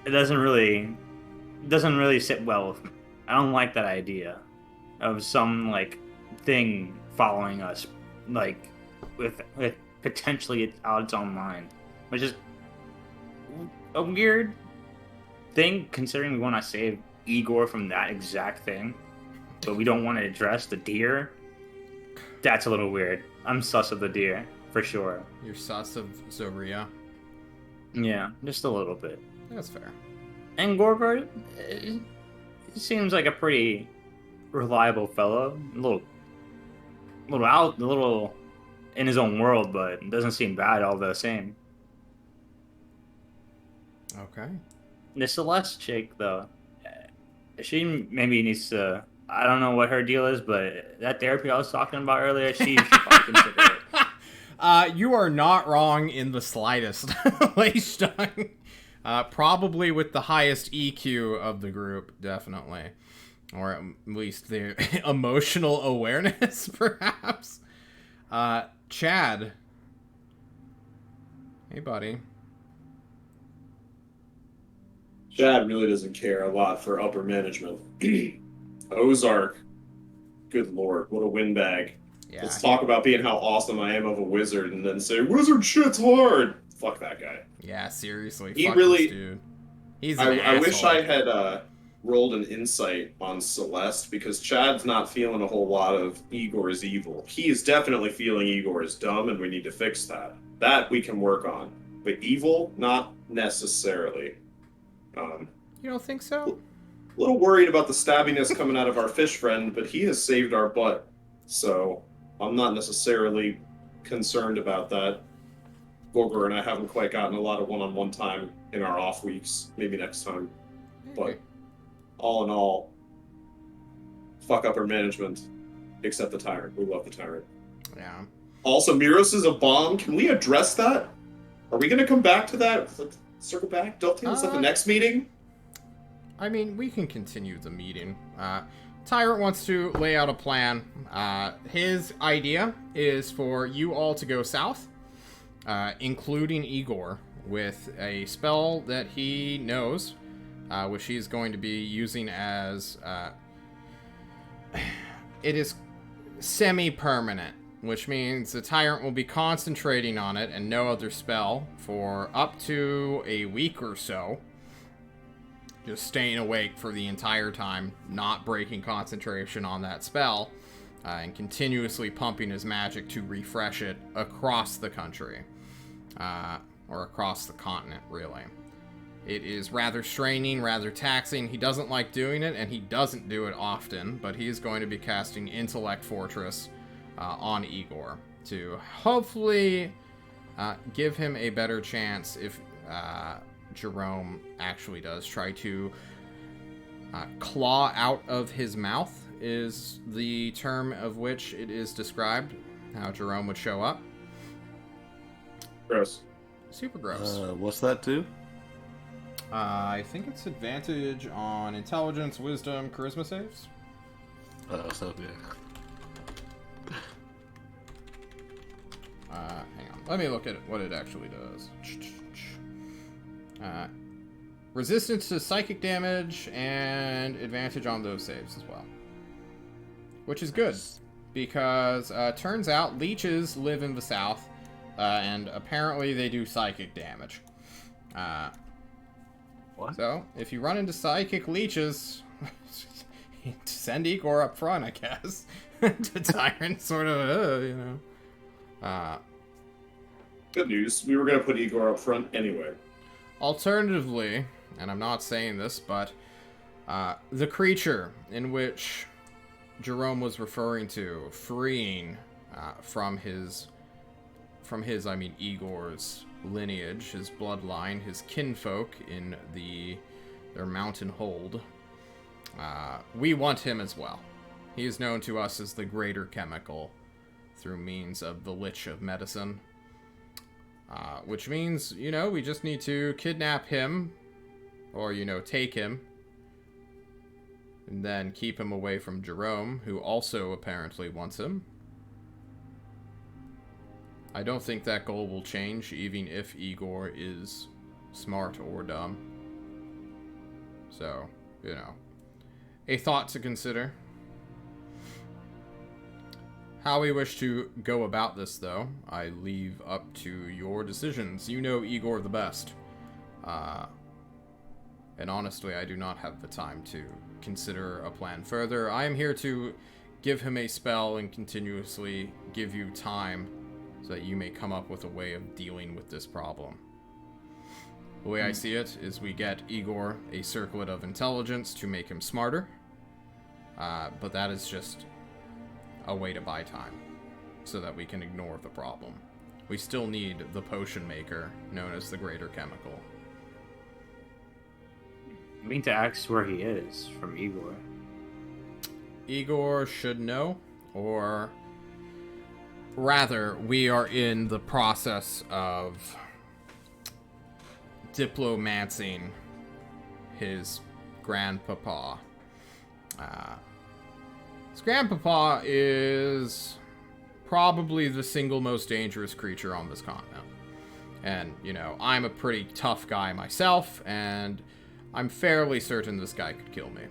it doesn't really sit well with me. I don't like that idea of some like thing following us, like with potentially out its own mind, which is a weird thing considering we want to save Igor from that exact thing, but we don't want to address the deer. That's a little weird. I'm sus of the deer for sure. You're sus of Zoria. Yeah, just a little bit. That's fair. And Gorgor, he seems like a pretty reliable fellow. A little in his own world, but doesn't seem bad all the same. Okay. The Celeste chick, though, she maybe needs to. I don't know what her deal is, but that therapy I was talking about earlier, she should probably consider it. You are not wrong in the slightest, Leishstein. Probably with the highest EQ of the group, definitely. Or at least the emotional awareness, perhaps. Chad. Hey, buddy. Chad really doesn't care a lot for upper management. Ozark, good lord, what a windbag. Yeah, Let's talk about being how awesome I am of a wizard and then say, wizard shit's hard! Fuck that guy. Yeah, seriously. He Fuck really- this dude. He's an I wish asshole. I had rolled an insight on Celeste because Chad's not feeling a whole lot of Igor's evil. He is definitely feeling Igor is dumb and we need to fix that. That we can work on. But evil, not necessarily. You don't think so? A little worried about the stabbiness coming out of our fish friend, but he has saved our butt. So I'm not necessarily concerned about that. Gorgor and I haven't quite gotten a lot of one-on-one time in our off weeks. Maybe next time. But all in all, fuck upper management. Except the tyrant. We love the tyrant. Yeah. Also, Miros is a bomb. Can we address that? Are we going to come back to that? Circle back? Dovetail? Is that the next meeting? I mean, we can continue the meeting. Tyrant wants to lay out a plan. His idea is for you all to go south, including Igor, with a spell that he knows, which he's going to be using as... it is semi-permanent, which means the Tyrant will be concentrating on it and no other spell for up to a week or so. Just staying awake for the entire time, not breaking concentration on that spell, and continuously pumping his magic to refresh it across the country. Or across the continent, really. It is rather straining, rather taxing. He doesn't like doing it, and he doesn't do it often, but he is going to be casting Intellect Fortress on Igor to hopefully give him a better chance if Jerome actually does try to claw out of his mouth, is the term of which it is described, how Jerome would show up. Gross. Super gross. What's that do? I think it's advantage on intelligence, wisdom, charisma saves. So yeah. Hang on. Let me look at what it actually does. Resistance to psychic damage and advantage on those saves as well. Which is good, because turns out leeches live in the south, and apparently they do psychic damage. What? So, if you run into psychic leeches, send Igor up front, I guess. To Tyrant, sort of, you know. Good news. We were going to put Igor up front anyway. Alternatively, and I'm not saying this, but the creature in which Jerome was referring to, freeing from his, I mean, Igor's lineage, his bloodline, his kinfolk in their mountain hold, we want him as well. He is known to us as the Greater Chemical through means of the Lich of Medicine. Which means, you know, we just need to kidnap him, or, you know, take him, and then keep him away from Jerome, who also apparently wants him. I don't think that goal will change, even if Igor is smart or dumb. So, you know, a thought to consider. How we wish to go about this, though, I leave up to your decisions. You know Igor the best. And honestly, I do not have the time to consider a plan further. I am here to give him a spell and continuously give you time so that you may come up with a way of dealing with this problem. The way I see it is we get Igor a circlet of intelligence to make him smarter. But that is just a way to buy time so that we can ignore the problem. We still need the potion maker, known as the Greater Chemical. I mean to ask where he is from Igor. Igor should know, or rather, we are in the process of diplomancing his grandpapa. His grandpapa is probably the single most dangerous creature on this continent. And, you know, I'm a pretty tough guy myself, and I'm fairly certain this guy could kill me.